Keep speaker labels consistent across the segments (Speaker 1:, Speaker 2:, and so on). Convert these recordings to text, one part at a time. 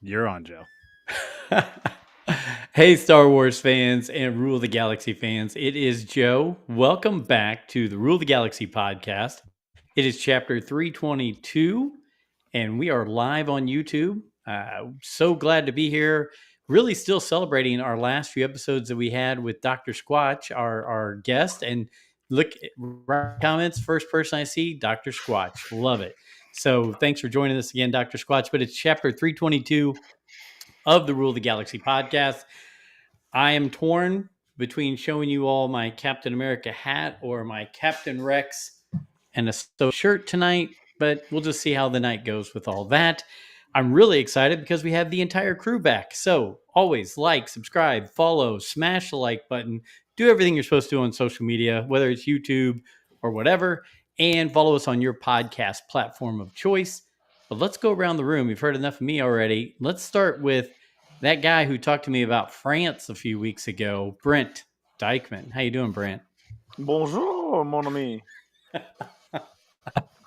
Speaker 1: You're on, Joe.
Speaker 2: Hey, Star Wars fans and Rule of the Galaxy fans. It is Joe. Welcome back to the Rule of the Galaxy podcast. It is chapter 322, and we are live on YouTube. So glad to be here. Really still celebrating our last few episodes that we had with Dr. Squatch, our guest. And look, comments, first person I see, Dr. Squatch. Love it. So thanks for joining us again, Dr. Squatch. But it's chapter 322 of the Rule of the Galaxy podcast. I am torn between showing you all my Captain America hat or my Captain Rex and a shirt tonight, but we'll just see how the night goes with all that. I'm really excited because we have the entire crew back. So always like, subscribe, follow, smash the like button, do everything you're supposed to do on social media, whether it's YouTube or whatever, and follow us on your podcast platform of choice. But let's go around the room. You've heard enough of me already. Let's start with that guy who talked to me about France a few weeks ago, Brent Dykman. How you doing, Brent?
Speaker 3: Bonjour, mon ami.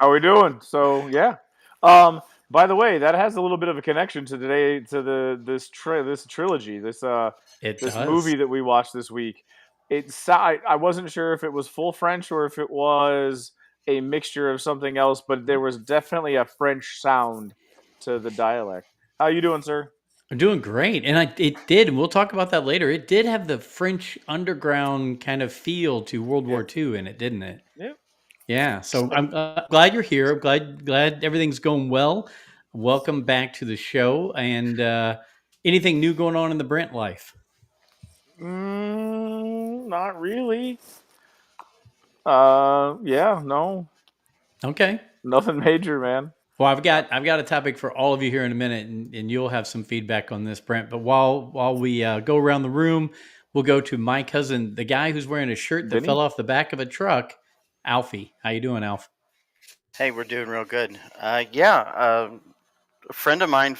Speaker 3: How we doing? So yeah. By the way, that has a little bit of a connection to today to this trilogy, this movie that we watched this week. I wasn't sure if it was full French or if it was a mixture of something else, but there was definitely a French sound to the dialect. How you doing, sir?
Speaker 2: I'm doing great, and it did. And we'll talk about that later. It did have the French underground kind of feel to World War II in it, didn't it?
Speaker 3: Yeah.
Speaker 2: Yeah. So I'm glad you're here. I'm glad everything's going well. Welcome back to the show. And anything new going on in the Brent life?
Speaker 3: Not really. Yeah, no.
Speaker 2: Okay.
Speaker 3: Nothing major, man.
Speaker 2: Well, I've got a topic for all of you here in a minute, and you'll have some feedback on this, Brent. But while we go around the room, we'll go to my cousin, the guy who's wearing a shirt that fell off the back of a truck, Alfie. How you doing, Alf?
Speaker 4: Hey, we're doing real good. A friend of mine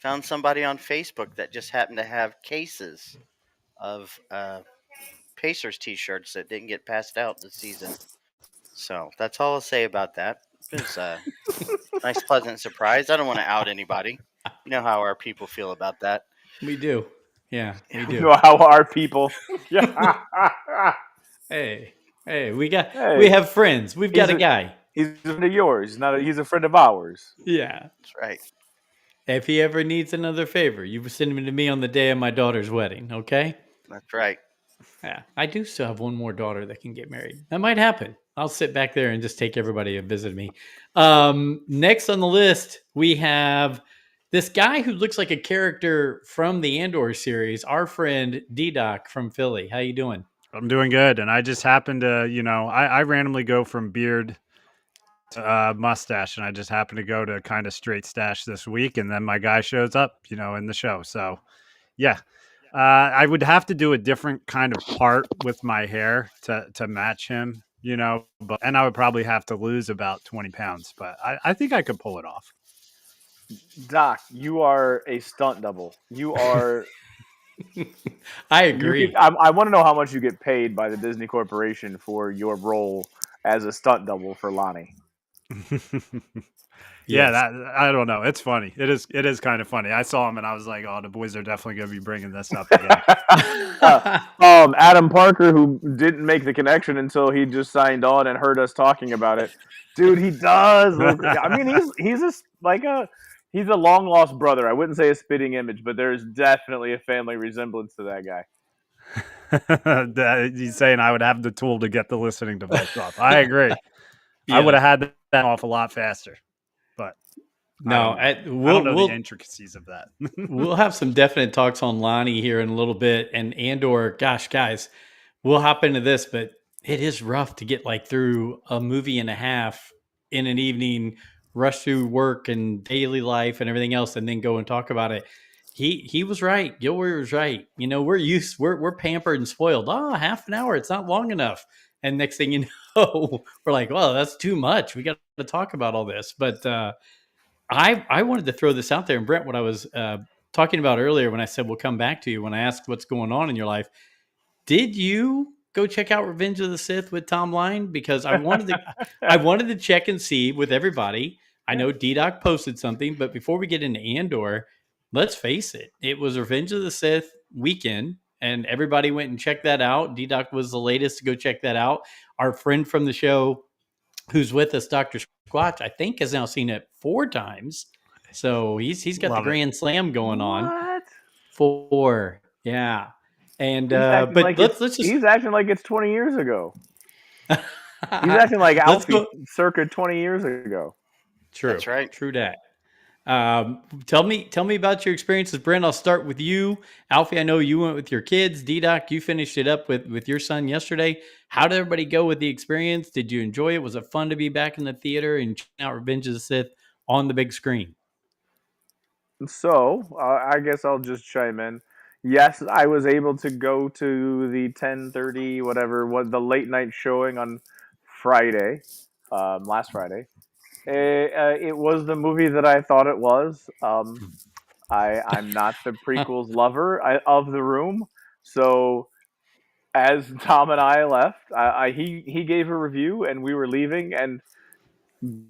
Speaker 4: found somebody on Facebook that just happened to have cases of Pacers T-shirts that didn't get passed out this season. So that's all I'll say about that. It was a nice, pleasant surprise. I don't want to out anybody. You know how our people feel about that.
Speaker 2: We do. Yeah, we do.
Speaker 3: You know how our people. Yeah.
Speaker 2: Hey, we have friends. We've got a guy.
Speaker 3: He's a friend of yours. He's a friend of ours.
Speaker 2: Yeah,
Speaker 4: that's right.
Speaker 2: If he ever needs another favor, you send him to me on the day of my daughter's wedding. Okay.
Speaker 4: That's right.
Speaker 2: Yeah, I do still have one more daughter that can get married. That might happen. I'll sit back there and just take everybody to visit me. Next on the list, we have this guy who looks like a character from the Andor series, our friend D-Doc from Philly. How you doing?
Speaker 1: I'm doing good. And I just happened to, I randomly go from beard to mustache, and I just happened to go to kind of straight stash this week. And then my guy shows up, in the show. So, yeah. I would have to do a different kind of part with my hair to match him, and I would probably have to lose about 20 pounds, but I think I could pull it off.
Speaker 3: Doc, you are a stunt double. You are.
Speaker 2: I agree.
Speaker 3: I want to know how much you get paid by the Disney Corporation for your role as a stunt double for Lonnie.
Speaker 1: Yeah, I don't know. It's funny. It is kind of funny. I saw him and I was like, "Oh, the boys are definitely going to be bringing this up again."
Speaker 3: Adam Parker, who didn't make the connection until he just signed on and heard us talking about it, dude, he does. I mean, he's a long lost brother. I wouldn't say a spitting image, but there's definitely a family resemblance to that
Speaker 1: guy. He's saying I would have the tool to get the listening device off. I agree. Yeah. I would have had that off a lot faster. But
Speaker 2: no,
Speaker 1: I don't know the intricacies of that.
Speaker 2: We'll have some definite talks on Lonnie here in a little bit, and Andor. Gosh, guys, we'll hop into this, but it is rough to get through a movie and a half in an evening, rush through work and daily life and everything else, and then go and talk about it. He was right. Gilroy was right. We're pampered and spoiled. Oh, half an hour, it's not long enough. And next thing you know, we're like, well, that's too much. We got to talk about all this. But I wanted to throw this out there. And Brent, what I was talking about earlier when I said we'll come back to you, when I asked what's going on in your life, did you go check out Revenge of the Sith with Tom Line? Because I wanted to check and see with everybody. I know D-Doc posted something, but before we get into Andor, let's face it, it was Revenge of the Sith weekend, and everybody went and checked that out. D-Doc was the latest to go check that out. Our friend from the show who's with us, Dr. Squatch, I think has now seen it 4 times. So he's got the grand slam going on. 4. Yeah. And but let's just
Speaker 3: he's acting like it's 20 years ago. He's acting like Alfie circa 20 years ago.
Speaker 2: True.
Speaker 4: That's right.
Speaker 2: True that. Tell me about your experiences, Brent. I'll start with you. Alfie, I know you went with your kids. D-Doc, you finished it up with your son yesterday. How did everybody go with the experience? Did you enjoy it? Was it fun to be back in the theater and checking out Revenge of the Sith on the big screen?
Speaker 3: So, I guess I'll just chime in. Yes, I was able to go to the 10:30, the late night showing on Friday, last Friday. It was the movie that I thought it was. I'm not the prequels lover of the room, so as Tom and I left, he gave a review and we were leaving and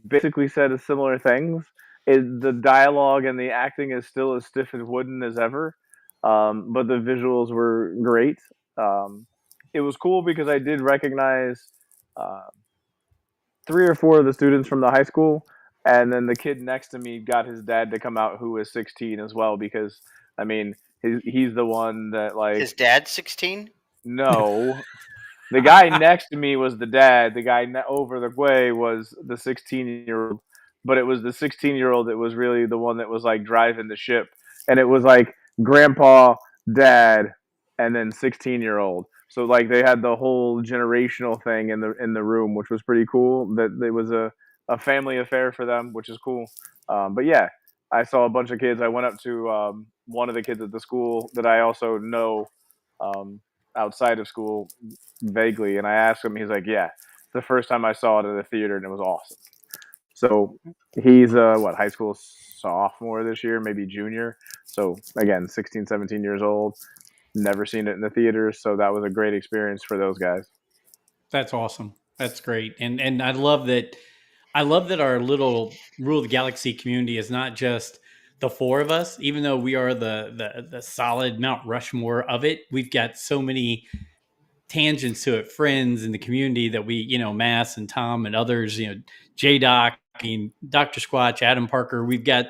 Speaker 3: basically said similar things. The dialogue and the acting is still as stiff and wooden as ever, but the visuals were great. It was cool because I did recognize uh, 3 or 4 of the students from the high school, and then the kid next to me got his dad to come out, who was 16 as well. Because I mean, he's the one that
Speaker 4: his dad's 16.
Speaker 3: No, the guy next to me was the dad. The guy over the way was the 16-year-old. But it was the 16-year-old that was really the one that was like driving the ship. And it was like grandpa, dad, and then 16-year-old. So like they had the whole generational thing in the room, which was pretty cool. That it was a family affair for them, which is cool. But yeah, I saw a bunch of kids. I went up to one of the kids at the school that I also know outside of school vaguely, and I asked him. He's like, "Yeah, it's the first time I saw it at a theater, and it was awesome." So he's high school sophomore this year, maybe junior. So again, 16, 17 years old. Never seen it in the theaters, so that was a great experience for those guys.
Speaker 2: That's awesome. That's great. And I love that. I love that our little Rule of the Galaxy community is not just the 4 of us, even though we are the solid Mount Rushmore of it. We've got so many tangents to it, friends in the community that we, Mass and Tom and others, J Doc, Dr. Squatch, Adam Parker. We've got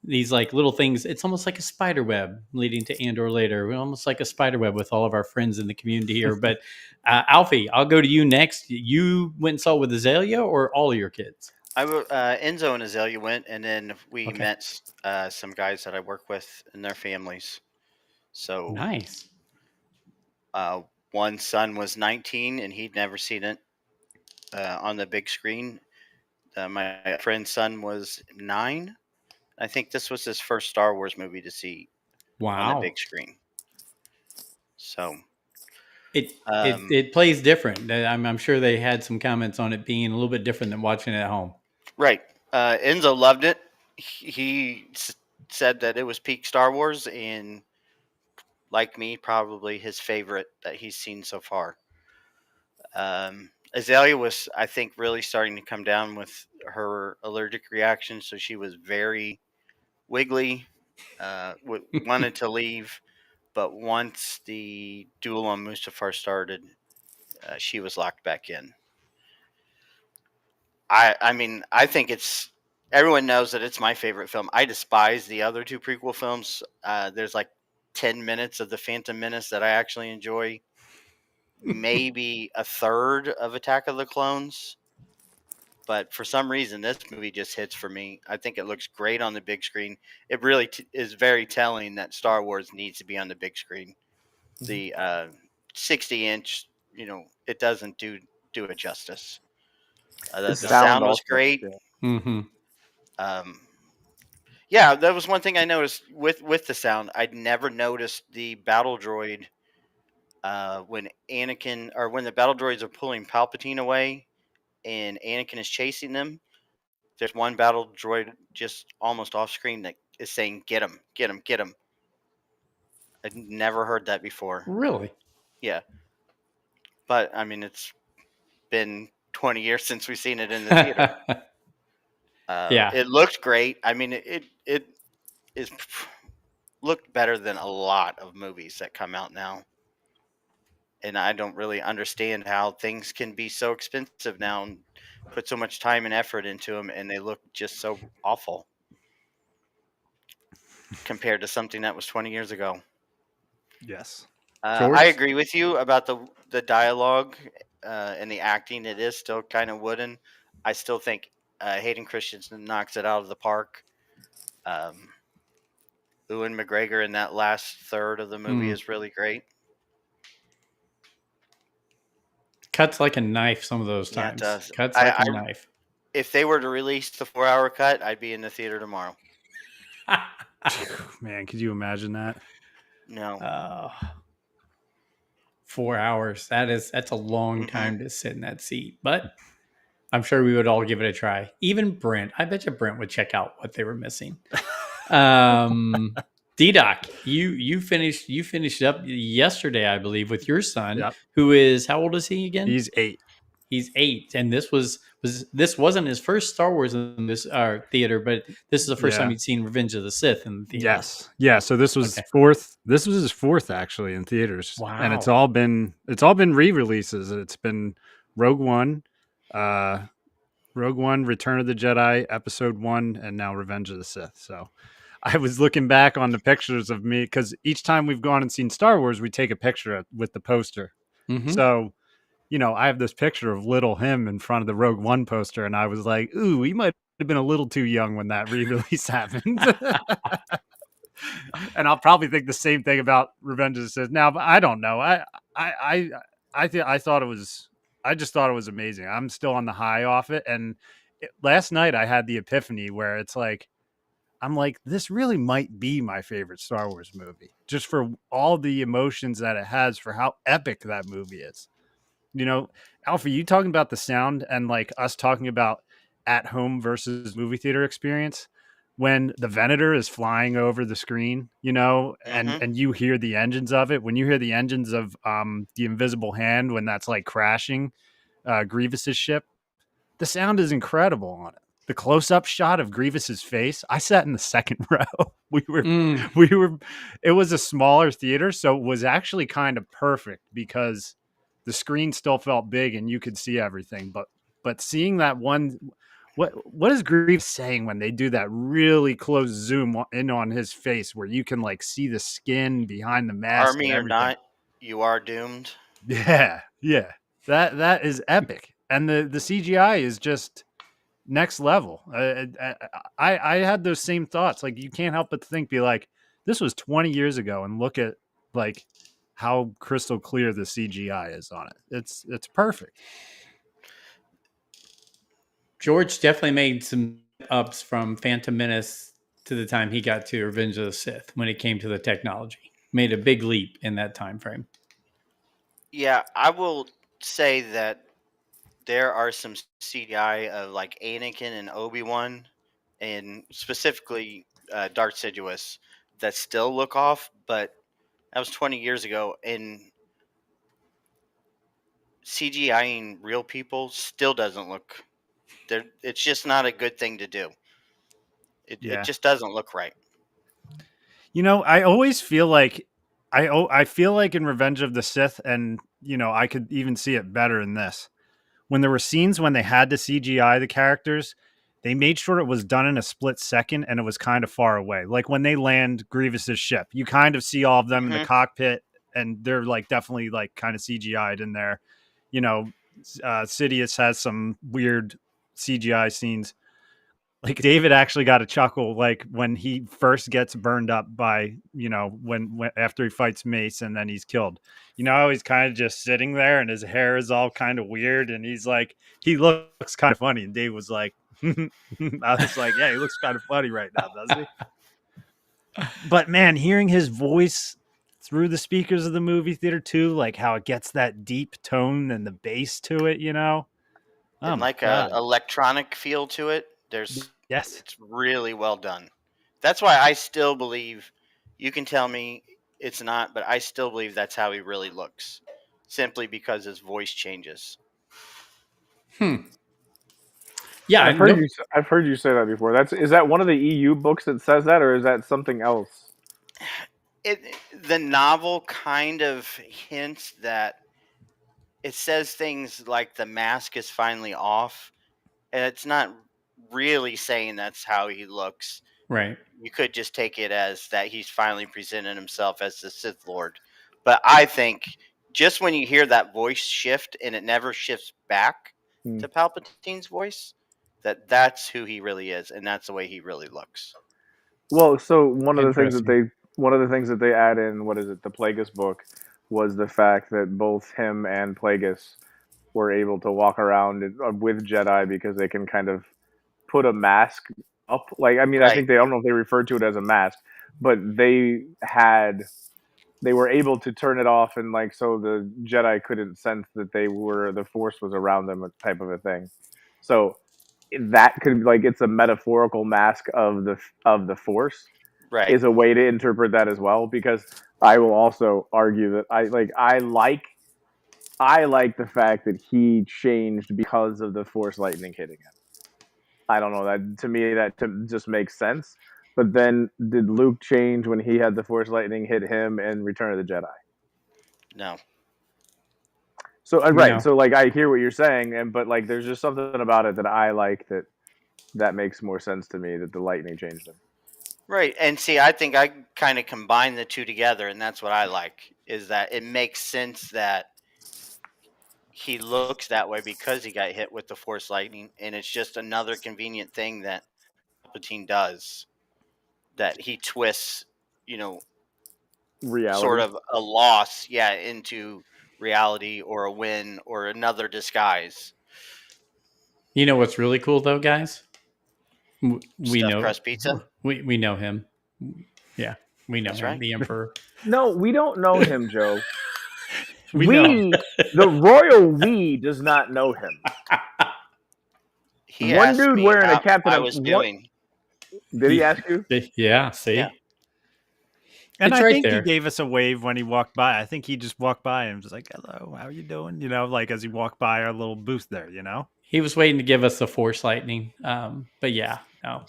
Speaker 2: these like little things. It's almost like a spider web leading to Andor later. We're almost like a spider web with all of our friends in the community here. But Alfie, I'll go to you next. You went and saw it with Azalea or all of your kids?
Speaker 4: Enzo and Azalea went, and then we
Speaker 2: Okay.
Speaker 4: met some guys that I work with and their families. So
Speaker 2: nice.
Speaker 4: One son was 19, and he'd never seen it on the big screen. My friend's son was 9. I think this was his first Star Wars movie to see on the big screen. So
Speaker 2: it plays different. I'm sure they had some comments on it being a little bit different than watching it at home.
Speaker 4: Right. Enzo loved it. He said that it was peak Star Wars, and like me, probably his favorite that he's seen so far. Azalea was, I think, really starting to come down with her allergic reaction, so she was very wiggly, wanted to leave, but once the duel on Mustafar started, she was locked back in. I mean, I think everyone knows that it's my favorite film. I despise the other 2 prequel films. There's like 10 minutes of The Phantom Menace that I actually enjoy. Maybe a third of Attack of the Clones. But for some reason, this movie just hits for me. I think it looks great on the big screen. It really is very telling that Star Wars needs to be on the big screen. The 60-inch, it doesn't do it justice. The sound was great.
Speaker 3: Yeah.
Speaker 2: Mm-hmm.
Speaker 4: Yeah, that was one thing I noticed with the sound. I'd never noticed the battle droid when when the battle droids are pulling Palpatine away and Anakin is chasing them. There's one battle droid just almost off screen that is saying, "Get him, get him, get him." I'd never heard that before.
Speaker 2: Really?
Speaker 4: Yeah. But I mean, it's been 20 years since we've seen it in the theater.
Speaker 2: Yeah.
Speaker 4: It looked great. I mean, it is look better than a lot of movies that come out now. And I don't really understand how things can be so expensive now and put so much time and effort into them, and they look just so awful compared to something that was 20 years ago.
Speaker 1: Yes.
Speaker 4: I agree with you about the dialogue and the acting. It is still kind of wooden. I still think Hayden Christensen knocks it out of the park. Ewan McGregor in that last third of the movie is really great.
Speaker 2: Cuts like a knife some of those times.
Speaker 4: Yeah, it does.
Speaker 2: Cuts like a knife.
Speaker 4: If they were to release the 4-hour cut, I'd be in the theater tomorrow.
Speaker 1: Man, could you imagine that?
Speaker 4: No.
Speaker 2: 4 hours. That's a long time to sit in that seat. But I'm sure we would all give it a try. Even Brent. I bet you Brent would check out what they were missing. D-Doc, you finished up yesterday, I believe, with your son, who is, how old is he again?
Speaker 1: He's 8.
Speaker 2: He's 8, and this wasn't his first Star Wars in this theater, but this is the first time he'd seen Revenge of the Sith in the theater.
Speaker 1: Yes, yeah. So this was fourth. This was his fourth actually in theaters.
Speaker 2: Wow!
Speaker 1: And it's all been re-releases. It's been Rogue One, Return of the Jedi, Episode 1, and now Revenge of the Sith. So I was looking back on the pictures of me because each time we've gone and seen Star Wars, we take a picture with the poster.
Speaker 2: Mm-hmm.
Speaker 1: So, I have this picture of little him in front of the Rogue One poster, and I was like, ooh, he might have been a little too young when that re-release happened. And I'll probably think the same thing about Revenge of the Sith now, but I don't know. I just thought it was amazing. I'm still on the high off it. And last night I had the epiphany where it's like, I'm like, this really might be my favorite Star Wars movie, just for all the emotions that it has, for how epic that movie is. Alfie, you talking about the sound and like us talking about at home versus movie theater experience, when the Venator is flying over the screen, and you hear the engines of it, when you hear the engines of the Invisible Hand, when that's like crashing Grievous's ship, the sound is incredible on it. The close-up shot of Grievous's face, I sat in the second row. It was a smaller theater, so it was actually kind of perfect because the screen still felt big and you could see everything. But seeing that one, what is Grievous saying when they do that really close zoom in on his face where you can like see the skin behind the mask?
Speaker 4: Army or not, you are doomed.
Speaker 1: Yeah. That is epic. And the CGI is just next level. I had those same thoughts. Like, you can't help but be like, this was 20 years ago, and look at like how crystal clear the CGI is on it. It's perfect.
Speaker 2: George definitely made some ups from Phantom Menace to the time he got to Revenge of the Sith when it came to the technology. Made a big leap in that time frame.
Speaker 4: Yeah, I will say that there are some CGI of like Anakin and Obi-Wan, and specifically Darth Sidious, that still look off, but that was 20 years ago, and CGIing real people still doesn't look there. It's just not a good thing to do. It just doesn't look right.
Speaker 1: I always feel like I feel like in Revenge of the Sith, and I could even see it better in this, when there were scenes when they had to CGI the characters, they made sure it was done in a split second and it was kind of far away. Like when they land Grievous's ship, you kind of see all of them in the cockpit, and they're like definitely like kind of CGI'd in there. Sidious has some weird CGI scenes. Like David actually got a chuckle, like when he first gets burned up by, when after he fights Mace and then he's killed. He's kind of just sitting there and his hair is all kind of weird, and he's like, he looks kind of funny. And Dave was like, I was like, yeah, he looks kind of funny right now, doesn't he? But man, hearing his voice through the speakers of the movie theater too, like how it gets that deep tone and the bass to it,
Speaker 4: and like a electronic feel to it. It's really well done. That's why I still believe, you can tell me it's not, but I still believe that's how he really looks, simply because his voice changes.
Speaker 2: Yeah,
Speaker 3: I've heard you say that before. Is that one of the EU books that says that, or is that something else?
Speaker 4: the novel kind of hints that it says things like the mask is finally off, and it's not really saying that's how he looks.
Speaker 2: Right.
Speaker 4: You could just take it as that he's finally presented himself as the Sith Lord. But I think just when you hear that voice shift and it never shifts back to Palpatine's voice, that's who he really is, and that's the way he really looks.
Speaker 3: Well, so one of the things that they add in, what is it, the Plagueis book, was the fact that both him and Plagueis were able to walk around with Jedi because they can kind of put a mask up. Like, I mean, I think I don't know if they referred to it as a mask, but they were able to turn it off, and like, so the Jedi couldn't sense that the Force was around them, type of a thing. So that could, like, it's a metaphorical mask of the Force.
Speaker 4: Right.
Speaker 3: Is a way to interpret that as well, because I will also argue that I like the fact that he changed because of the Force lightning hitting him. I don't know, that to me just makes sense. But then did Luke change when he had the Force lightning hit him in Return of the Jedi?
Speaker 4: No.
Speaker 3: So right, so like I hear what you're saying, but like there's just something about it that I like that makes more sense to me, that the lightning changed him.
Speaker 4: Right. And see, I think I kind of combine the two together, and that's what I like, is that it makes sense that he looks that way because he got hit with the Force lightning, and it's just another convenient thing that Palpatine does, that he twists,
Speaker 3: Reality.
Speaker 4: sort of a loss, into reality or a win or another disguise.
Speaker 2: You know what's really cool though, guys? We
Speaker 4: Stuffed
Speaker 2: know
Speaker 4: crust pizza.
Speaker 2: We know him. Yeah, we know
Speaker 4: That's
Speaker 2: him,
Speaker 4: right.
Speaker 2: the Emperor.
Speaker 3: No, we don't know him, Joe.
Speaker 2: We
Speaker 3: the royal we does not know him.
Speaker 4: He
Speaker 3: One
Speaker 4: asked
Speaker 3: dude
Speaker 4: me
Speaker 3: wearing
Speaker 4: how
Speaker 3: a Captain.
Speaker 4: I was doing.
Speaker 3: Did he ask you?
Speaker 2: Yeah. See.
Speaker 4: Yeah.
Speaker 1: And
Speaker 2: it's
Speaker 1: I
Speaker 2: right
Speaker 1: think
Speaker 2: there.
Speaker 1: he gave us a wave when he walked by. I think he just walked by and was like, "Hello, how are you doing?" Like as he walked by our little booth there.
Speaker 2: He was waiting to give us the Force lightning. But yeah, no,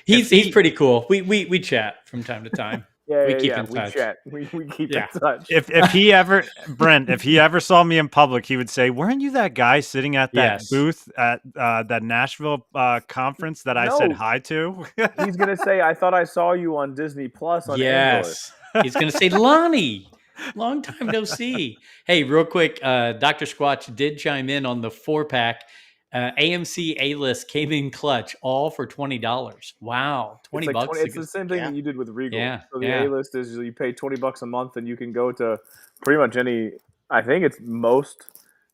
Speaker 2: he's pretty cool. We chat from time to time. We keep in touch.
Speaker 3: We chat. We keep in touch.
Speaker 1: If he ever, Brent, if he ever saw me in public, he would say, "Weren't you that guy sitting at that booth at that Nashville conference that I said hi to?"
Speaker 3: He's gonna say, "I thought I saw you on Disney Plus on Andor."
Speaker 2: He's gonna say, "Lonnie, long time no see." Hey, real quick, Dr. Squatch did chime in on the 4-pack. AMC A-List came in clutch, all for $20. Wow, $20.
Speaker 3: It's the same thing that you did with Regal.
Speaker 2: Yeah,
Speaker 3: so the A-List is you pay $20 a month and you can go to pretty much any. I think it's most.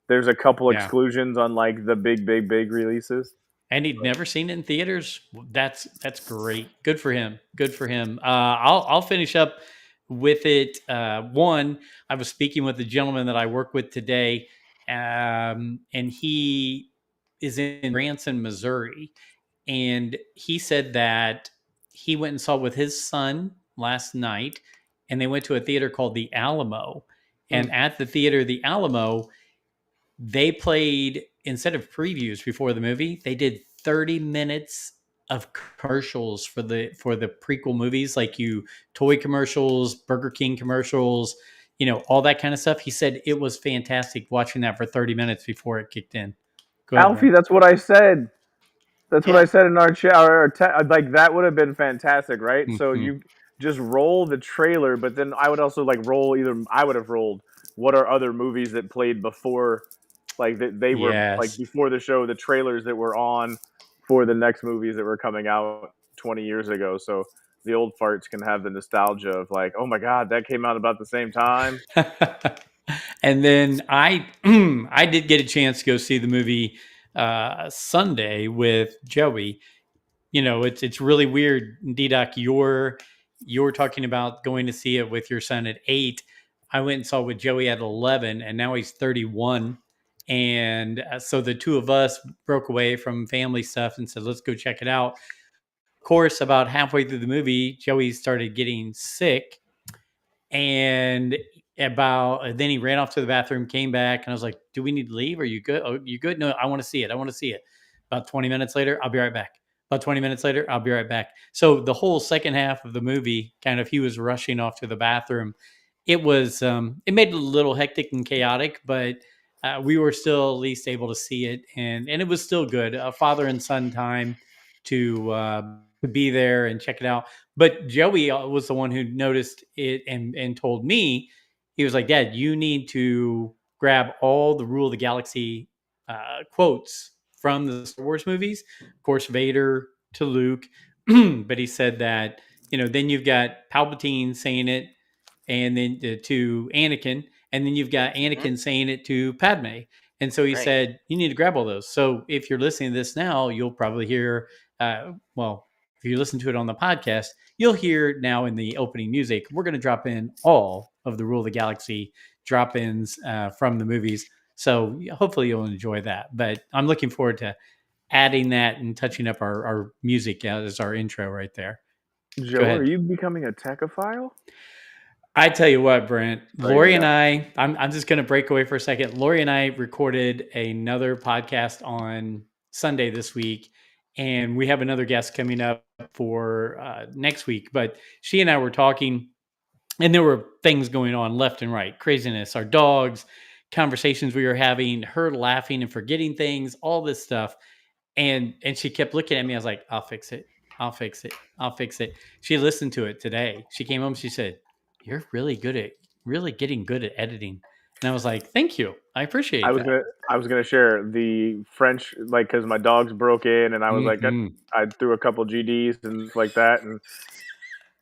Speaker 3: There's a couple exclusions on like the big releases.
Speaker 2: And he'd never seen it in theaters. That's great. Good for him. Good for him. I'll finish up with it. One, I was speaking with a gentleman that I work with today, and he is in Branson, Missouri, and he said that he went and saw with his son last night, and they went to a theater called the Alamo, and at the theater, the Alamo, they played, instead of previews before the movie, they did 30 minutes of commercials for the prequel movies, like toy commercials, Burger King commercials, all that kind of stuff. He said it was fantastic watching that for 30 minutes before it kicked in.
Speaker 3: Go ahead, Alfie, man. That's what I said. That's what I said in our chat. Like, that would have been fantastic, right? Mm-hmm. So you just roll the trailer, but then I would also like roll I would have rolled what are other movies that played before, like they were like before the show, the trailers that were on for the next movies that were coming out 20 years ago. So the old farts can have the nostalgia of like, oh my God, that came out about the same time.
Speaker 2: And then I did get a chance to go see the movie Sunday with Joey. It's really weird, D-Doc, you're talking about going to see it with your son at 8. I went and saw it with Joey at 11, and now he's 31. And so the two of us broke away from family stuff and said, let's go check it out. Of course, about halfway through the movie, Joey started getting sick. And then he ran off to the bathroom, came back, and I was like, do we need to leave? Are you good? Oh, you good? No, I want to see it. About 20 minutes later, I'll be right back. About 20 minutes later, I'll be right back. So the whole second half of the movie, kind of, he was rushing off to the bathroom. It was, it made it a little hectic and chaotic, but we were still at least able to see it, and it was still good. A father and son time to be there and check it out. But Joey was the one who noticed it and told me. He was like, "Dad, you need to grab all the Rule of the Galaxy quotes from the Star Wars movies. Of course, Vader to Luke, but he said that then you've got Palpatine saying it, and then to Anakin, and then you've got Anakin saying it to Padme." And so he said, you need to grab all those. So if you're listening to this now, you'll probably hear, if you listen to it on the podcast, you'll hear now in the opening music, we're going to drop in all of the Rule of the Galaxy drop-ins from the movies. So hopefully you'll enjoy that. But I'm looking forward to adding that and touching up our music as our intro right there.
Speaker 3: Joe, are you becoming a techophile?
Speaker 2: I tell you what, Brent, Lori and I'm just going to break away for a second. Lori and I recorded another podcast on Sunday this week, and we have another guest coming up for next week. But she and I were talking, and there were things going on left and right, craziness, our dogs, conversations we were having, her laughing and forgetting things, all this stuff. And she kept looking at me. I was like, I'll fix it. I'll fix it. I'll fix it. She listened to it today. She came home. She said, you're really getting good at editing. And I was like, thank you. I appreciate that.
Speaker 3: I was gonna share the French, like, because my dogs broke in, and I was like, I threw a couple GDs and stuff like that, and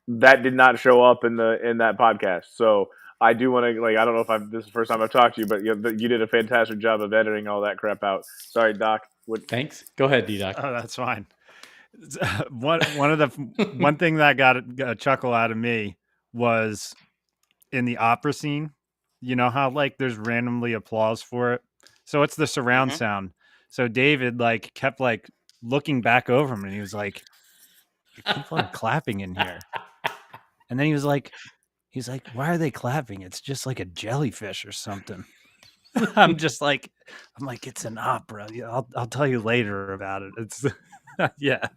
Speaker 3: that did not show up in that podcast. So I do want to, like, I don't know if this is the first time I've talked to you, but you did a fantastic job of editing all that crap out. Sorry, Doc.
Speaker 2: Thanks. Go ahead, D-Doc.
Speaker 1: Oh, that's fine. One thing that got a chuckle out of me was in the opera scene. You know how like there's randomly applause for it, so it's the surround sound. So David like kept like looking back over him, and he was like, "People are clapping in here." And then he was like, "Why are they clapping? It's just like a jellyfish or something." I'm like, it's an opera. Yeah, I'll tell you later about it. It's yeah.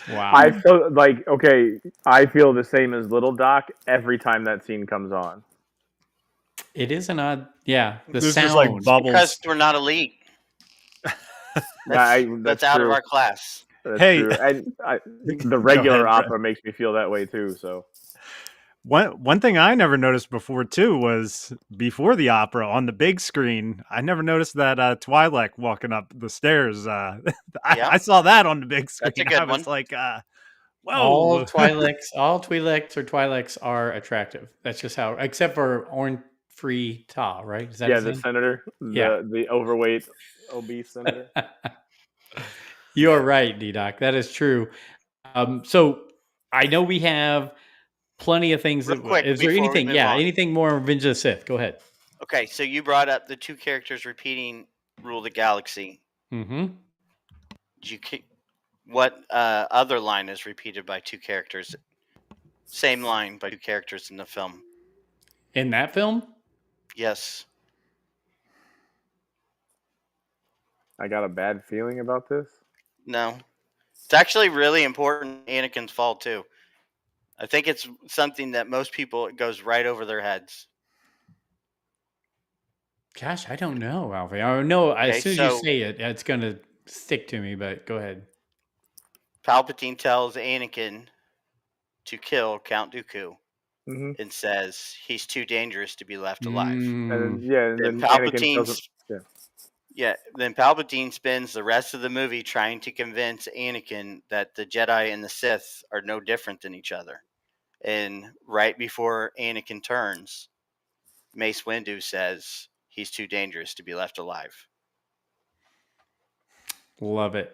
Speaker 2: Wow.
Speaker 3: I feel like, okay, I feel the same as Little Doc every time that scene comes on.
Speaker 2: It is an odd, the
Speaker 1: There's
Speaker 2: sound.
Speaker 1: just like bubbles.
Speaker 4: Because we're not elite. That's out of our class.
Speaker 3: That's true. And the regular opera makes me feel that way too. So
Speaker 1: one thing I never noticed before too was before the opera on the big screen. I never noticed that Twi'lek walking up the stairs. I saw that on the big screen.
Speaker 4: That's a good
Speaker 1: I was
Speaker 4: one.
Speaker 1: like, whoa!
Speaker 2: All Twi'leks are attractive. That's just how, except for Orn Free Ta, right? Is that
Speaker 3: the senator, the overweight, obese senator.
Speaker 2: You're right, D-Doc. That is true. So I know we have plenty of things. Is there anything? Anything more on Revenge of the Sith? Go ahead.
Speaker 4: Okay, so you brought up the two characters repeating Rule of the Galaxy.
Speaker 2: Mm-hmm.
Speaker 4: What other line is repeated by two characters? Same line by two characters in the film.
Speaker 2: In that film?
Speaker 4: Yes.
Speaker 3: I got a bad feeling about this.
Speaker 4: No. It's actually really important Anakin's fall too. I think it's something that most people, it goes right over their heads.
Speaker 2: Gosh, I don't know, Alfie. I know as soon as you say it, it's going to stick to me, but go ahead.
Speaker 4: Palpatine tells Anakin to kill Count Dooku and says he's too dangerous to be left alive.
Speaker 3: And then
Speaker 4: Palpatine then Palpatine spends the rest of the movie trying to convince Anakin that the Jedi and the Sith are no different than each other. And right before Anakin turns, Mace Windu says he's too dangerous to be left alive.
Speaker 2: Love it.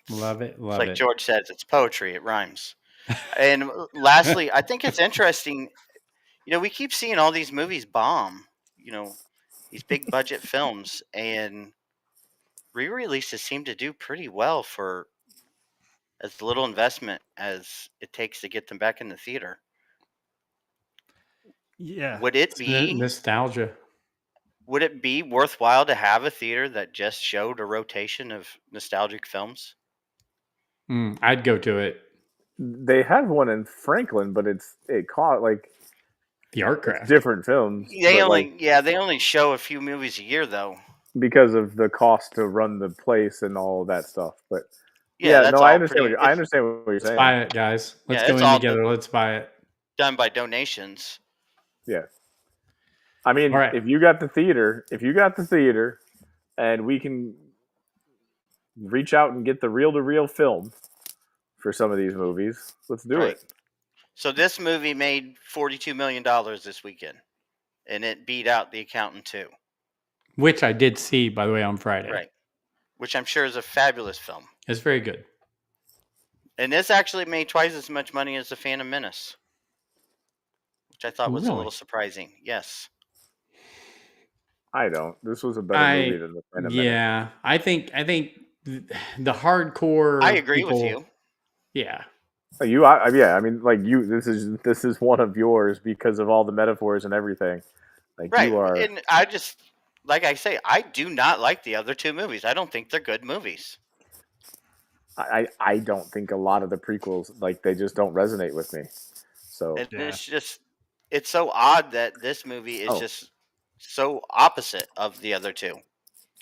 Speaker 2: Love it. Love
Speaker 4: it. Like George says, it's poetry. It rhymes. And lastly, I think it's interesting. We keep seeing all these movies bomb, these big budget films, and re-releases seem to do pretty well for as little investment as it takes to get them back in the theater.
Speaker 1: Yeah.
Speaker 4: Would it be
Speaker 2: nostalgia?
Speaker 4: Would it be worthwhile to have a theater that just showed a rotation of nostalgic films?
Speaker 2: I'd go to it.
Speaker 3: They have one in Franklin, but it caught like
Speaker 2: the art craft.
Speaker 3: Different films.
Speaker 4: They only show a few movies a year though,
Speaker 3: because of the cost to run the place and all of that stuff. But
Speaker 4: that's
Speaker 3: I
Speaker 4: all
Speaker 3: understand. I understand what you're saying.
Speaker 2: Let's buy it, guys. Let's go in together. Let's buy it.
Speaker 4: Done by donations.
Speaker 3: Yeah. I mean,
Speaker 2: right.
Speaker 3: if you got the theater, and we can reach out and get the reel-to-reel film for some of these movies, let's do it.
Speaker 4: So this movie made $42 million this weekend, and it beat out The Accountant 2.
Speaker 2: Which I did see, by the way, on Friday.
Speaker 4: Right. Which I'm sure is a fabulous film.
Speaker 2: It's very good.
Speaker 4: And this actually made twice as much money as The Phantom Menace, which I thought was a little surprising. Yes.
Speaker 3: I don't. This was a better movie than The Phantom Menace.
Speaker 2: Yeah, I think the hardcore.
Speaker 4: I agree
Speaker 2: people,
Speaker 4: with you.
Speaker 2: Yeah.
Speaker 3: I mean, like you. This is one of yours because of all the metaphors and everything. Like
Speaker 4: right.
Speaker 3: You are.
Speaker 4: And I just, like I say, I do not like the other two movies. I don't think they're good movies.
Speaker 3: I don't think a lot of the prequels, like, they just don't resonate with me. So
Speaker 4: it's so odd that this movie is just so opposite of the other two.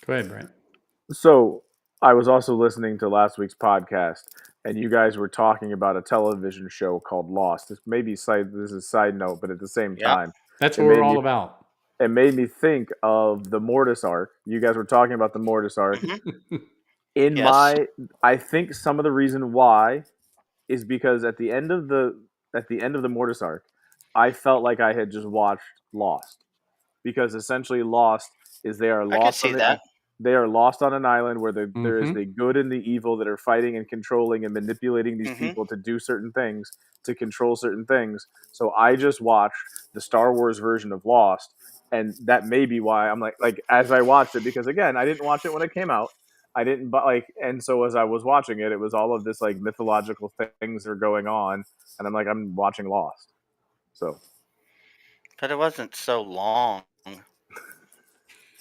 Speaker 2: Go ahead, Brent.
Speaker 3: So I was also listening to last week's podcast, and you guys were talking about a television show called Lost. This is a side note, but at the same time,
Speaker 2: that's what we're all about.
Speaker 3: It made me think of the Mortis arc. You guys were talking about the Mortis arc.
Speaker 4: Mm-hmm.
Speaker 3: I think some of the reason why is because at the end of the Mortis arc, I felt like I had just watched Lost, because essentially Lost is they are lost on an island where there is the good and the evil that are fighting and controlling and manipulating these people to do certain things, to control certain things. So I just watched the Star Wars version of Lost, and that may be why I'm like as I watched it, because again, I didn't watch it when it came out. I didn't, but and so as I was watching it, it was all of this like mythological things are going on, and I'm like, I'm watching Lost. So,
Speaker 4: but it wasn't so long.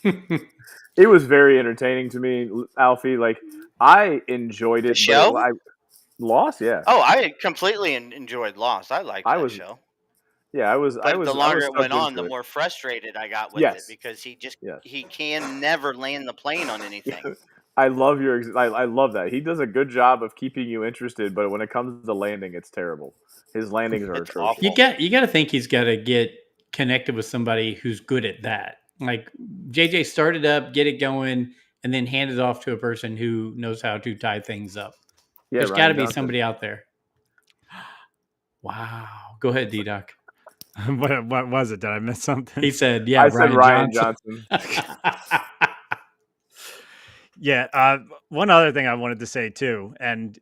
Speaker 3: It was very entertaining to me, Alfie. Like, I enjoyed it.
Speaker 4: The show?
Speaker 3: But Lost, yeah.
Speaker 4: Oh, I completely enjoyed Lost. I liked that show.
Speaker 3: Yeah, I was.
Speaker 4: But the longer it went on, the more frustrated I got with it, because he can never land the plane on anything.
Speaker 3: I love I love that. He does a good job of keeping you interested, but when it comes to landing, it's terrible. His landings are atrocious.
Speaker 2: You got to think he's got to get connected with somebody who's good at that. Like JJ started up, get it going, and then hand it off to a person who knows how to tie things up.
Speaker 3: Yeah,
Speaker 2: there's got to be somebody out there. Wow. Go ahead, D-Doc.
Speaker 1: What was it? Did I miss something?
Speaker 2: He said,
Speaker 3: I said Ryan Johnson.
Speaker 1: Yeah. One other thing I wanted to say too, and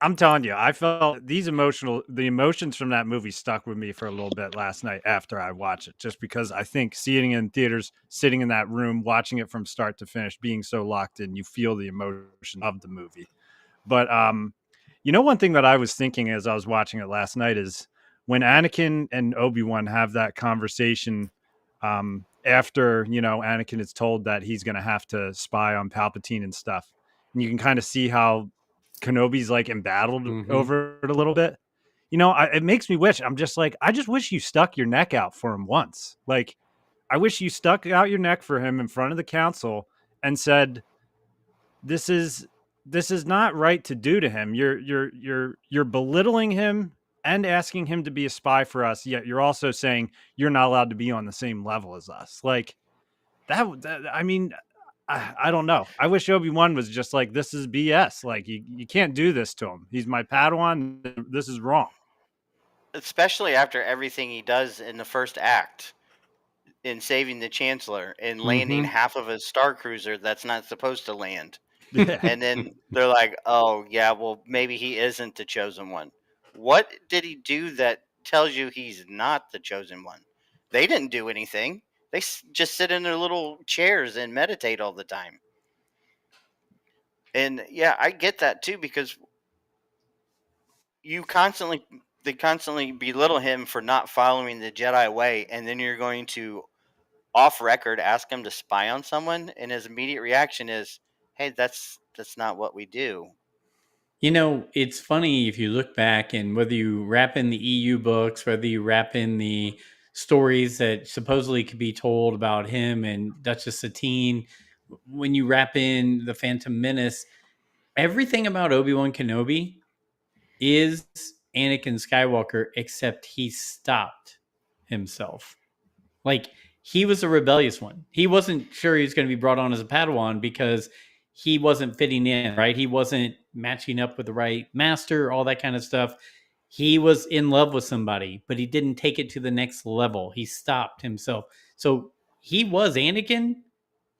Speaker 1: I'm telling you, I felt the emotions from that movie stuck with me for a little bit last night after I watched it, just because I think seeing it in theaters, sitting in that room, watching it from start to finish, being so locked in, you feel the emotion of the movie. But, one thing that I was thinking as I was watching it last night is when Anakin and Obi-Wan have that conversation, after, Anakin is told that he's going to have to spy on Palpatine and stuff. And you can kind of see how Kenobi's like embattled over it a little bit. It makes me wish, I'm just like, I just wish you stuck your neck out for him once. Like, I wish you stuck out your neck for him in front of the council and said, this is not right to do to him. You're belittling him and asking him to be a spy for us, yet you're also saying you're not allowed to be on the same level as us. Like that I mean, I don't know. I wish Obi-Wan was just like, this is BS. Like, you can't do this to him. He's my Padawan. This is wrong.
Speaker 4: Especially after everything he does in the first act in saving the Chancellor and landing half of a Star Cruiser that's not supposed to land.
Speaker 1: Yeah.
Speaker 4: And then they're like, oh, yeah, well, maybe he isn't the chosen one. What did he do that tells you he's not the chosen one? They didn't do anything. They just sit in their little chairs and meditate all the time. And yeah, I get that too, because they constantly belittle him for not following the Jedi way, and then you're going to off record ask him to spy on someone, and his immediate reaction is, hey, that's not what we do.
Speaker 2: It's funny if you look back, and whether you wrap in the EU books, whether you wrap in the stories that supposedly could be told about him and Duchess Satine, when you wrap in the Phantom Menace, everything about Obi-Wan Kenobi is Anakin Skywalker, except he stopped himself. Like, he was a rebellious one. He wasn't sure he was going to be brought on as a Padawan because he wasn't fitting in, right? He wasn't matching up with the right master, all that kind of stuff. He was in love with somebody, but he didn't take it to the next level. He stopped himself. So he was Anakin,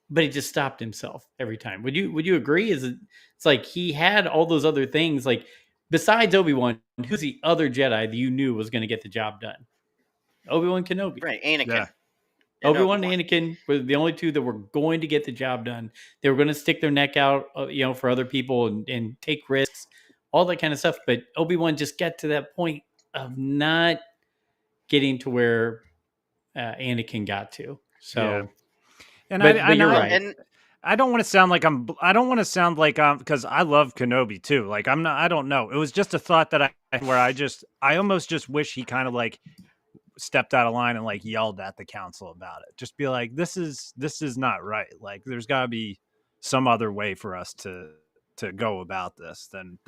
Speaker 2: but he just stopped himself every time. Would you agree? It's like he had all those other things, like besides Obi-Wan, who's the other Jedi that you knew was going to get the job done? Obi-Wan Kenobi.
Speaker 4: Right, Anakin.
Speaker 1: Yeah.
Speaker 2: Obi-Wan and Anakin were the only two that were going to get the job done. They were going to stick their neck out, for other people and take risks, all that kind of stuff. But Obi-Wan just got to that point of not getting to where Anakin got to. So,
Speaker 1: yeah. And
Speaker 2: but you're right.
Speaker 4: And
Speaker 1: I don't want to sound like because I love Kenobi too. Like I don't know. It was just a thought that I almost just wish he kind of like stepped out of line and like yelled at the council about it. Just be like, this is not right. Like there's got to be some other way for us to go about this than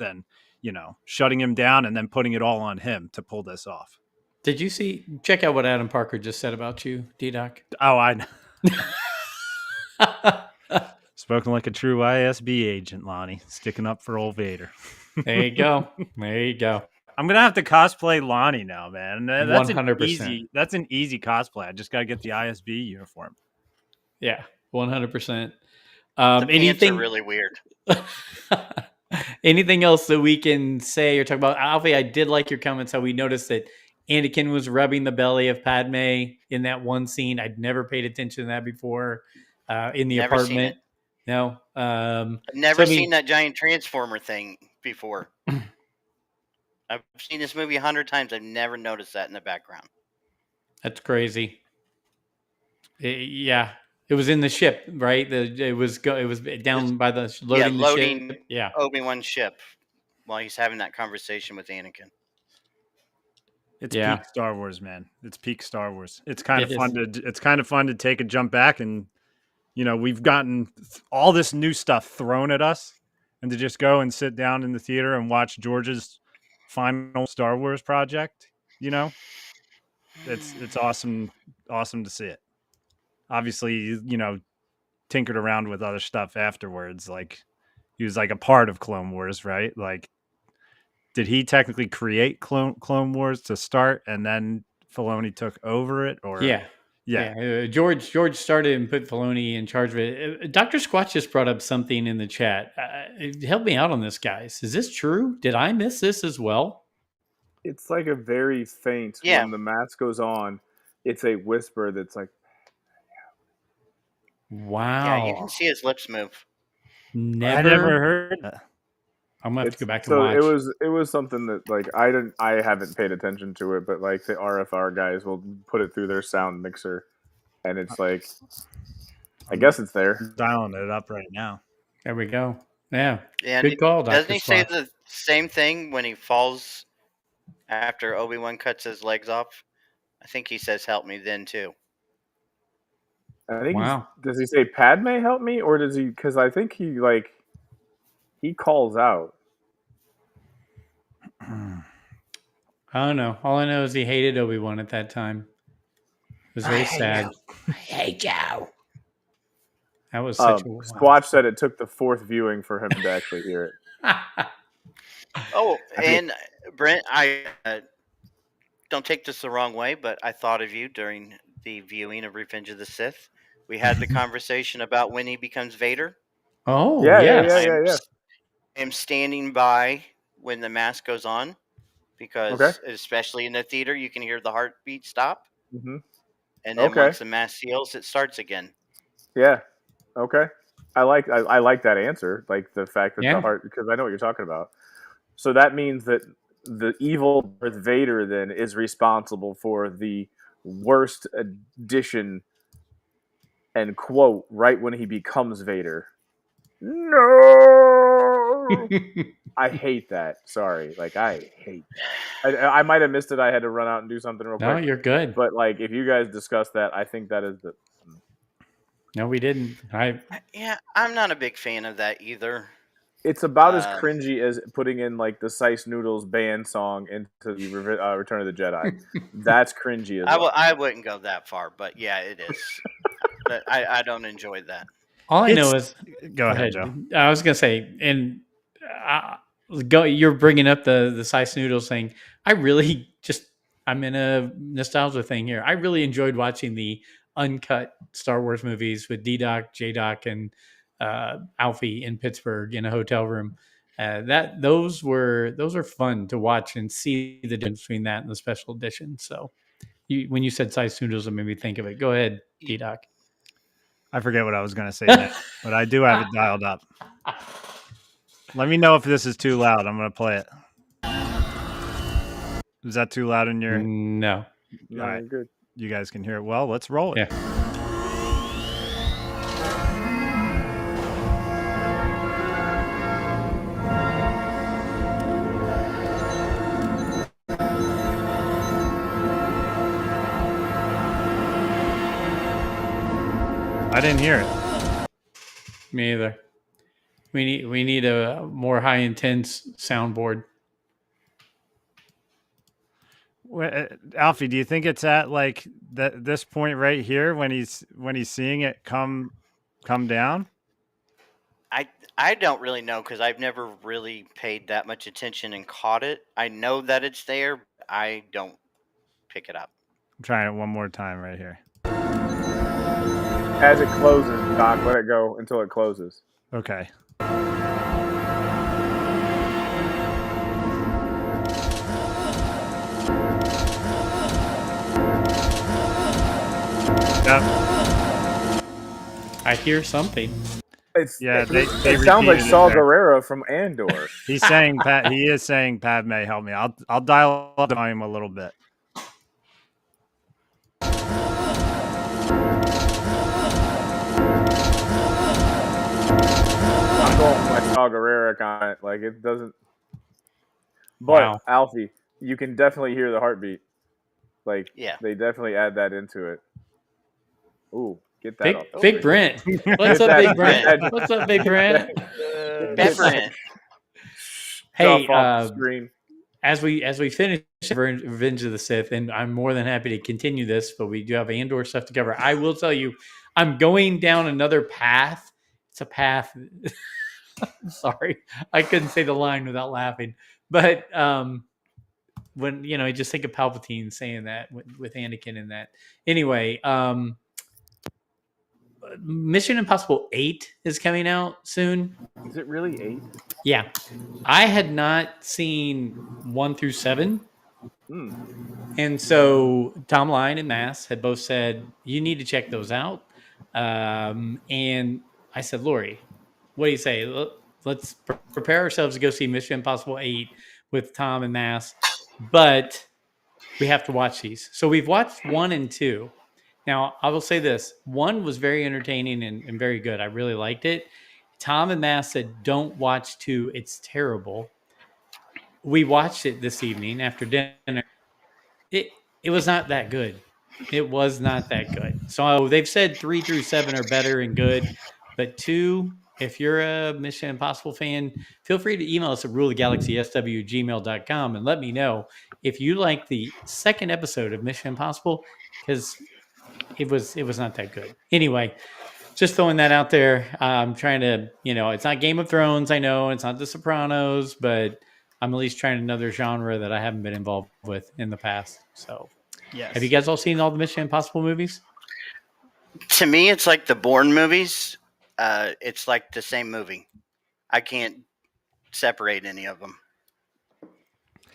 Speaker 1: shutting him down and then putting it all on him to pull this off.
Speaker 2: Did you check out what Adam Parker just said about you, D-Doc?
Speaker 1: Oh, I know. Spoken like a true ISB agent, Lonnie, sticking up for old Vader.
Speaker 2: There you go. There you go.
Speaker 1: I'm gonna have to cosplay Lonnie now, man. That's
Speaker 2: 100%.
Speaker 1: That's an easy cosplay. I just gotta get the ISB uniform.
Speaker 2: Yeah, 100%.
Speaker 4: The pants are really weird.
Speaker 2: Anything else that we can say or talk about? Alfie, I did like your comments how we noticed that Anakin was rubbing the belly of Padme in that one scene. I'd never paid attention to that before in the apartment. No.
Speaker 4: I've never seen that giant transformer thing before. I've seen this movie 100 times. I've never noticed that in the background.
Speaker 2: That's crazy. It was in the ship, right? It was down by the loading ship. Yeah,
Speaker 4: Obi-Wan's ship while he's having that conversation with Anakin.
Speaker 1: It's peak Star Wars, man. It's peak Star Wars. It's kind of fun to take a jump back and we've gotten all this new stuff thrown at us, and to just go and sit down in the theater and watch George's final Star Wars project, it's awesome to see it. Obviously, tinkered around with other stuff afterwards. Like he was like a part of Clone Wars, right? Like, did he technically create Clone Wars to start, and then Filoni took over it? Or
Speaker 2: yeah. George started and put Filoni in charge of it. Dr. Squatch just brought up something in the chat. Help me out on this, guys. Is this true? Did I miss this as well?
Speaker 3: It's like a very faint.
Speaker 4: Yeah.
Speaker 3: When the mask goes on, it's a whisper that's like,
Speaker 2: wow.
Speaker 4: Yeah, you can see his lips move.
Speaker 1: I never heard that.
Speaker 2: I'm gonna have to go back and watch.
Speaker 3: It was something that like I haven't paid attention to it, but like the RFR guys will put it through their sound mixer, and it's like, I guess it's there.
Speaker 1: Dialing it up right now.
Speaker 2: There we go. Yeah.
Speaker 4: Good call, Dr. Doesn't he say the same thing when he falls after Obi-Wan cuts his legs off? I think he says, "Help me," then too.
Speaker 3: I think. Wow. Does he say, "Padme, help me," or does he? Because I think he calls out.
Speaker 2: I don't know. All I know is he hated Obi-Wan at that time. It was very sad.
Speaker 1: I hate you.
Speaker 2: That was such a
Speaker 3: Squatch said it took the fourth viewing for him to actually hear it.
Speaker 4: And Brent, I don't take this the wrong way, but I thought of you during the viewing of Revenge of the Sith. We had the conversation about when he becomes Vader.
Speaker 2: Oh,
Speaker 3: yeah.
Speaker 4: I'm standing by when the mask goes on, because especially in the theater, you can hear the heartbeat stop.
Speaker 3: Mm-hmm.
Speaker 4: And then once the mask seals, it starts again.
Speaker 3: Yeah. Okay. I like that answer. Like the fact that the heart, because I know what you're talking about. So that means that the evil Darth Vader then is responsible for the worst addition and quote right when he becomes Vader. No. I hate that. Sorry, like I hate that. I might have missed it. I had to run out and do something real quick.
Speaker 2: No, you're good.
Speaker 3: But like, if you guys discuss that, I think that is the.
Speaker 2: No, we didn't.
Speaker 4: Yeah, I'm not a big fan of that either.
Speaker 3: It's about as cringy as putting in like the Sice Noodles band song into the Return of the Jedi. That's cringy as well.
Speaker 4: I wouldn't go that far, but yeah, it is. But I don't enjoy that.
Speaker 2: All I know is
Speaker 1: go ahead, Joe.
Speaker 2: I was gonna say, and you're bringing up the Sice Noodles thing. I'm in a nostalgia thing here. I really enjoyed watching the uncut Star Wars movies with D-Doc, J-Doc, and Alfie in Pittsburgh in a hotel room. Those were fun to watch and see the difference between that and the special edition. So when you said Sice Noodles, it made me think of it. Go ahead, D-Doc.
Speaker 1: I forget what I was going to say next, but I do have it dialed up. Let me know if this is too loud. I'm going to play it. Is that too loud in your?
Speaker 2: No.
Speaker 3: All right, good.
Speaker 1: You guys can hear it well. Let's roll it.
Speaker 2: Yeah.
Speaker 1: I didn't hear it.
Speaker 2: Me either. We need a more high intense soundboard.
Speaker 1: Alfie, do you think it's at like this point right here when he's seeing it come down?
Speaker 4: I don't really know because I've never really paid that much attention and caught it. I know that it's there. But I don't pick it up.
Speaker 1: I'm trying it one more time right here.
Speaker 3: As it closes, Doc, let it go until it closes.
Speaker 1: Okay. Yep.
Speaker 2: I hear something.
Speaker 3: It sounds like Saw Gerrera from Andor.
Speaker 1: He's saying he is saying Padme, help me. I'll dial up the volume a little bit.
Speaker 3: I'm going with my Saw Gerrera comment. Like it doesn't. But wow. Alfie, you can definitely hear the heartbeat. Like they definitely add that into it. Ooh, get that off.
Speaker 2: Big Brent. What's up, Big Brent? What's up, Big Brent?
Speaker 4: Brent.
Speaker 2: Hey, as we finish Revenge of the Sith, and I'm more than happy to continue this, but we do have Andor stuff to cover. I will tell you, I'm going down another path. It's a path. Sorry, I couldn't say the line without laughing. But when you just think of Palpatine saying that with Anakin in that. Anyway, Mission Impossible 8 is coming out soon.
Speaker 3: Is it really 8?
Speaker 2: Yeah. I had not seen 1 through 7. And so Tom Lyon and Mass had both said, you need to check those out. And I said, Lori, what do you say? Let's prepare ourselves to go see Mission Impossible 8 with Tom and Mass. But we have to watch these. So we've watched 1 and 2. Now, I will say this. 1 was very entertaining and very good. I really liked it. Tom and Mass said, don't watch 2. It's terrible. We watched it this evening after dinner. It was not that good. It was not that good. So they've said 3 through 7 are better and good. But 2, if you're a Mission Impossible fan, feel free to email us at ruleofthegalaxysw@gmail.com and let me know if you like the second episode of Mission Impossible, because it was not that good. Anyway, just throwing that out there. I'm trying to, it's not Game of Thrones, I know. It's not The Sopranos, but I'm at least trying another genre that I haven't been involved with in the past. So, yes. Have you guys all seen all the Mission Impossible movies?
Speaker 4: To me, it's like the Bourne movies. It's like the same movie. I can't separate any of them.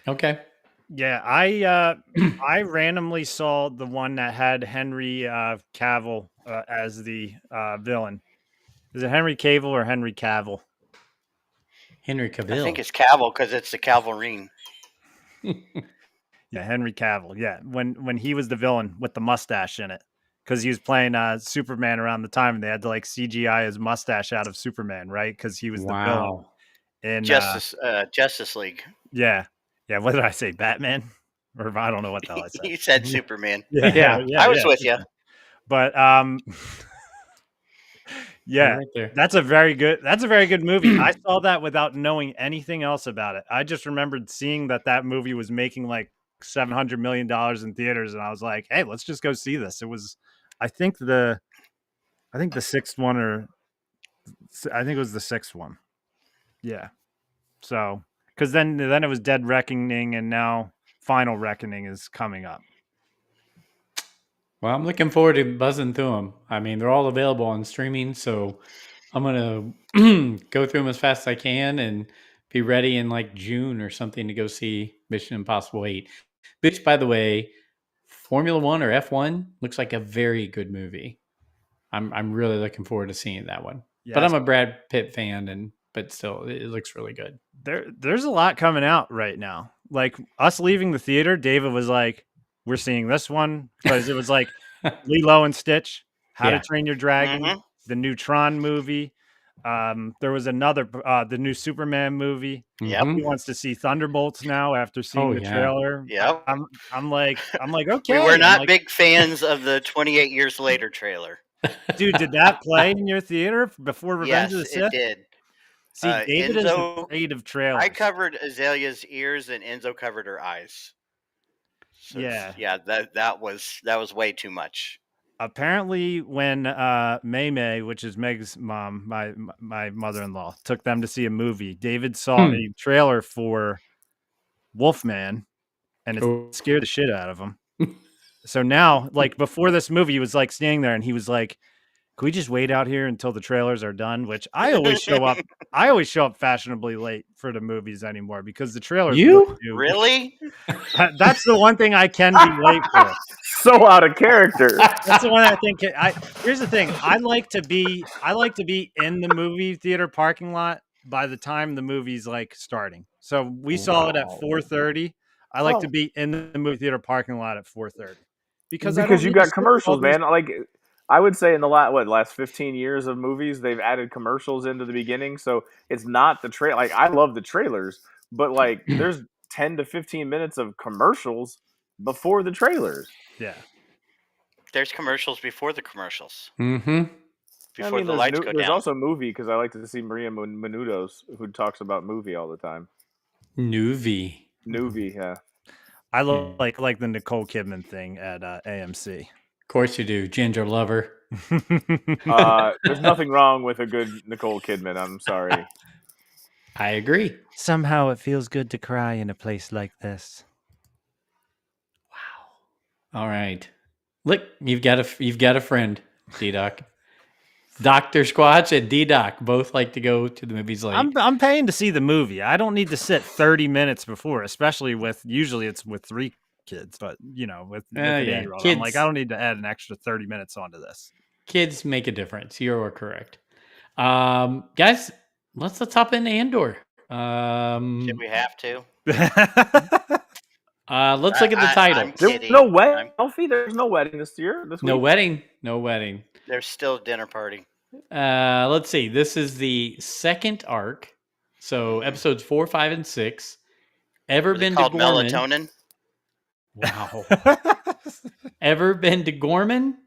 Speaker 2: Okay.
Speaker 1: Yeah, I randomly saw the one that had Henry Cavill as the villain. Is it Henry Cavill or Henry Cavill?
Speaker 2: Henry Cavill.
Speaker 4: I think it's Cavill because it's the Calvarine.
Speaker 1: Yeah, Henry Cavill. Yeah, when he was the villain with the mustache in it, because he was playing Superman around the time, and they had to like CGI his mustache out of Superman, right? Because he was the villain. in
Speaker 4: Justice League.
Speaker 1: Yeah. What did I say? Batman? Or I don't know what the hell I said.
Speaker 4: You said Superman.
Speaker 2: Yeah.
Speaker 4: I was with you.
Speaker 1: But yeah,
Speaker 2: right there.
Speaker 1: that's a very good movie. I saw that without knowing anything else about it. I just remembered seeing that movie was making like $700 million in theaters, and I was like, hey, let's just go see this. It was, I think the sixth one, or I think it was the sixth one. Yeah. So, because then it was Dead Reckoning, and now Final Reckoning is coming up.
Speaker 2: Well, I'm looking forward to buzzing through them. I mean, they're all available on streaming, so I'm going to go through them as fast as I can and be ready in like June or something to go see Mission Impossible 8. Which, by the way, Formula One or F1 looks like a very good movie. I'm really looking forward to seeing that one. Yes. But I'm a Brad Pitt fan, but still, it looks really good.
Speaker 1: There's a lot coming out right now. Like us leaving the theater, David was like, we're seeing this one, because it was like Lilo and Stitch, How to Train Your Dragon, the new Tron movie. There was another, the new Superman movie.
Speaker 4: Yep.
Speaker 1: He wants to see Thunderbolts now after seeing the trailer.
Speaker 4: Yep.
Speaker 1: I'm like, okay.
Speaker 4: We were not big fans of the 28 Years Later trailer.
Speaker 1: Dude, did that play in your theater before Revenge of the Sith?
Speaker 4: Yes, it did.
Speaker 1: See, David is afraid of trailers.
Speaker 4: I covered Azalea's ears and Enzo covered her eyes. So that was way too much.
Speaker 1: Apparently, when May, which is Meg's mom, my mother-in-law, took them to see a movie, David saw a trailer for Wolfman, and it scared the shit out of him. So now, like before this movie, he was like standing there, and he was like, "Can we just wait out here until the trailers are done?" Which I always show up. I always show up fashionably late for the movies anymore, because the trailers.
Speaker 2: You
Speaker 4: really?
Speaker 1: That's the one thing I can be late for.
Speaker 3: So out of character.
Speaker 1: That's the one I think. Here's the thing. I like to be in the movie theater parking lot by the time the movie's like starting. So we saw it at 4:30. I like to be in the movie theater parking lot at 4:30 because
Speaker 3: you got commercials, man. Like I would say in the last 15 years of movies, they've added commercials into the beginning. So it's not the trailer. Like I love the trailers, but like there's 10 to 15 minutes of commercials before the trailers.
Speaker 1: Yeah.
Speaker 4: There's commercials before the commercials.
Speaker 2: Mm-hmm.
Speaker 4: Before the lights go down.
Speaker 3: There's also movie, because I like to see Maria Menounos, who talks about movie all the time.
Speaker 2: Newbie,
Speaker 3: yeah.
Speaker 1: I like the Nicole Kidman thing at AMC.
Speaker 2: Of course you do, Ginger Lover.
Speaker 3: There's nothing wrong with a good Nicole Kidman. I'm sorry.
Speaker 2: I agree.
Speaker 1: Somehow it feels good to cry in a place like this.
Speaker 2: Wow. All right. Look, you've got a friend, D-Doc. Dr. Squatch and D-Doc both like to go to the movies late.
Speaker 1: I'm paying to see the movie. I don't need to sit 30 minutes before, especially usually it's with 3 kids, but with an 8-year-old. I'm like, I don't need to add an extra 30 minutes onto this.
Speaker 2: Kids make a difference. You're correct. Guys, let's hop into Andor.
Speaker 4: Should we have to?
Speaker 2: Let's look at the title.
Speaker 3: There's no wedding, Alfie. There's no wedding this year.
Speaker 2: No wedding.
Speaker 4: There's still a dinner party.
Speaker 2: Let's see. This is the second arc. So episodes 4, 5, and 6. Ever been to Gorman?
Speaker 4: Melatonin?
Speaker 2: Wow. Ever been to Gorman?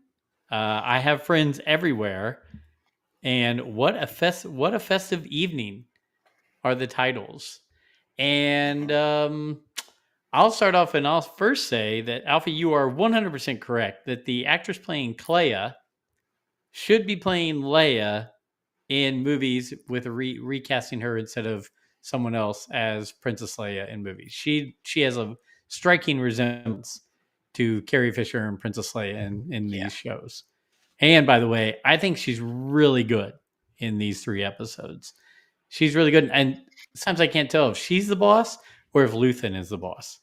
Speaker 2: I have friends everywhere. And what a festive evening are the titles. And I'll start off and I'll first say that, Alfie, you are 100% correct that the actress playing Clea should be playing Leia in movies with recasting her instead of someone else as Princess Leia in movies. She has a striking resemblance to Carrie Fisher and Princess Leia in these shows. And by the way, I think she's really good in these 3 episodes. She's really good. And sometimes I can't tell if she's the boss or if Luthen is the boss.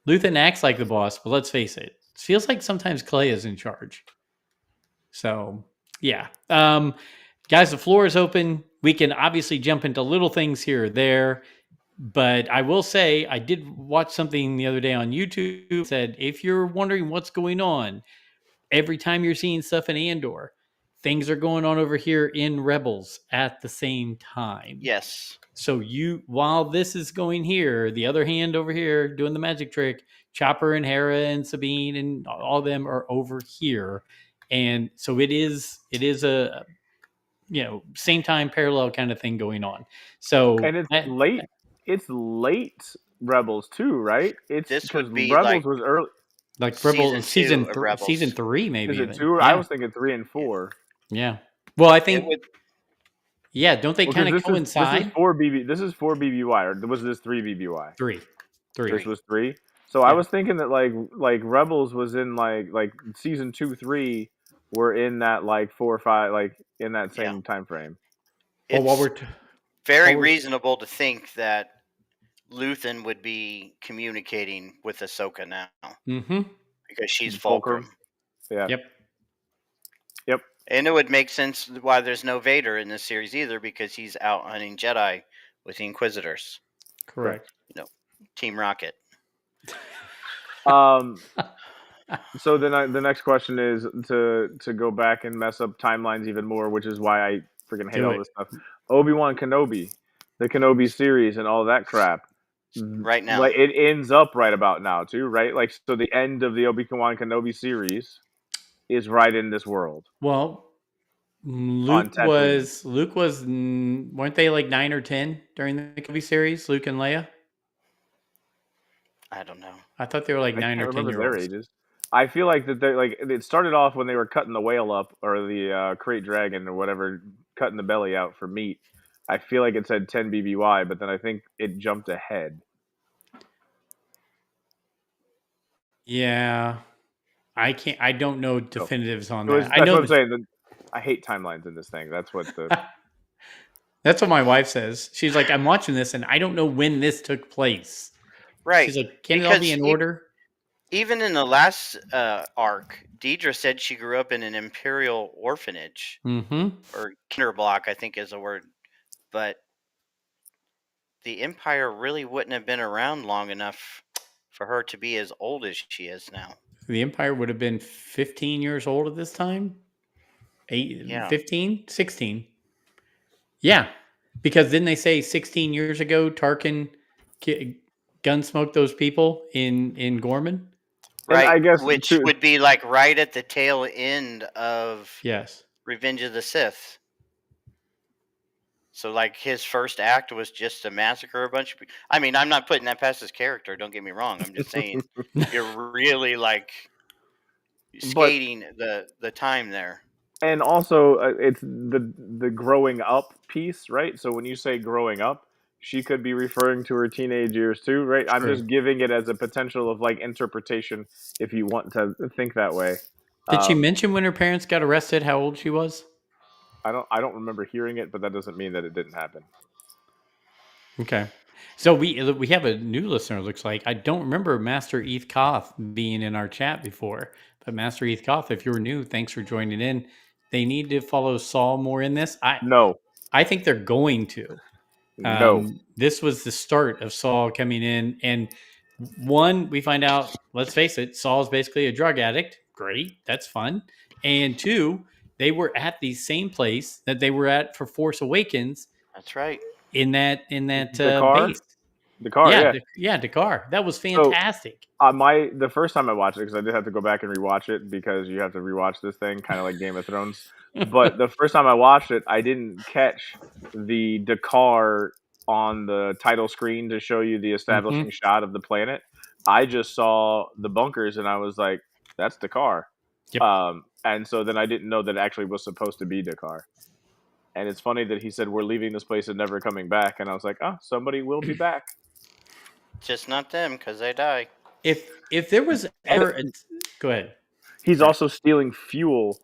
Speaker 2: Luthen acts like the boss, but let's face it feels like sometimes Clay is in charge. So, yeah. Guys, the floor is open. We can obviously jump into little things here or there. But I will say, I did watch something the other day on YouTube that said, if you're wondering what's going on, every time you're seeing stuff in Andor, things are going on over here in Rebels at the same time.
Speaker 4: Yes.
Speaker 2: So while this is going here, the other hand over here doing the magic trick, Chopper and Hera and Sabine and all of them are over here. And so it is a same time parallel kind of thing going on. So
Speaker 3: and it's late. It's late Rebels too, right? It's
Speaker 4: This
Speaker 3: because
Speaker 4: would be
Speaker 3: Rebels was early.
Speaker 2: Like Rebels
Speaker 4: season 2 of Rebels.
Speaker 2: season 3 maybe.
Speaker 3: Is it
Speaker 2: even.
Speaker 3: 2?
Speaker 2: Yeah.
Speaker 3: I was thinking 3 and 4.
Speaker 2: Yeah. Well, I think. Yeah, don't they kind of coincide?
Speaker 3: This is 4 BB. This is 4 BBY, or was this 3 BBY?
Speaker 2: 3.
Speaker 3: This was 3. So I was thinking that like Rebels was in like season 2, 3 were in that like 4 or 5, like in that same time frame.
Speaker 4: It's very reasonable to think that Luthen would be communicating with Ahsoka now.
Speaker 2: Mm-hmm.
Speaker 4: Because she's Fulcrum.
Speaker 3: Yeah.
Speaker 4: Yep. And it would make sense why there's no Vader in this series either, because he's out hunting Jedi with the Inquisitors.
Speaker 2: Correct.
Speaker 4: Team Rocket.
Speaker 3: So then the next question is to go back and mess up timelines even more, which is why I freaking hate all this stuff. Obi-Wan Kenobi, the Kenobi series and all that crap.
Speaker 4: Right now.
Speaker 3: Like it ends up right about now too, right? Like so the end of the Obi-Wan Kenobi series is right in this world.
Speaker 2: Well, Luke was weren't they like 9 or 10 during the Kenobi series, Luke and Leia?
Speaker 4: I don't know.
Speaker 2: I thought they were like 9 or 10 year olds.
Speaker 3: Their ages. I feel like that they like it started off when they were cutting the whale up or the crate dragon or whatever, cutting the belly out for meat. I feel like it said 10 BBY, but then I think it jumped ahead.
Speaker 2: Yeah. I don't know definitives on that.
Speaker 3: That's what I'm saying. I hate timelines in this thing. That's what
Speaker 2: That's what my wife says. She's like, I'm watching this and I don't know when this took place.
Speaker 4: Right.
Speaker 2: She's like, can it all be in order?
Speaker 4: Even in the last arc, Deidre said she grew up in an Imperial orphanage.
Speaker 2: Mm-hmm.
Speaker 4: Or kinderblock, I think is a word. But the Empire really wouldn't have been around long enough for her to be as old as she is now.
Speaker 2: The Empire would have been 15 years old at this time? 15? 16. Yeah. Because didn't they say 16 years ago Tarkin gunsmoked those people in Gorman?
Speaker 4: Right, I guess which would be like right at the tail end of Revenge of the Sith. So like his first act was just to massacre a bunch of people. I mean, I'm not putting that past his character, don't get me wrong. I'm just saying you're really like skating the time there.
Speaker 3: And also it's the growing up piece, right? So when you say growing up, she could be referring to her teenage years too, right? True. I'm just giving it as a potential of like interpretation if you want to think that way.
Speaker 2: Did she mention when her parents got arrested how old she was?
Speaker 3: I don't remember hearing it, but that doesn't mean that it didn't happen.
Speaker 2: Okay. So we have a new listener, it looks like. I don't remember Master Eth Koth being in our chat before. But Master Eth Koth, if you're new, thanks for joining in. They need to follow Saul more in this. I think they're going to. This was the start of Saul coming in. And one, we find out, let's face it, Saul's basically a drug addict. Great. That's fun. And two, they were at the same place that they were at for Force Awakens.
Speaker 4: That's right.
Speaker 2: In that
Speaker 3: Dakar?
Speaker 2: base.
Speaker 3: Dakar,
Speaker 2: Dakar. That was fantastic.
Speaker 3: So, the first time I watched it, because I did have to go back and rewatch it because you have to rewatch this thing, kind of like Game of Thrones. But the first time I watched it, I didn't catch the Dakar on the title screen to show you the establishing shot of the planet. I just saw the bunkers and I was like, "That's Dakar."
Speaker 2: Yep.
Speaker 3: And so then I didn't know that it actually was supposed to be Dakar. And it's funny that he said, "We're leaving this place and never coming back." And I was like, "Oh, somebody will be back."
Speaker 4: Just not them, because they die.
Speaker 2: If there was ever go ahead.
Speaker 3: He's also stealing fuel,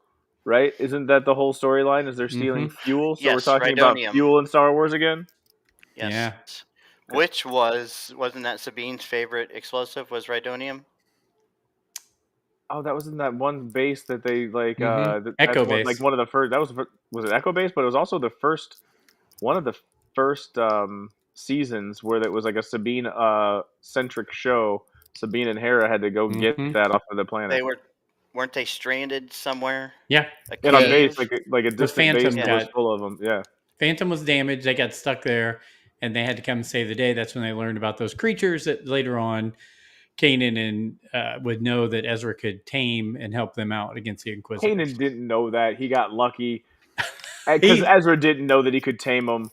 Speaker 3: right? Isn't that the whole storyline? Is they're stealing fuel? So we're talking about fuel in Star Wars again?
Speaker 4: Yes. Yeah. Which wasn't that Sabine's favorite explosive was Rhydonium?
Speaker 3: Oh, that was in that one base that they like
Speaker 2: Echo base.
Speaker 3: Like one of the first. That was it Echo base, but it was also the first one of the first seasons where it was like a Sabine centric show. Sabine and Hera had to go get that off of the planet.
Speaker 4: weren't they stranded somewhere?
Speaker 2: Yeah.
Speaker 3: In a base, like a distant base that was full of them. Yeah.
Speaker 2: Phantom was damaged. They got stuck there, and they had to come and save the day. That's when they learned about those creatures that later on Kanan and would know that Ezra could tame and help them out against the Inquisitors.
Speaker 3: Kanan didn't know that. He got lucky because Ezra didn't know that he could tame them.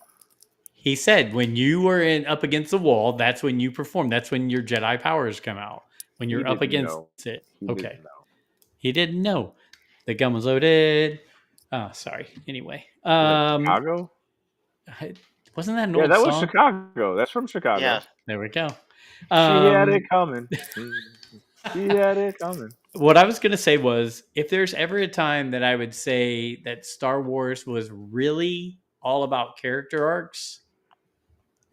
Speaker 2: He said, when you were up against the wall, that's when you perform. That's when your Jedi powers come out. When you're up against it. Okay. He didn't know. The gun was loaded. Oh, sorry. Anyway.
Speaker 3: Chicago?
Speaker 2: Wasn't that an old
Speaker 3: that
Speaker 2: song?
Speaker 3: was Chicago. That's from Chicago.
Speaker 4: Yeah.
Speaker 2: There we go.
Speaker 3: She had it coming. She had it coming.
Speaker 2: What I was going to say was, if there's ever a time that I would say that Star Wars was really all about character arcs,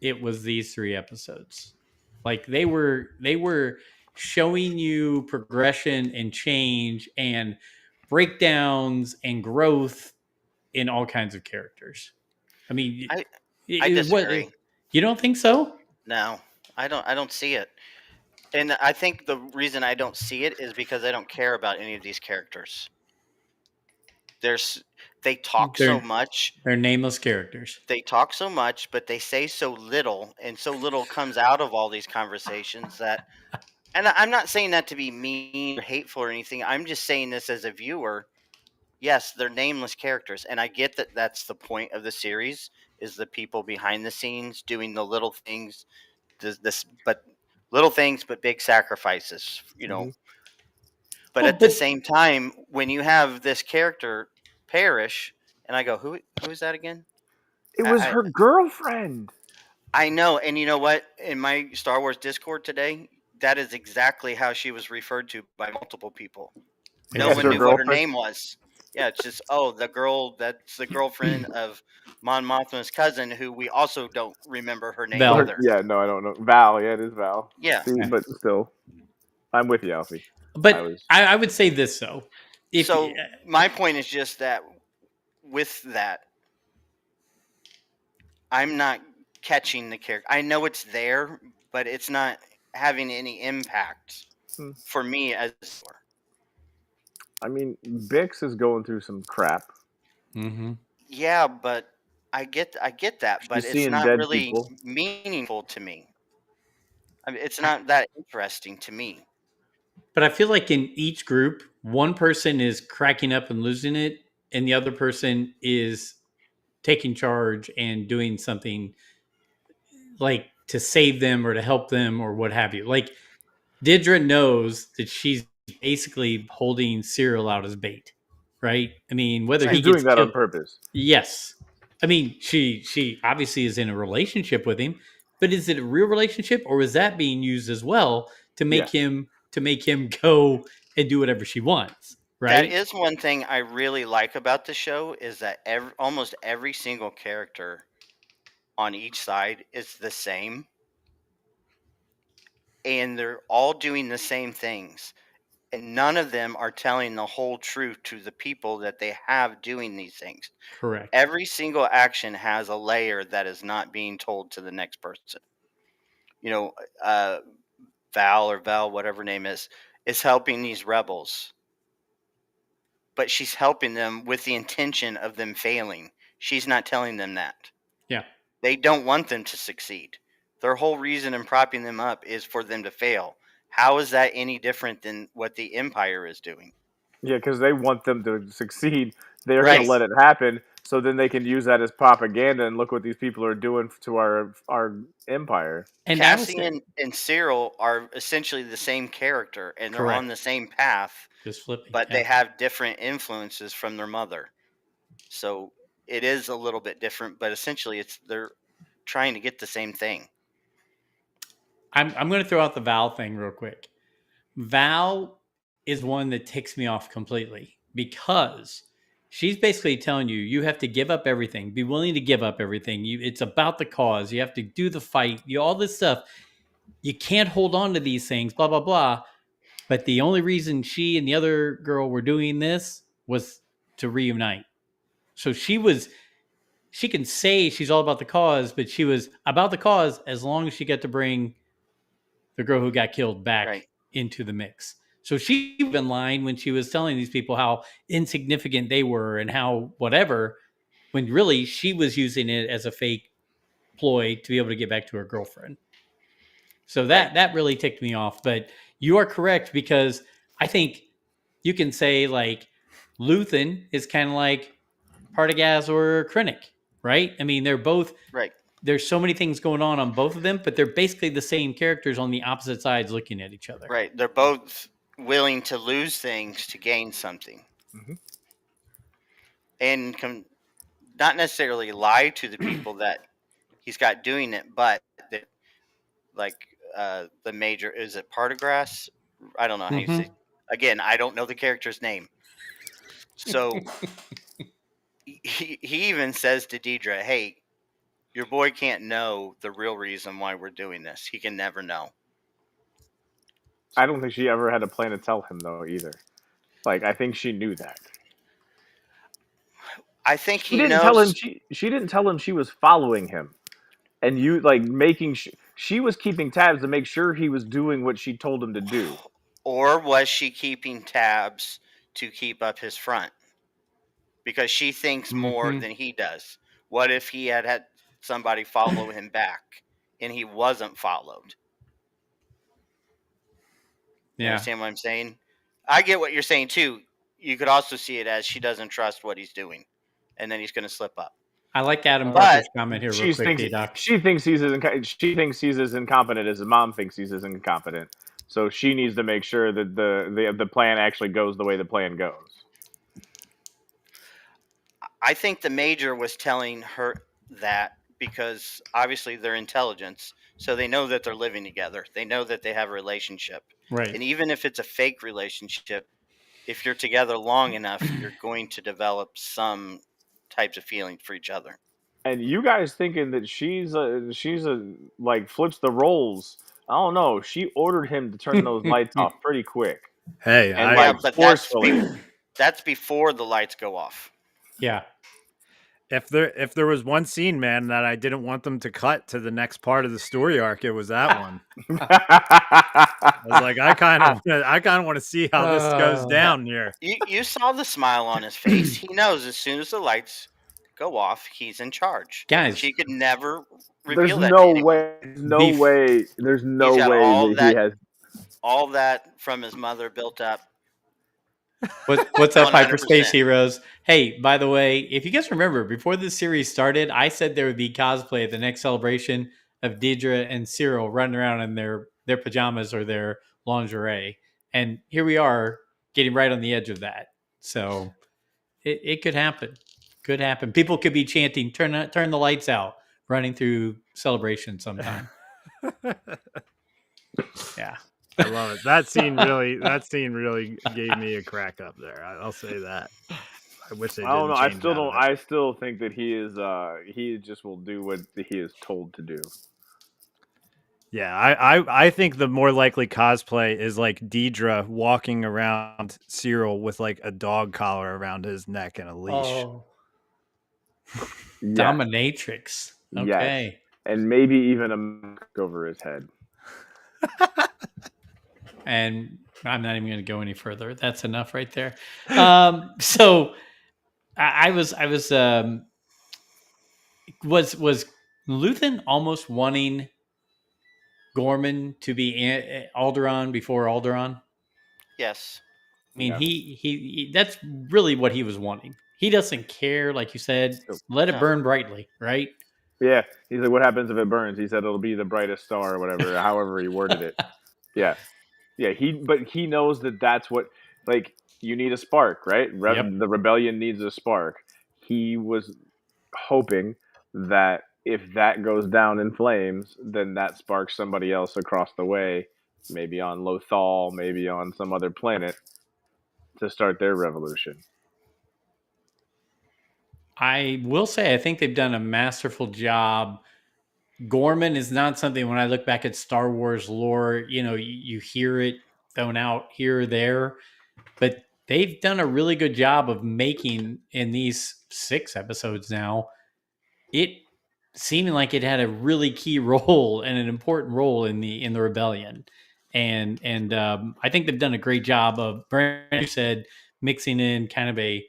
Speaker 2: it was these 3 episodes. Like they were showing you progression and change and breakdowns and growth in all kinds of characters. I mean,
Speaker 4: I disagree.
Speaker 2: You don't think so?
Speaker 4: No, I don't see it. And I think the reason I don't see it is because I don't care about any of these characters. They talk so much.
Speaker 2: They're nameless characters.
Speaker 4: They talk so much, but they say so little, and so little comes out of all these conversations that. And I'm not saying that to be mean or hateful or anything. I'm just saying this as a viewer. Yes, they're nameless characters, and I get that that's the point of the series, is the people behind the scenes doing the little things, but little things, but big sacrifices, Mm-hmm. But at the same time, when you have this character perish, and I go, who is that again?
Speaker 3: It was her girlfriend.
Speaker 4: I know, and you know what? In my Star Wars Discord today, that is exactly how she was referred to by multiple people. No one knew what her name was. Yeah, it's just, that's the girlfriend of Mon Mothma's cousin, who we also don't remember her name either.
Speaker 3: Yeah, no, I don't know. Val, yeah, it is Val.
Speaker 4: Yeah.
Speaker 3: See, but still, I'm with you, Alfie.
Speaker 2: But I would say this, though.
Speaker 4: My point is just that with that, I'm not catching the character. I know it's there, but it's not having any impact for me as a viewer.
Speaker 3: I mean, Bix is going through some crap.
Speaker 2: Mm-hmm.
Speaker 4: Yeah, but I get that, but it's not really meaningful to me. I mean, it's not that interesting to me.
Speaker 2: But I feel like in each group, one person is cracking up and losing it, and the other person is taking charge and doing something like to save them or to help them or what have you. Like Deirdre knows that she's basically holding Cyril out as bait, right? I mean, whether he's
Speaker 3: doing that on purpose.
Speaker 2: Yes. I mean, she obviously is in a relationship with him, but is it a real relationship, or is that being used as well to make him go and do whatever she wants? Right.
Speaker 4: That is one thing I really like about the show, is that almost every single character on each side is the same, and they're all doing the same things, and none of them are telling the whole truth to the people that they have doing these things.
Speaker 2: Correct.
Speaker 4: Every single action has a layer that is not being told to the next person. Val, whatever her name is helping these rebels, but she's helping them with the intention of them failing. She's not telling them that.
Speaker 2: Yeah.
Speaker 4: They don't want them to succeed. Their whole reason in propping them up is for them to fail. How is that any different than what the Empire is doing?
Speaker 3: Yeah, because they want them to succeed. They're going to let it happen, so then they can use that as propaganda, and look what these people are doing to our Empire.
Speaker 4: And Cassian and Cyril are essentially the same character, and they're on the same path,
Speaker 2: just flipping,
Speaker 4: but they have different influences from their mother. So it is a little bit different, but essentially they're trying to get the same thing.
Speaker 2: I'm going to throw out the Val thing real quick. Val is one that ticks me off completely, because she's basically telling you have to give up everything, be willing to give up everything. It's about the cause. You have to do the fight, all this stuff. You can't hold on to these things, blah, blah, blah. But the only reason she and the other girl were doing this was to reunite. So she can say she's all about the cause, but she was about the cause as long as she got to bring the girl who got killed back into the mix. So she even lied when she was telling these people how insignificant they were and how whatever, when really she was using it as a fake ploy to be able to get back to her girlfriend. So that really ticked me off. But you are correct, because I think you can say like Luthen is kind of like Partagaz or Krennic, right? I mean, they're both
Speaker 4: Right.
Speaker 2: There's so many things going on both of them, but they're basically the same characters on the opposite sides looking at each other.
Speaker 4: Right. They're both willing to lose things to gain something.
Speaker 3: Mm-hmm.
Speaker 4: And not necessarily lie to the people that he's got doing it, but like the major, is it Partagrass? I don't know how you say. Again, I don't know the character's name. So he even says to Deidre, "Hey, your boy can't know the real reason why we're doing this. He can never know."
Speaker 3: I don't think she ever had a plan to tell him though either. Like I think she knew that.
Speaker 4: I think
Speaker 3: She
Speaker 4: he
Speaker 3: didn't
Speaker 4: knows.
Speaker 3: tell him. She didn't tell him she was following him, and you like making. She was keeping tabs to make sure he was doing what she told him to do.
Speaker 4: Or was she keeping tabs to keep up his front? Because she thinks more than he does. What if he had somebody follow him back and he wasn't followed? You understand what I'm saying? I get what you're saying too. You could also see it as she doesn't trust what he's doing, and then he's going to slip up.
Speaker 2: I like Adam Parker's comment here real quick,
Speaker 3: She thinks he's as incompetent as his mom thinks he's as incompetent. So she needs to make sure that the plan actually goes the way the plan goes.
Speaker 4: I think the major was telling her that because obviously they're intelligence, so they know that they're living together. They know that they have a relationship.
Speaker 2: Right.
Speaker 4: And even if it's a fake relationship, if you're together long enough, you're going to develop some types of feeling for each other.
Speaker 3: And you guys thinking that she's like flips the roles. I don't know. She ordered him to turn those lights off pretty quick.
Speaker 1: Hey,
Speaker 3: and
Speaker 4: but that's before the lights go off.
Speaker 2: Yeah.
Speaker 1: If there was one scene, man, that I didn't want them to cut to the next part of the story arc, it was that one. I was like, I kind of want to see how this goes down here.
Speaker 4: You saw the smile on his face. He knows as soon as the lights go off, he's in charge.
Speaker 2: Guys,
Speaker 4: she could never reveal
Speaker 3: there's
Speaker 4: that.
Speaker 3: No way. There's no way that he has
Speaker 4: all that from his mother built up.
Speaker 2: What's up, Hyperspace Heroes? Hey, by the way, if you guys remember, before this series started, I said there would be cosplay at the next celebration of Deidre and Cyril running around in their pajamas or their lingerie. And here we are getting right on the edge of that. So it could happen. Could happen. People could be chanting, turn the lights out, running through Celebration sometime. Yeah.
Speaker 1: I love it. That scene really gave me a crack up there. I'll say that. I wish they didn't. I don't know.
Speaker 3: I still think that he just will do what he is told to do.
Speaker 1: Yeah, I think the more likely cosplay is like Deidre walking around Cyril with like a dog collar around his neck and a leash.
Speaker 2: Oh. Yes. Dominatrix. Okay.
Speaker 3: Yes. And maybe even a mask over his head.
Speaker 2: And I'm not even going to go any further. That's enough right there. So I was Luthen almost wanting Gorman to be Alderaan before Alderaan?
Speaker 4: Yes.
Speaker 2: I mean, he that's really what he was wanting. He doesn't care, like you said, let it burn brightly, right?
Speaker 3: Yeah. He's like, what happens if it burns? He said it'll be the brightest star or whatever, however he worded it. Yeah. Yeah, he knows that that's what, like, you need a spark, right? The rebellion needs a spark. He was hoping that if that goes down in flames, then that sparks somebody else across the way, maybe on Lothal, maybe on some other planet, to start their revolution.
Speaker 2: I will say, I think they've done a masterful job. Gorman is not something, when I look back at Star Wars lore, you hear it thrown out here or there, but they've done a really good job of making, in these 6 episodes now, it seeming like it had a really key role and an important role in the rebellion. and I think they've done a great job of, Brandon, you said, mixing in kind of a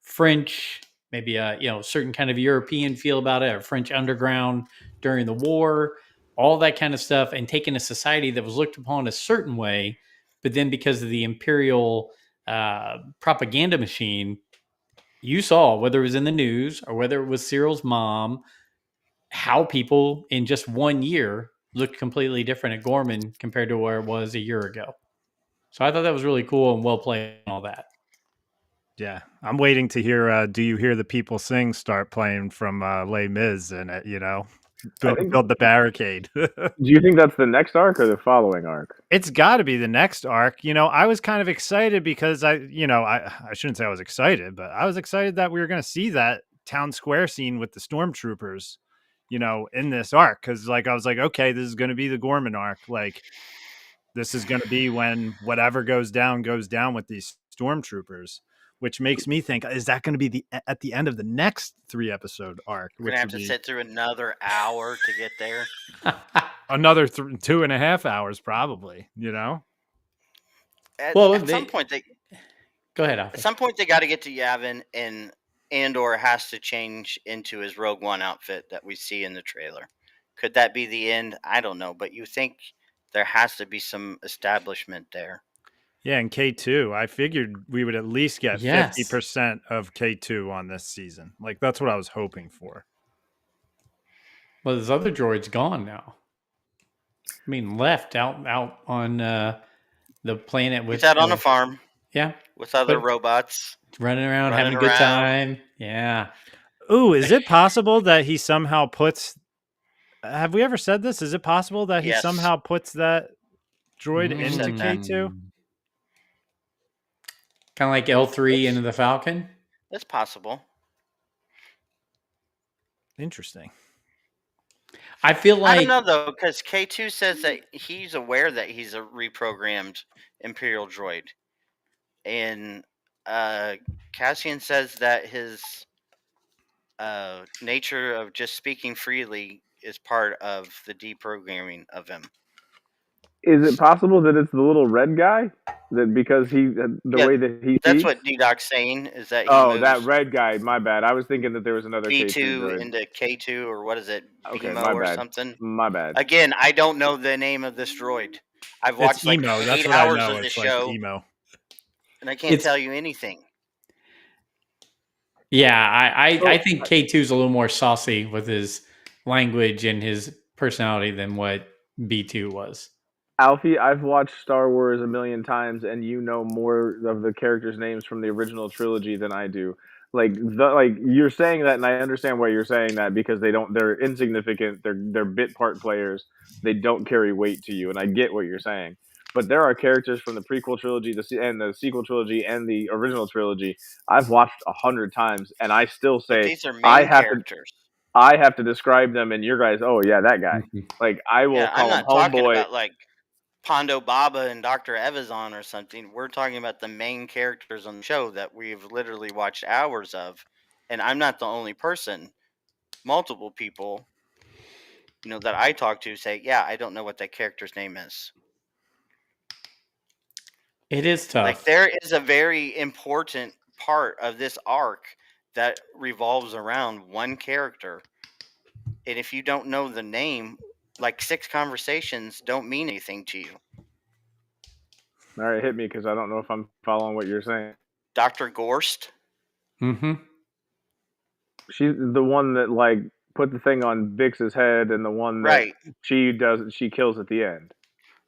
Speaker 2: French, maybe a certain kind of European feel about it, or French underground during the war, all that kind of stuff, and taking a society that was looked upon a certain way, but then because of the imperial propaganda machine, you saw, whether it was in the news or whether it was Cyril's mom, how people in just 1 year looked completely different at Gorman compared to where it was a year ago. So I thought that was really cool and well played and all that.
Speaker 1: Yeah, I'm waiting to hear Do You Hear the People Sing start playing from Les Mis, and build the barricade.
Speaker 3: Do you think that's the next arc or the following arc?
Speaker 1: It's got to be the next arc. I was kind of excited because I shouldn't say I was excited, but I was excited that we were going to see that town square scene with the stormtroopers, in this arc. Because I was like, okay, this is going to be the Gorman arc. Like, this is going to be when whatever goes down with these stormtroopers. Which makes me think, is that going to be at the end of the next 3-episode arc?
Speaker 4: We're gonna have to sit through another hour to get there.
Speaker 1: Another 2.5 hours, probably.
Speaker 4: At some point,
Speaker 2: go ahead. Alfie.
Speaker 4: At some point, they got to get to Yavin, and Andor has to change into his Rogue One outfit that we see in the trailer. Could that be the end? I don't know, but you think there has to be some establishment there.
Speaker 1: Yeah, and K2, I figured we would at least get 50% of K2 on this season. Like, that's what I was hoping for.
Speaker 2: Well, this other droid's gone now. I mean, left out on the planet with...
Speaker 4: He's out on a farm.
Speaker 2: Yeah.
Speaker 4: With other robots.
Speaker 2: Running around, having a good time. Yeah.
Speaker 1: Ooh, is it possible that he somehow puts... Have we ever said this? Is it possible that he somehow puts that droid into K2?
Speaker 2: Kind of like L3 into the Falcon?
Speaker 4: It's possible.
Speaker 1: Interesting.
Speaker 2: I feel like...
Speaker 4: I don't know, though, because K2 says that he's aware that he's a reprogrammed Imperial droid. And Cassian says that his nature of just speaking freely is part of the deprogramming of him.
Speaker 3: Is it possible that it's the little red guy? That because way that he
Speaker 4: that's
Speaker 3: speaks?
Speaker 4: what D-Doc's saying, is that he moves
Speaker 3: that red guy. My bad. I was thinking that there was another
Speaker 4: B2
Speaker 3: K2
Speaker 4: into K2, or what is it?
Speaker 3: Okay,
Speaker 4: BMO
Speaker 3: my
Speaker 4: or
Speaker 3: bad.
Speaker 4: something.
Speaker 3: My bad.
Speaker 4: Again, I don't know the name of this droid. I've watched like 8 hours of the show, and I can't tell you anything.
Speaker 2: Yeah, I think K2's a little more saucy with his language and his personality than what B2 was.
Speaker 3: Alfie, I've watched Star Wars a million times, and you know more of the characters' names from the original trilogy than I do. Like you're saying that, and I understand why you're saying that, because they're insignificant. They're bit part players. They don't carry weight to you, and I get what you're saying. But there are characters from the prequel trilogy, and the sequel trilogy, and the original trilogy I've watched 100 times, and I still say
Speaker 4: these are main characters.
Speaker 3: I have to describe them, and your guys, oh yeah, that guy. Like I will call him homeboy.
Speaker 4: I'm not talking about like Pondo Baba and Dr. Evazan or something. We're talking about the main characters on the show that we've literally watched hours of, and I'm not the only person. Multiple people, that I talk to say, yeah, I don't know what that character's name is.
Speaker 2: It is tough.
Speaker 4: Like, there is a very important part of this arc that revolves around one character. And if you don't know the name, like 6 conversations don't mean anything to you.
Speaker 3: All right, hit me, because I don't know if I'm following what you're saying.
Speaker 4: Dr. Gorst?
Speaker 2: Mm-hmm.
Speaker 3: She's the one that, like, put the thing on Bix's head, and the one that she kills at the end.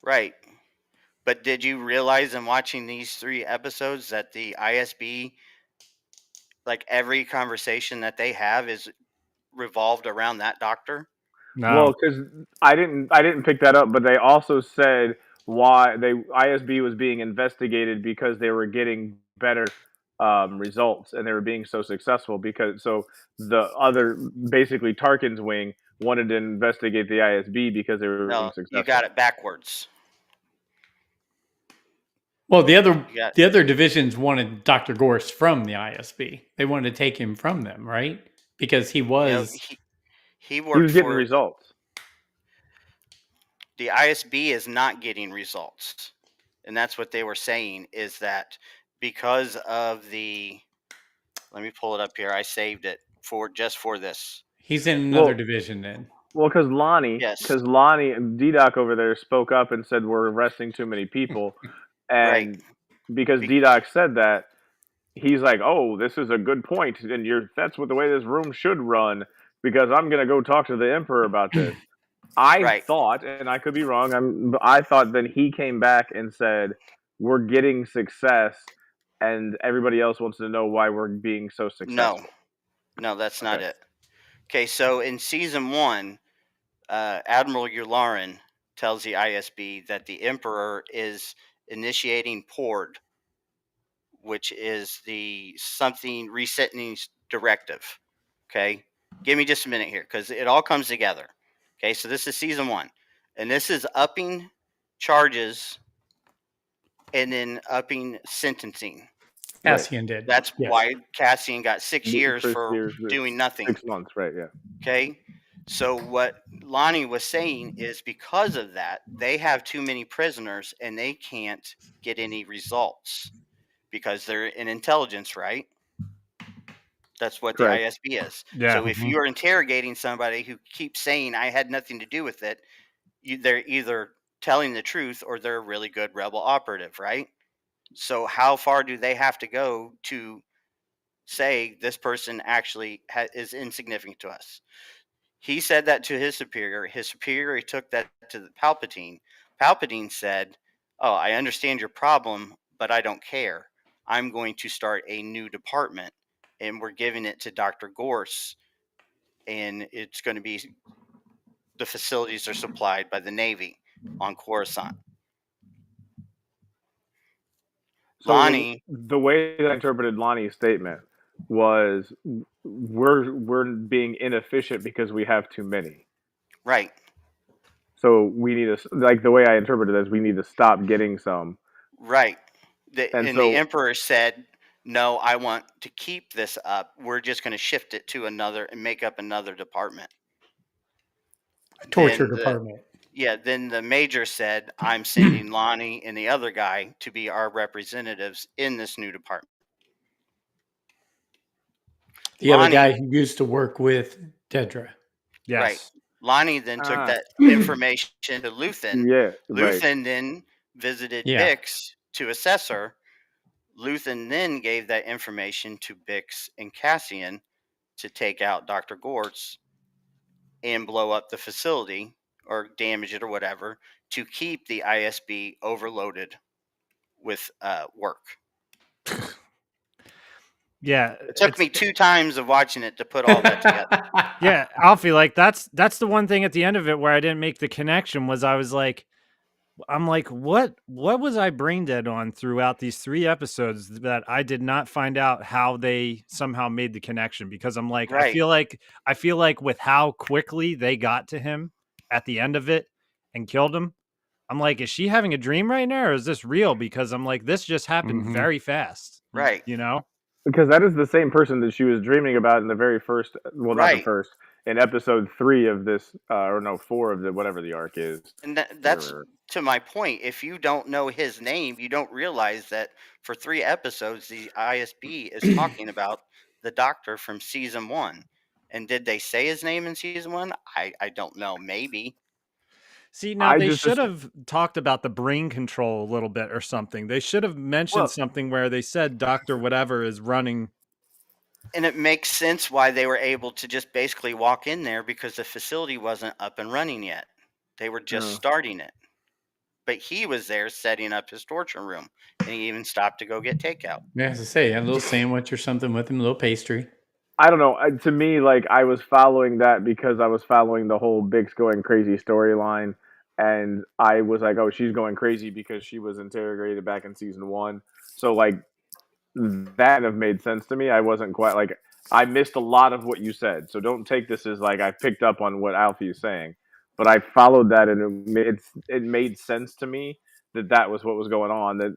Speaker 4: Right. But did you realize in watching these 3 episodes that the ISB, like every conversation that they have is revolved around that doctor?
Speaker 1: No.
Speaker 3: Well, because I didn't pick that up, but they also said why ISB was being investigated because they were getting better results, and they were being so successful so the other, basically Tarkin's wing, wanted to investigate the ISB because they were being successful.
Speaker 4: You got it backwards.
Speaker 2: Well, the other divisions wanted Dr. Gorst from the ISB. They wanted to take him from them, right? Because he was
Speaker 4: he was
Speaker 3: getting results.
Speaker 4: the ISB is not getting results. And that's what they were saying, is that because of the, let me pull it up here. I saved it for this.
Speaker 2: He's in another division then.
Speaker 3: Well, because Lonnie and D-Doc over there spoke up and said we're arresting too many people. And because D-Doc said that, he's like, oh, this is a good point. And that's what the way this room should run, because I'm going to go talk to the Emperor about this. I thought, and I could be wrong, I thought that he came back and said, we're getting success, and everybody else wants to know why we're being so successful.
Speaker 4: No, that's not it. Okay, so in season 1, Admiral Yularen tells the ISB that the Emperor is initiating PORD, which is the something resetting directive. Okay, give me just a minute here, because it all comes together. Okay, so this is season 1, and this is upping charges and then upping sentencing.
Speaker 2: Cassian did.
Speaker 4: That's why Cassian got 6 years for doing nothing.
Speaker 3: 6 months, right? Yeah.
Speaker 4: Okay. So what Lonnie was saying is, because of that, they have too many prisoners and they can't get any results because they're in intelligence, right? That's what
Speaker 3: Correct.
Speaker 4: the ISB is.
Speaker 1: Yeah.
Speaker 4: So if you're interrogating somebody who keeps saying I had nothing to do with it, they're either telling the truth or they're a really good rebel operative, right? So how far do they have to go to say this person actually is insignificant to us? He said that to his superior. His superior took that to Palpatine. Palpatine said, oh, I understand your problem, but I don't care. I'm going to start a new department, and we're giving it to Dr. Gorse, and it's going to be, the facilities are supplied by the Navy on Coruscant.
Speaker 3: So
Speaker 4: Lonnie,
Speaker 3: the way that I interpreted Lonnie's statement was, we're being inefficient because we have too many.
Speaker 4: Right.
Speaker 3: So we need to, like, the way I interpreted it is, we need to stop getting some.
Speaker 4: Right. The Emperor said, no, I want to keep this up. We're just going to shift it to another and make up another department.
Speaker 2: A torture department.
Speaker 4: Yeah, then the major said, I'm sending Lonnie and the other guy to be our representatives in this new department.
Speaker 2: The other guy who used to work with Dedra.
Speaker 1: Yes.
Speaker 4: Right. Lonnie then took that information to Luthen.
Speaker 3: Yeah.
Speaker 4: Luthen then visited Bix to assess her. Luthen then gave that information to Bix and Cassian to take out Dr. Gortz and blow up the facility or damage it or whatever, to keep the ISB overloaded with work.
Speaker 1: Yeah,
Speaker 4: it took me 2 times of watching it to put all that together.
Speaker 1: Yeah, Alfie, like that's the one thing at the end of it where I didn't make the connection, was I'm like, what was I brain dead on throughout these 3 episodes that I did not find out how they somehow made the connection? Because I'm like, I feel like with how quickly they got to him at the end of it and killed him, I'm like, is she having a dream right now, or is this real? Because I'm like, this just happened very fast.
Speaker 4: Right.
Speaker 1: You know?
Speaker 3: Because that is the same person that she was dreaming about in the very first, well, not the first, in episode 3 of this, or no, 4 of the, whatever the arc is.
Speaker 4: And that's to my point. If you don't know his name, you don't realize that for 3 episodes, the ISB is talking about the Doctor from season 1. And did they say his name in season 1? I don't know. Maybe.
Speaker 1: See, now they should have talked about the brain control a little bit or something. They should have mentioned something where they said Dr. Whatever is running.
Speaker 4: And it makes sense why they were able to just basically walk in there, because the facility wasn't up and running yet. They were just starting it. But he was there setting up his torture room, and he even stopped to go get takeout.
Speaker 2: Yeah, as I say, a little sandwich or something with him, a little pastry.
Speaker 3: I don't know. To me, like, I was following that because I was following the whole Bix going crazy storyline, and I was like, oh, she's going crazy because she was interrogated back in season 1. So, like, that have made sense to me. I wasn't quite, like, I missed a lot of what you said, so don't take this as like I picked up on what Alfie is saying. But I followed that, and it made sense to me that was what was going on. That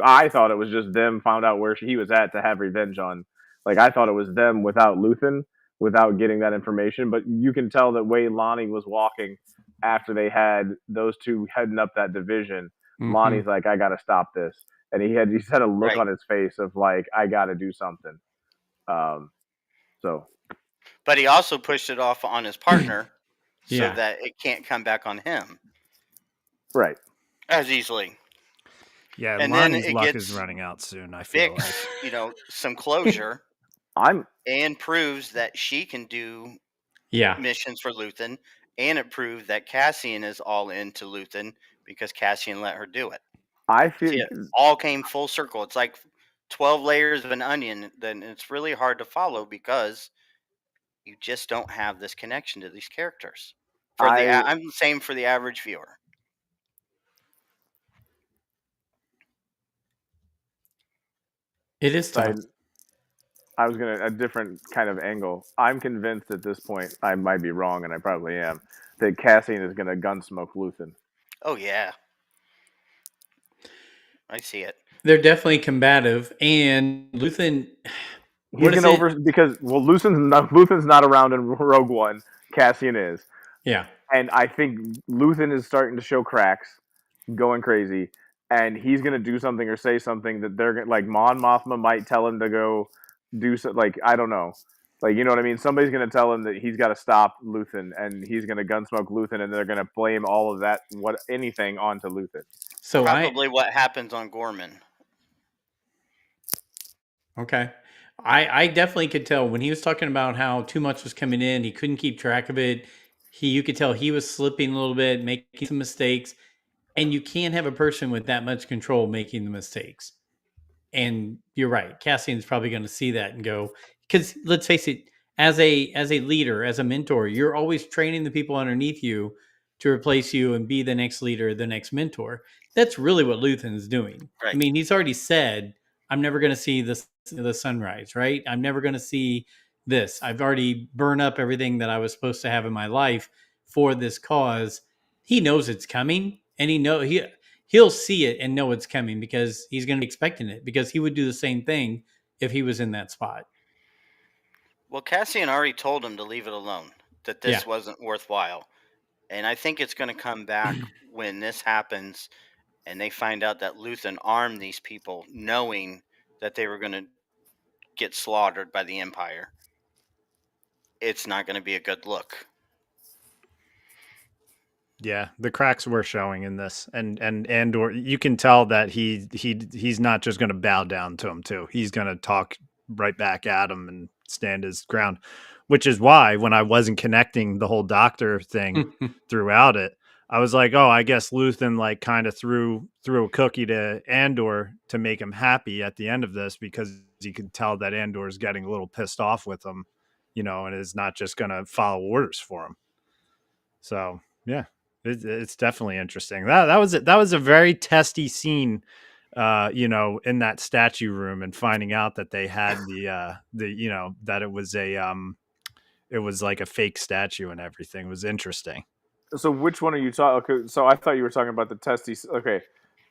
Speaker 3: I thought it was just them found out where he was at to have revenge on. Like, I thought it was them without Luthen, without getting that information. But you can tell the way Lonnie was walking after they had those two heading up that division, Lonnie's like, I got to stop this. And he had a look on his face of like, I got to do something.
Speaker 4: But he also pushed it off on his partner so that it can't come back on him.
Speaker 3: Right.
Speaker 4: As easily.
Speaker 1: Yeah, and Lonnie's luck is running out soon, I feel like.
Speaker 4: Some closure. And proves that she can do missions for Luthen, and it proved that Cassian is all into Luthen because Cassian let her do it.
Speaker 3: I feel
Speaker 4: it all came full circle. It's like 12 layers of an onion. Then it's really hard to follow because you just don't have this connection to these characters. I'm the same for the average viewer.
Speaker 2: It is tough.
Speaker 3: I was a different kind of angle. I'm convinced at this point, I might be wrong, and I probably am, that Cassian is going to gunsmoke Luthen.
Speaker 4: Oh yeah, I see it.
Speaker 2: They're definitely combative, and Luthen.
Speaker 3: He's going to because Luthen's not around in Rogue One. Cassian is.
Speaker 2: Yeah,
Speaker 3: and I think Luthen is starting to show cracks, going crazy, and he's going to do something or say something that they're like Mon Mothma might tell him to go do so. Like I don't know, like you know what I mean. Somebody's going to tell him that he's got to stop Luthen, and he's going to gunsmoke Luthen, and they're going to blame all of that anything onto Luthen.
Speaker 2: So
Speaker 4: probably what happens on Gorman.
Speaker 2: Okay. I definitely could tell when he was talking about how too much was coming in, he couldn't keep track of it. You could tell he was slipping a little bit, making some mistakes, and you can't have a person with that much control making the mistakes. And you're right, Cassian's probably going to see that and go, because let's face it, as a leader, as a mentor, you're always training the people underneath you to replace you and be the next leader, the next mentor. That's really what Luthen's doing. Right. I mean, he's already said, I'm never going to see the sunrise, right? I'm never going to see this. I've already burned up everything that I was supposed to have in my life for this cause. He knows it's coming, and he'll see it and know it's coming because he's going to be expecting it, because he would do the same thing if he was in that spot.
Speaker 4: Well, Cassian already told him to leave it alone, that this wasn't worthwhile. And I think it's going to come back when this happens and they find out that Luthen armed these people knowing that they were going to get slaughtered by the Empire. It's not going to be a good look.
Speaker 1: Yeah, the cracks were showing in this, and Andor, you can tell that he's not just going to bow down to him too. He's going to talk right back at him and stand his ground, which is why when I wasn't connecting the whole doctor thing throughout it, I was like, oh, I guess Luthen like kind of threw a cookie to Andor to make him happy at the end of this, because you could tell that Andor is getting a little pissed off with him, and is not just going to follow orders for him. So yeah. It's definitely interesting. That was a very testy scene, in that statue room, and finding out that they had that it was like a fake statue and everything. It was interesting.
Speaker 3: So which one are you talking? Okay, so I thought you were talking about the testy. Okay,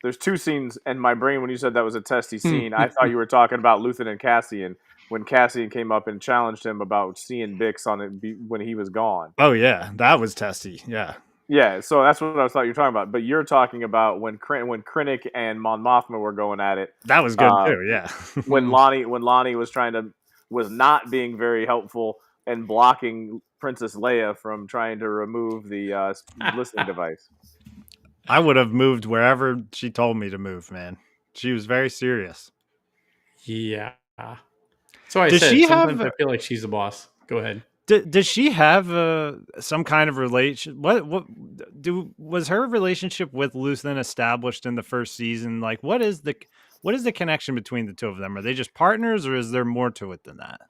Speaker 3: there's two scenes in my brain when you said that was a testy scene. I thought you were talking about Luthen and Cassian, when Cassian came up and challenged him about seeing Bix on it when he was gone.
Speaker 1: Oh yeah, that was testy. Yeah.
Speaker 3: Yeah, so that's what I thought you were talking about. But you're talking about when Krennic and Mon Mothma were going at it.
Speaker 1: That was good too. Yeah.
Speaker 3: when Lonnie was not being very helpful and blocking Princess Leia from trying to remove the listening device.
Speaker 1: I would have moved wherever she told me to move, man. She was very serious.
Speaker 2: Yeah. So sometimes I feel like she's the boss. Go ahead.
Speaker 1: Does she have some kind of relation? Was her relationship with Luthen established in the first season? Like, what is the connection between the two of them? Are they just partners, or is there more to it than that?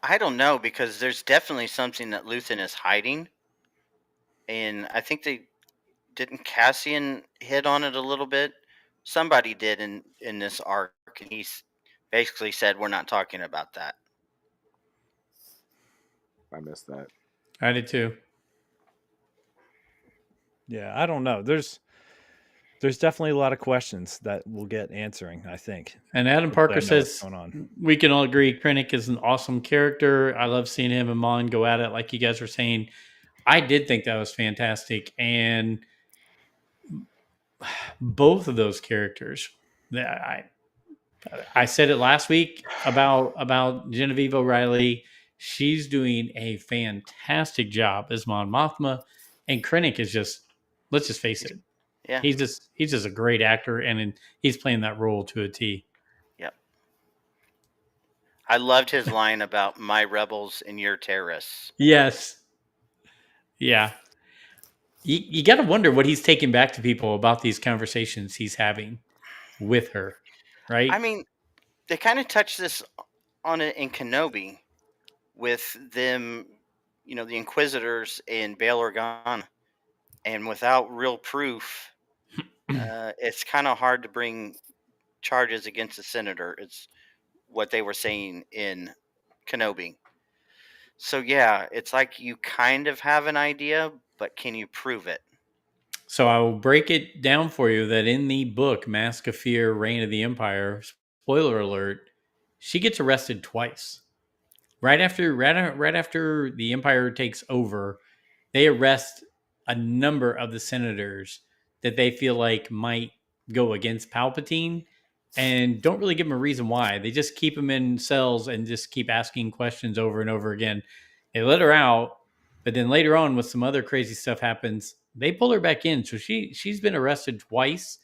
Speaker 4: I don't know, because there's definitely something that Luthen is hiding, and I think didn't Cassian hit on it a little bit. Somebody did in this arc, and he's basically said, "We're not talking about that."
Speaker 3: I missed that.
Speaker 2: I did too.
Speaker 1: Yeah, I don't know. There's definitely a lot of questions that we'll get answering, I think.
Speaker 2: And Adam Parker says we can all agree Krennic is an awesome character. I love seeing him and Mon go at it, like you guys were saying. I did think that was fantastic, and both of those characters, I said it last week about Genevieve O'Reilly. She's doing a fantastic job as Mon Mothma, and Krennic is just, let's just face it,
Speaker 4: Yeah.
Speaker 2: he's just a great actor, and he's playing that role to a T.
Speaker 4: Yep. I loved his line about my rebels and your terrorists.
Speaker 2: Yes. Yeah. You got to wonder what he's taking back to people about these conversations he's having with her, right?
Speaker 4: I mean, they kind of touched this on it in Kenobi with them, the Inquisitors in Bail Organa, and without real proof, it's kind of hard to bring charges against the senator. It's what they were saying in Kenobi. So yeah, it's like you kind of have an idea, but can you prove it?
Speaker 2: So I will break it down for you that in the book Mask of Fear, Reign of the Empire, spoiler alert, she gets arrested twice. Right after the Empire takes over, they arrest a number of the senators that they feel like might go against Palpatine, and don't really give them a reason why. They just keep them in cells and just keep asking questions over and over again. They let her out, but then later on, when some other crazy stuff happens, they pull her back in. So she's been arrested twice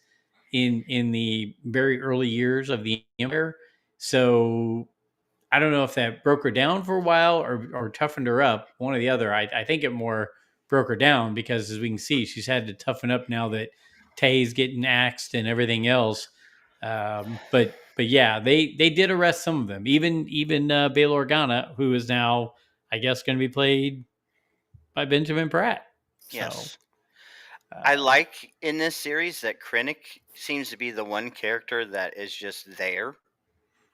Speaker 2: in the very early years of the Empire. So I don't know if that broke her down for a while or toughened her up, one or the other. I think it more broke her down because, as we can see, she's had to toughen up now that Tay's getting axed and everything else. But yeah, they did arrest some of them, even Bail Organa, who is now, I guess, going to be played by Benjamin Pratt. So,
Speaker 4: Yes. I like in this series that Krennic seems to be the one character that is just there.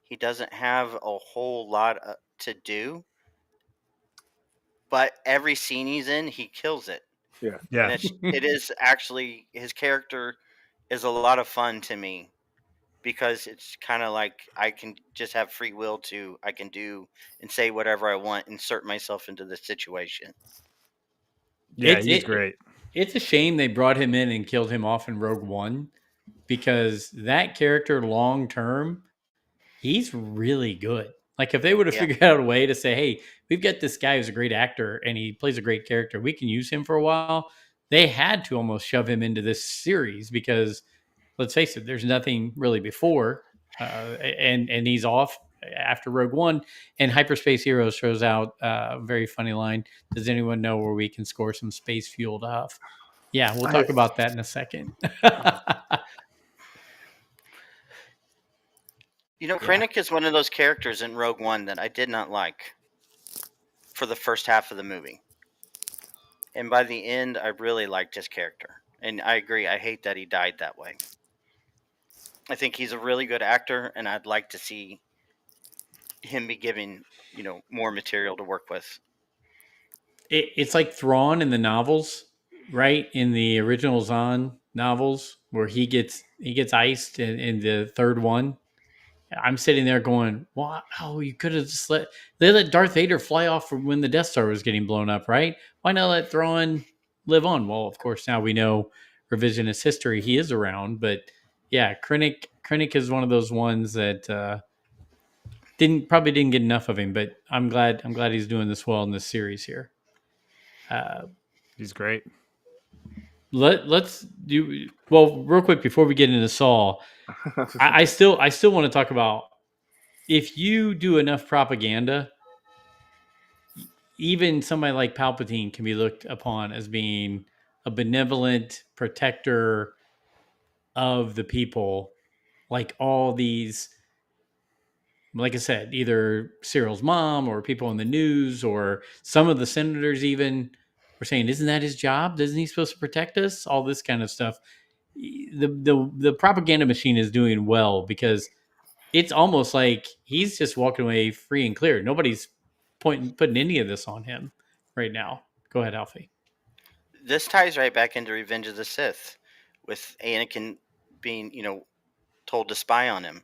Speaker 4: He doesn't have a whole lot to do, but every scene he's in, he kills it.
Speaker 3: Yeah.
Speaker 4: And it is actually, his character is a lot of fun to me because it's kind of like I can just have free will I can do and say whatever I want, insert myself into the situation.
Speaker 1: Yeah, he's great.
Speaker 2: It's a shame they brought him in and killed him off in Rogue One, because that character long term, he's really good. Like, if they would have figured out a way to say, hey, we've got this guy who's a great actor and he plays a great character, we can use him for a while. They had to almost shove him into this series because, let's face it, there's nothing really before, and he's off after Rogue One. And Hyperspace Heroes throws out a very funny line: does anyone know where we can score some space fueled off? Yeah, we'll talk about that in a second.
Speaker 4: Krennic is one of those characters in Rogue One that I did not like for the first half of the movie. And by the end, I really liked his character. And I agree, I hate that he died that way. I think he's a really good actor, and I'd like to see him be given, more material to work with.
Speaker 2: It's like Thrawn in the novels, right? In the original Zahn novels, where he gets iced in the third one. I'm sitting there going, "What? Oh, you could have just let Darth Vader fly off from when the Death Star was getting blown up, right? Why not let Thrawn live on?" Well, of course, now we know revisionist history. He is around, but yeah, Krennic is one of those ones that probably didn't get enough of him. But I'm glad he's doing this well in this series here.
Speaker 1: He's great.
Speaker 2: Let's do well real quick before we get into Saul. I still want to talk about, if you do enough propaganda, even somebody like Palpatine can be looked upon as being a benevolent protector of the people. Like all these, like I said, either Cyril's mom or people in the news or some of the senators even were saying, "Isn't that his job? Isn't he supposed to protect us?" All this kind of stuff. The propaganda machine is doing well, because it's almost like he's just walking away free and clear. Nobody's putting any of this on him right now. Go ahead, Alfie.
Speaker 4: This ties right back into Revenge of the Sith, with Anakin being, told to spy on him.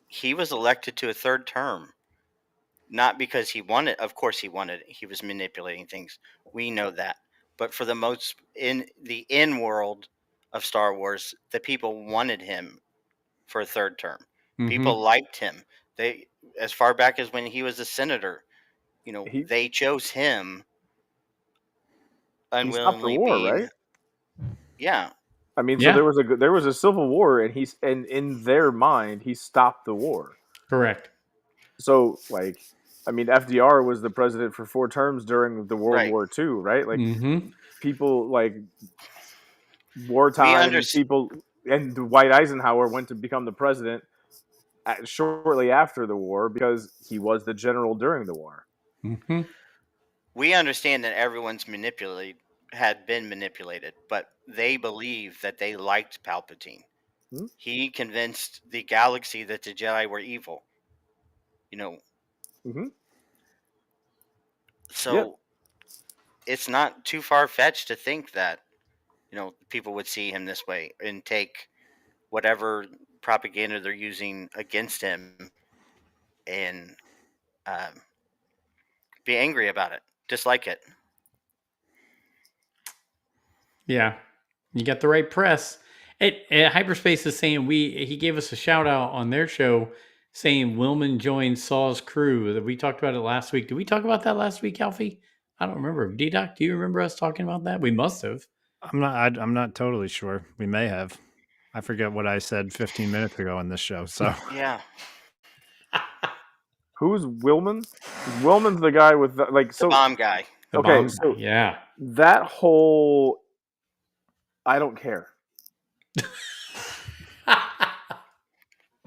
Speaker 4: He was elected to a third term not because he wanted. Of course, he wanted it. He was manipulating things. We know that. But for the most in the in world of Star Wars, the people wanted him for a third term. People liked him. They, as far back as when he was a senator, they chose him
Speaker 3: He stopped the
Speaker 4: unwillingly
Speaker 3: war,
Speaker 4: being.
Speaker 3: right?
Speaker 4: Yeah.
Speaker 3: I mean, so there was a civil war, and in their mind, he stopped the war.
Speaker 2: Correct.
Speaker 3: So, like, I mean, FDR was the president for 4 terms during the World War II, right? Like, people like wartime people, and Dwight Eisenhower went to become the president shortly after the war because he was the general during the war.
Speaker 4: We understand that everyone's had been manipulated, but they believe that they liked Palpatine. He convinced the galaxy that the Jedi were evil. So it's not too far-fetched to think that people would see him this way and take whatever propaganda they're using against him and be angry about it, dislike it.
Speaker 2: Yeah, you got the right press. Hyperspace is saying he gave us a shout out on their show saying Willman joined Saw's crew. We talked about it last week. Did we talk about that last week, Alfie? I don't remember. D-Doc, do you remember us talking about that? We must have.
Speaker 1: I'm not totally sure. We may have. I forget what I said 15 minutes ago on this show. So
Speaker 4: yeah.
Speaker 3: Who's Willman? Willman's the guy with the
Speaker 4: bomb guy.
Speaker 2: Yeah.
Speaker 3: That whole I don't care.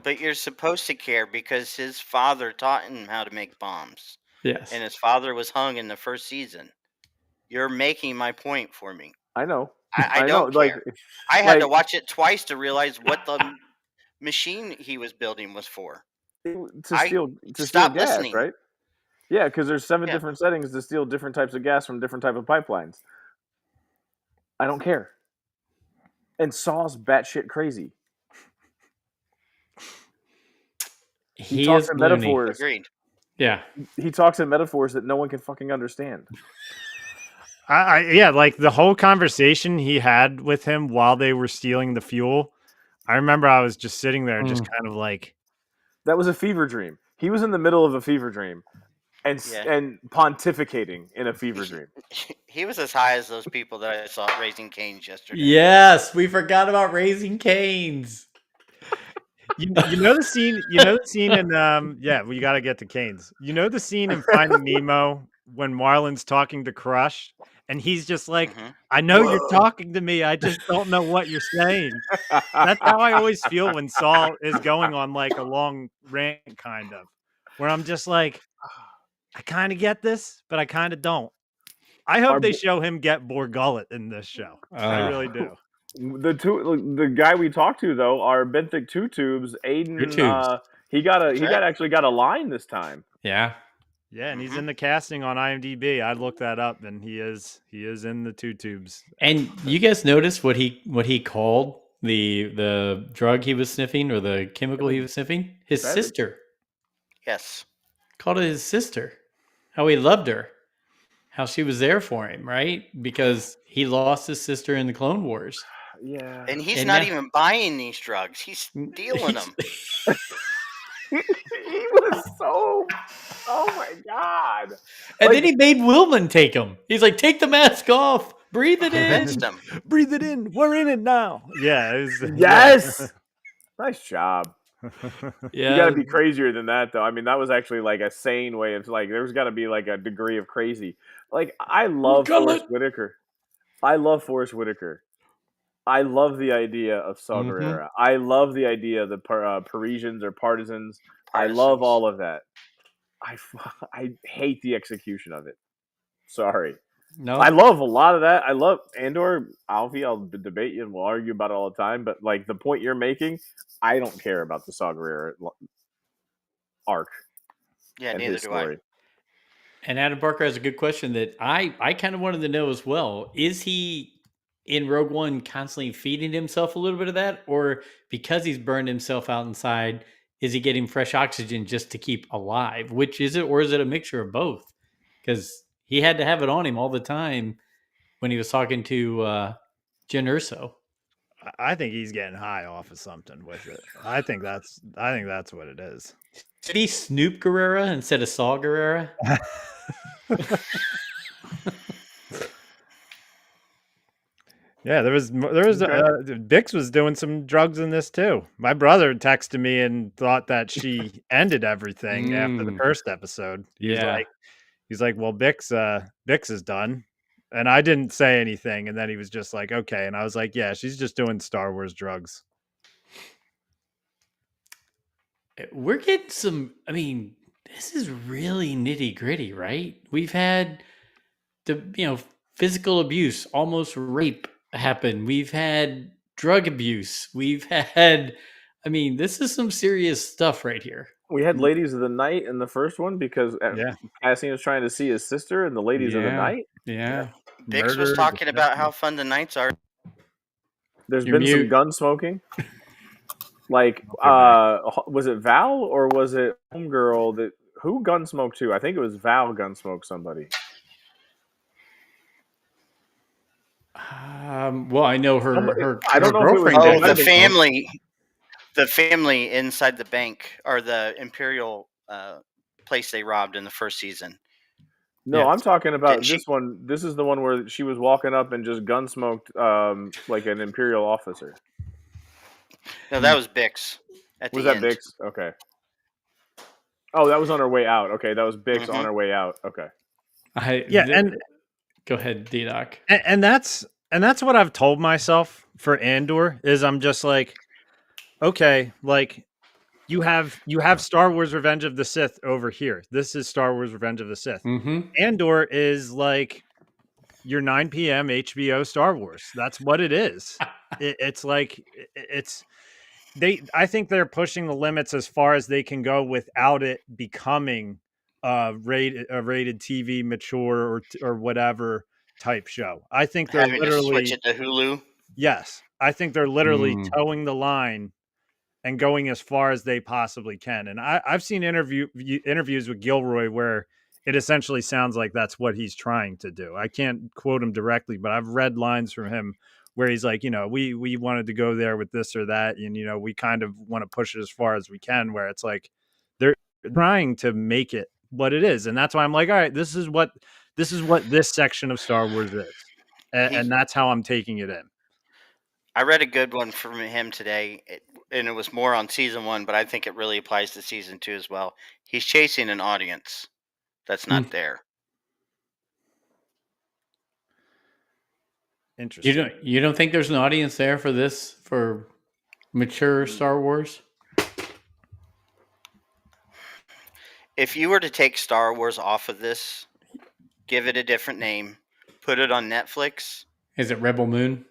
Speaker 4: But you're supposed to care because his father taught him how to make bombs.
Speaker 2: Yes.
Speaker 4: And his father was hung in the first season. You're making my point for me.
Speaker 3: I know.
Speaker 4: I don't care. I had to watch it twice to realize what the machine he was building was for.
Speaker 3: To steal gas,
Speaker 4: listening.
Speaker 3: Right? Yeah, because there's 7 different settings to steal different types of gas from different type of pipelines. I don't care. And Saw's batshit crazy. He talks in metaphors.
Speaker 4: Agreed.
Speaker 2: Yeah.
Speaker 3: He talks in metaphors that no one can fucking understand.
Speaker 1: Like the whole conversation he had with him while they were stealing the fuel. I remember I was just sitting there, just kind of like,
Speaker 3: that was a fever dream. He was in the middle of a fever dream, and pontificating in a fever dream.
Speaker 4: He was as high as those people that I saw at Raising Cane's yesterday.
Speaker 2: Yes, we forgot about Raising Cane's.
Speaker 1: You know the scene. You know the scene in we got to get to Cane's. You know the scene in Finding Nemo when Marlin's talking to Crush, and he's just like, "I know you're talking to me. I just don't know what you're saying." That's how I always feel when Saul is going on like a long rant, kind of, where I'm just like, I kind of get this, but I kind of don't. I hope they show him get Borgullet in this show. I really do.
Speaker 3: The guy we talked to though are benthic 2 tubes. Aiden, he actually got a line this time.
Speaker 2: Yeah.
Speaker 1: Yeah, and he's in the casting on IMDb. I looked that up, and he is in the 2 tubes.
Speaker 2: And you guys notice what he called the drug he was sniffing or the chemical he was sniffing? His sister.
Speaker 4: Yes.
Speaker 2: Called it his sister. How he loved her. How she was there for him, right? Because he lost his sister in the Clone Wars.
Speaker 3: Yeah.
Speaker 4: And he's not even buying these drugs. He's stealing them.
Speaker 3: He was so... Oh, my God.
Speaker 2: And then he made Willman take him. He's like, take the mask off. Breathe it in.
Speaker 1: Breathe it in. We're in it now. Yeah.
Speaker 3: Yes. Yeah. Nice job.
Speaker 2: Yeah.
Speaker 3: You got to be crazier than that, though. I mean, that was actually like a sane way of like, there's got to be like a degree of crazy. Like, I love Forrest Whitaker. I love the idea of Saw Gerrera. I love the idea of the Parisians or partisans. I love all of that. I hate the execution of it. Sorry.
Speaker 2: No.
Speaker 3: I love a lot of that. I love Andor. Alfie, I'll debate you and we'll argue about it all the time. But like the point you're making, I don't care about the Saw Gerrera arc.
Speaker 4: Yeah, neither do I.
Speaker 2: And Adam Barker has a good question that I kind of wanted to know as well. Is he in Rogue One constantly feeding himself a little bit of that? Or because he's burned himself out inside, is he getting fresh oxygen just to keep alive? Which is it, or is it a mixture of both? Because he had to have it on him all the time when he was talking to Jen Urso.
Speaker 1: I think he's getting high off of something with it. I think that's what it is.
Speaker 2: Did he Snoop Guerrera instead of Saw Guerrera?
Speaker 1: Yeah, there was Bix was doing some drugs in this too. My brother texted me and thought that she ended everything after the first episode. He's like, well, Bix is done. And I didn't say anything. And then he was just like, okay. And I was like, yeah, she's just doing Star Wars drugs.
Speaker 2: We're getting some, I mean, this is really nitty gritty, right? We've had physical abuse, almost rape happen. We've had drug abuse. We've had, I mean, this is some serious stuff right here.
Speaker 3: We had Ladies of the Night in the first one because Cassian was trying to see his sister in the Ladies of the Night.
Speaker 2: Yeah.
Speaker 4: Bix was talking about how fun the nights are.
Speaker 3: There's been some gun smoking. Like, was it Val or was it Homegirl who gun smoked too? I think it was Val gun smoked somebody.
Speaker 2: Well, I know her.
Speaker 3: I don't know
Speaker 2: girlfriend.
Speaker 3: If it was
Speaker 4: the family inside the bank or the Imperial place they robbed in the first season.
Speaker 3: No, I'm talking about this one. This is the one where she was walking up and just gun smoked like an Imperial officer.
Speaker 4: No, that was Bix.
Speaker 3: Was that Bix? Okay. Oh, that was on her way out. Okay, that was Bix on her way out. Okay.
Speaker 1: And
Speaker 2: go ahead, D-Doc.
Speaker 1: And that's what I've told myself for Andor is I'm just like, okay, like you have Star Wars Revenge of the Sith over here. This is Star Wars Revenge of the Sith. Andor is like your 9 p.m. HBO Star Wars. That's what it is. It's like I think they're pushing the limits as far as they can go without it becoming a rated TV mature or whatever type show. I think they're literally
Speaker 4: switch it to Hulu.
Speaker 1: Yes, I think they're literally towing the line and going as far as they possibly can. And I've seen interviews with Gilroy where it essentially sounds like that's what he's trying to do. I can't quote him directly, but I've read lines from him where he's like, we wanted to go there with this or that. And, we kind of want to push it as far as we can, where it's like, they're trying to make it what it is. And that's why I'm like, all right, this is what this section of Star Wars is. And that's how I'm taking it in.
Speaker 4: I read a good one from him today, and it was more on season 1, but I think it really applies to season 2 as well. He's chasing an audience that's not there.
Speaker 1: Interesting.
Speaker 2: You don't think there's an audience there for this, for mature Star Wars?
Speaker 4: If you were to take Star Wars off of this, give it a different name, put it on Netflix.
Speaker 2: Is it Rebel Moon?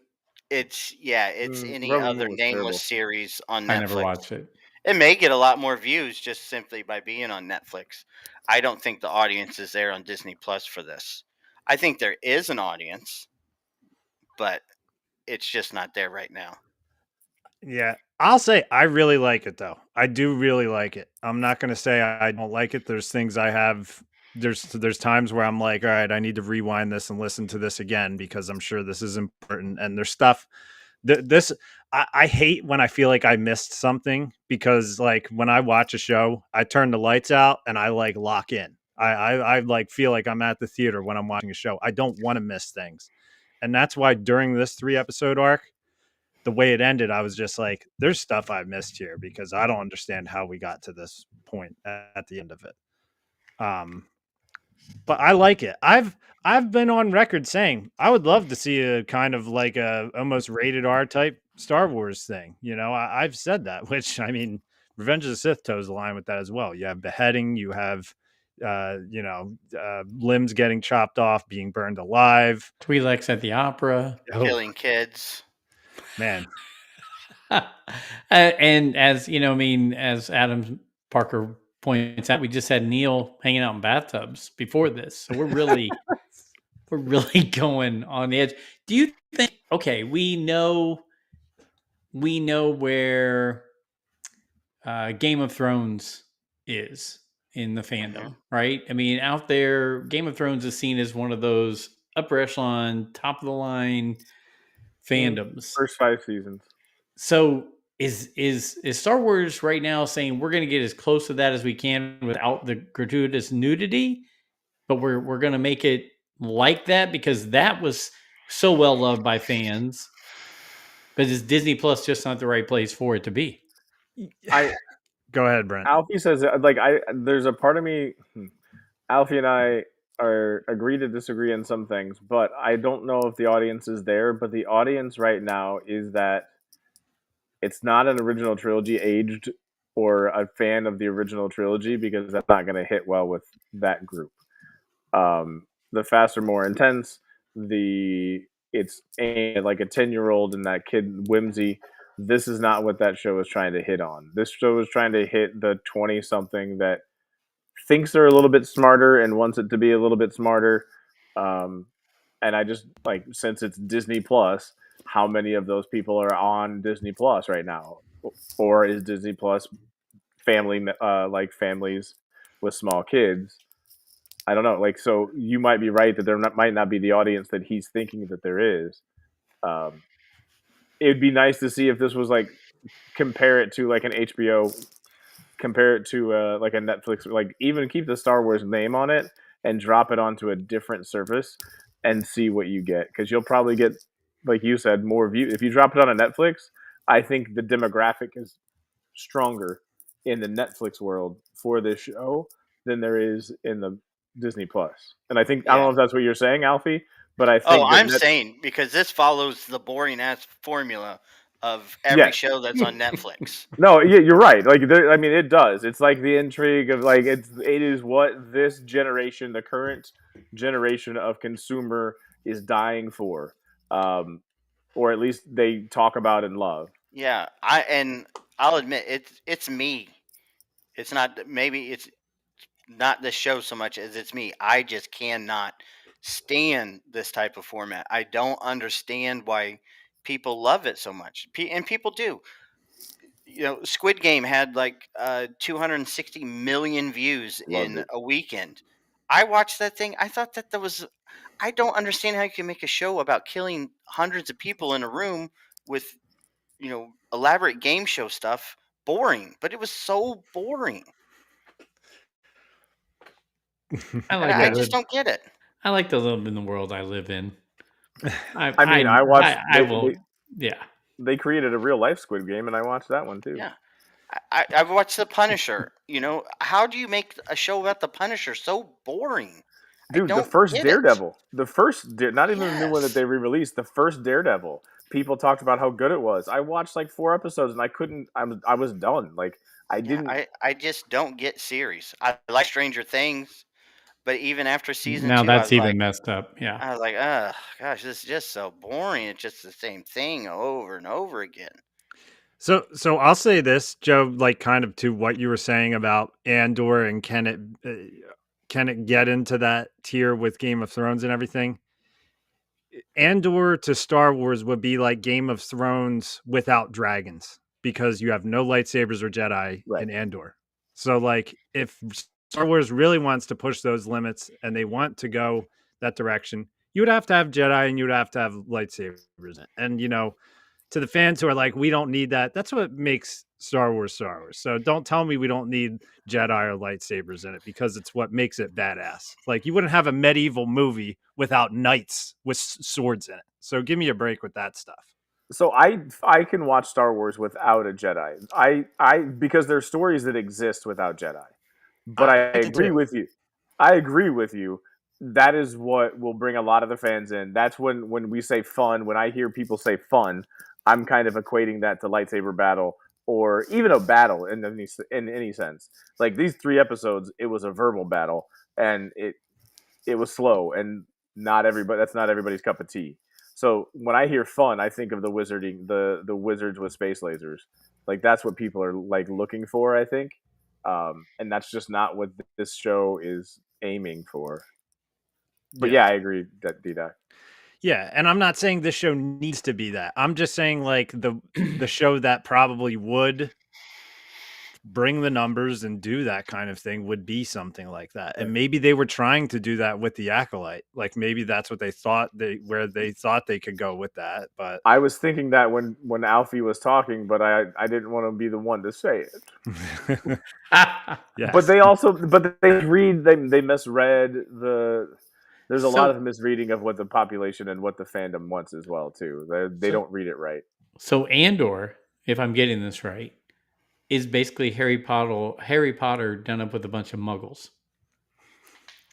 Speaker 4: It's any other nameless series on Netflix.
Speaker 2: I never watched it.
Speaker 4: It may get a lot more views just simply by being on Netflix. I don't think the audience is there on Disney Plus for this. I think there is an audience, but it's just not there right now.
Speaker 1: Yeah, I'll say I really like it, though. I do really like it. I'm not going to say I don't like it. There's things I have. There's times where I'm like, all right, I need to rewind this and listen to this again because I'm sure this is important. And there's stuff. I hate when I feel like I missed something because, like, when I watch a show, I turn the lights out and I like lock in. I like feel like I'm at the theater when I'm watching a show. I don't want to miss things, and that's why during this 3-episode arc, the way it ended, I was just like, there's stuff I missed here because I don't understand how we got to this point at the end of it. But I like it. I've been on record saying I would love to see a kind of like a almost rated R type Star Wars thing. I've said that, which I mean, Revenge of the Sith toes the line with that as well. You have beheading, you have limbs getting chopped off, being burned alive,
Speaker 2: Twi'leks at the opera,
Speaker 4: killing kids.
Speaker 1: Man.
Speaker 2: And as as Adam Parker points out, we just had Neil hanging out in bathtubs before this, so we're really going on the edge. Do you think? Okay, we know where Game of Thrones is in the fandom, right? I mean, out there, Game of Thrones is seen as one of those upper echelon, top of the line fandoms.
Speaker 3: First 5 seasons.
Speaker 2: So is Star Wars right now saying we're going to get as close to that as we can without the gratuitous nudity, but we're going to make it like that because that was so well loved by fans. But is Disney Plus just not the right place for it to be?
Speaker 1: Go ahead, Brent.
Speaker 3: Alfie says there's a part of me. Alfie and I are agree to disagree on some things, but I don't know if the audience is there. But the audience right now is that it's not an original trilogy aged or a fan of the original trilogy because that's not going to hit well with that group. The faster, more intense. It's like a 10-year-old and that kid whimsy. This is not what that show is trying to hit on. This show is trying to hit the 20-something that thinks they're a little bit smarter and wants it to be a little bit smarter. And I just like, since it's Disney Plus, how many of those people are on Disney Plus right now? Or is Disney Plus families with small kids? I don't know. Like, so you might be right that might not be the audience that he's thinking that there is. It'd be nice to see if this was like, compare it to like an HBO, compare it to like a Netflix, like even keep the Star Wars name on it and drop it onto a different service and see what you get. Because you'll probably get, like you said, more views. If you drop it on a Netflix, I think the demographic is stronger in the Netflix world for this show than there is in the Disney Plus. And I think, I don't know if that's what you're saying, Alfie, but I think
Speaker 4: I'm saying because this follows the boring ass formula of every show that's on Netflix.
Speaker 3: No, yeah, you're right. Like, I mean, it does. It's like the intrigue of like it is what this generation, the current generation of consumer, is dying for, or at least they talk about and love.
Speaker 4: Yeah, I'll admit it's me. It's not it's not the show so much as it's me. I just cannot stand this type of format. I don't understand why people love it so much, and people do. You know, Squid Game had like 260 million views in a weekend. I watched that thing. I thought that was. I don't understand how you can make a show about killing hundreds of people in a room with, elaborate game show stuff boring. But it was so boring. I just don't get it.
Speaker 2: I like to live in the world I live in.
Speaker 3: I watched.
Speaker 2: Yeah.
Speaker 3: They created a real life Squid Game, and I watched that one too.
Speaker 4: Yeah, I've watched The Punisher. How do you make a show about The Punisher so boring?
Speaker 3: Dude, the first Daredevil, not even the new one that they re-released, the first Daredevil, people talked about how good it was. I watched like 4 episodes and I was done. Like,
Speaker 4: I just don't get series. I like Stranger Things, but even after season 2,
Speaker 2: that's even messed up. Yeah.
Speaker 4: I was like, oh gosh, this is just so boring. It's just the same thing over and over again.
Speaker 1: So I'll say this, Joe, like kind of to what you were saying about Andor and can it get into that tier with Game of Thrones and everything? Andor to Star Wars would be like Game of Thrones without dragons because you have no lightsabers or Jedi in Andor. So like if Star Wars really wants to push those limits and they want to go that direction, you would have to have Jedi and you would have to have lightsabers. And, to the fans who are like, we don't need that. That's what makes Star Wars Star Wars. So don't tell me we don't need Jedi or lightsabers in it because it's what makes it badass. Like you wouldn't have a medieval movie without knights with swords in it. So give me a break with that stuff.
Speaker 3: So I can watch Star Wars without a Jedi. I because there's stories that exist without Jedi. But I agree with you. I agree with you. That is what will bring a lot of the fans in. That's when we say fun, when I hear people say fun, I'm kind of equating that to lightsaber battle or even a battle in any sense. Like these 3 episodes, it was a verbal battle and it was slow and that's not everybody's cup of tea. So when I hear fun, I think of the wizards with space lasers. Like that's what people are like looking for, I think. And that's just not what this show is aiming for. But yeah, I agree that D-Doc.
Speaker 1: Yeah, and I'm not saying this show needs to be that. I'm just saying like the show that probably would bring the numbers and do that kind of thing would be something like that. And maybe they were trying to do that with the Acolyte. Like maybe that's what they thought where they thought they could go with that. But
Speaker 3: I was thinking that when Alfie was talking, but I didn't want to be the one to say it.
Speaker 1: Yes.
Speaker 3: But they misread there's a lot of misreading of what the population and what the fandom wants as well too. They don't read it right.
Speaker 2: So Andor, if I'm getting this right, is basically Harry Potter done up with a bunch of muggles.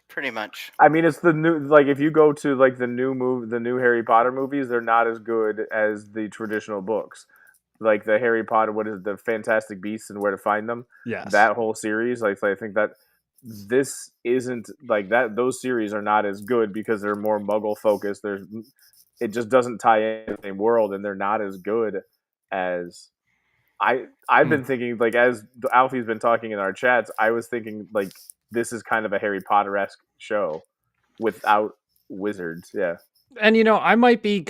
Speaker 4: Pretty much.
Speaker 3: I mean, it's the new, like, if you go to like the new Harry Potter movies, they're not as good as the traditional books. Like the Harry Potter, what is it, the Fantastic Beasts and Where to Find Them?
Speaker 1: Yes.
Speaker 3: That whole series, like I think that this isn't like that. Those series are not as good because they're more Muggle focused. It just doesn't tie in the same world, and they're not as good as I've been thinking. Like as Alfie's been talking in our chats, I was thinking like this is kind of a Harry Potter-esque show without wizards. Yeah.
Speaker 1: And I might be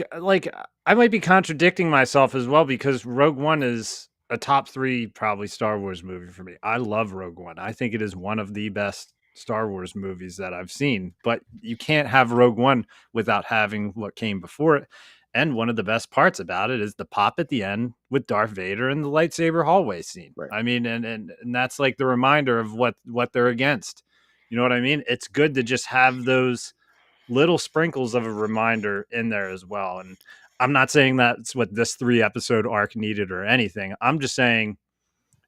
Speaker 1: contradicting myself as well, because Rogue One is a top 3 probably Star Wars movie for me. I love Rogue One. I think it is one of the best Star Wars movies that I've seen. But you can't have Rogue One without having what came before it. And one of the best parts about it is the pop at the end with Darth Vader and the lightsaber hallway scene.
Speaker 3: Right.
Speaker 1: I mean, and that's like the reminder of what they're against. You know what I mean? It's good to just have those little sprinkles of a reminder in there as well. And I'm not saying that's what this 3-episode arc needed or anything. I'm just saying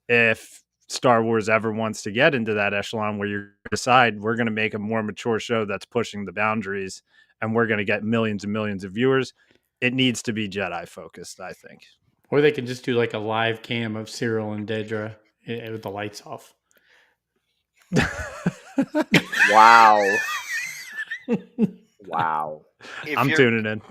Speaker 1: if Star Wars ever wants to get into that echelon where you decide we're going to make a more mature show that's pushing the boundaries and we're going to get millions and millions of viewers, it needs to be Jedi focused, I think.
Speaker 2: Or they could just do like a live cam of Cyril and Dedra with the lights off.
Speaker 3: Wow. Wow.
Speaker 1: I'm tuning in.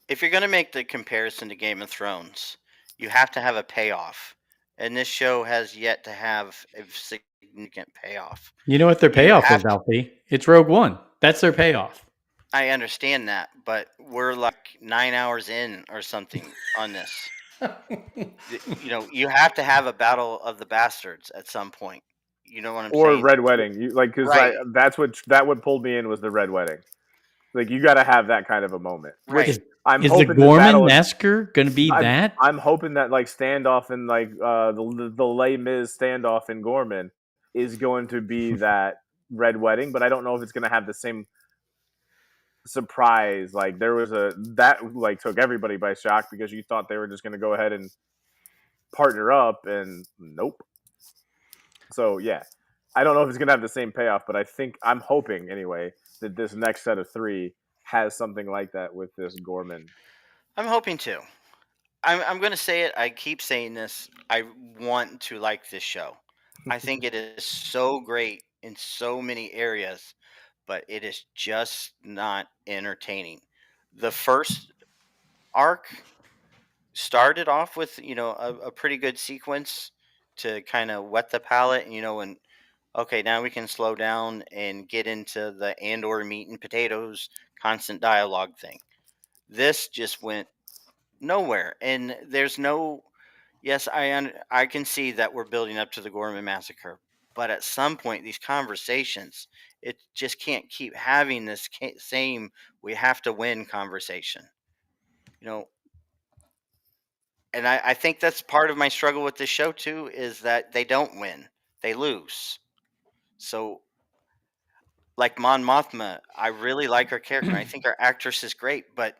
Speaker 4: If you're going to make the comparison to Game of Thrones, you have to have a payoff. And this show has yet to have a significant payoff.
Speaker 2: You know what their payoff is, Alfie? It's Rogue One. That's their payoff.
Speaker 4: I understand that, but we're like 9 hours in or something on this. You have to have a Battle of the Bastards at some point. You know what I'm saying?
Speaker 3: Or Red Wedding. Because
Speaker 4: right.
Speaker 3: That's what pulled me in was the Red Wedding. Like you got to have that kind of a moment.
Speaker 4: Right.
Speaker 2: Is the Gorman Massacre going to be that?
Speaker 3: I'm hoping that like standoff in like the Les Mis standoff in Gorman is going to be that Red Wedding, but I don't know if it's going to have the same surprise. Like there was that like took everybody by shock because you thought they were just going to go ahead and partner up, and nope. So yeah, I don't know if it's going to have the same payoff, but I'm hoping anyway that this next set of 3 has something like that with this Gorman.
Speaker 4: I'm hoping to. I'm going to say it. I keep saying this. I want to like this show. I think it is so great in so many areas, but it is just not entertaining. The first arc started off with, a pretty good sequence to kind of wet the palate, and okay, now we can slow down and get into the Andor meat and potatoes constant dialogue thing. This just went nowhere, and there's no. Yes, I can see that we're building up to the Gorman Massacre, but at some point, these conversations, it just can't keep having this same "we have to win" conversation. And I think that's part of my struggle with this show too, is that they don't win, they lose. So, like Mon Mothma, I really like her character. I think her actress is great, but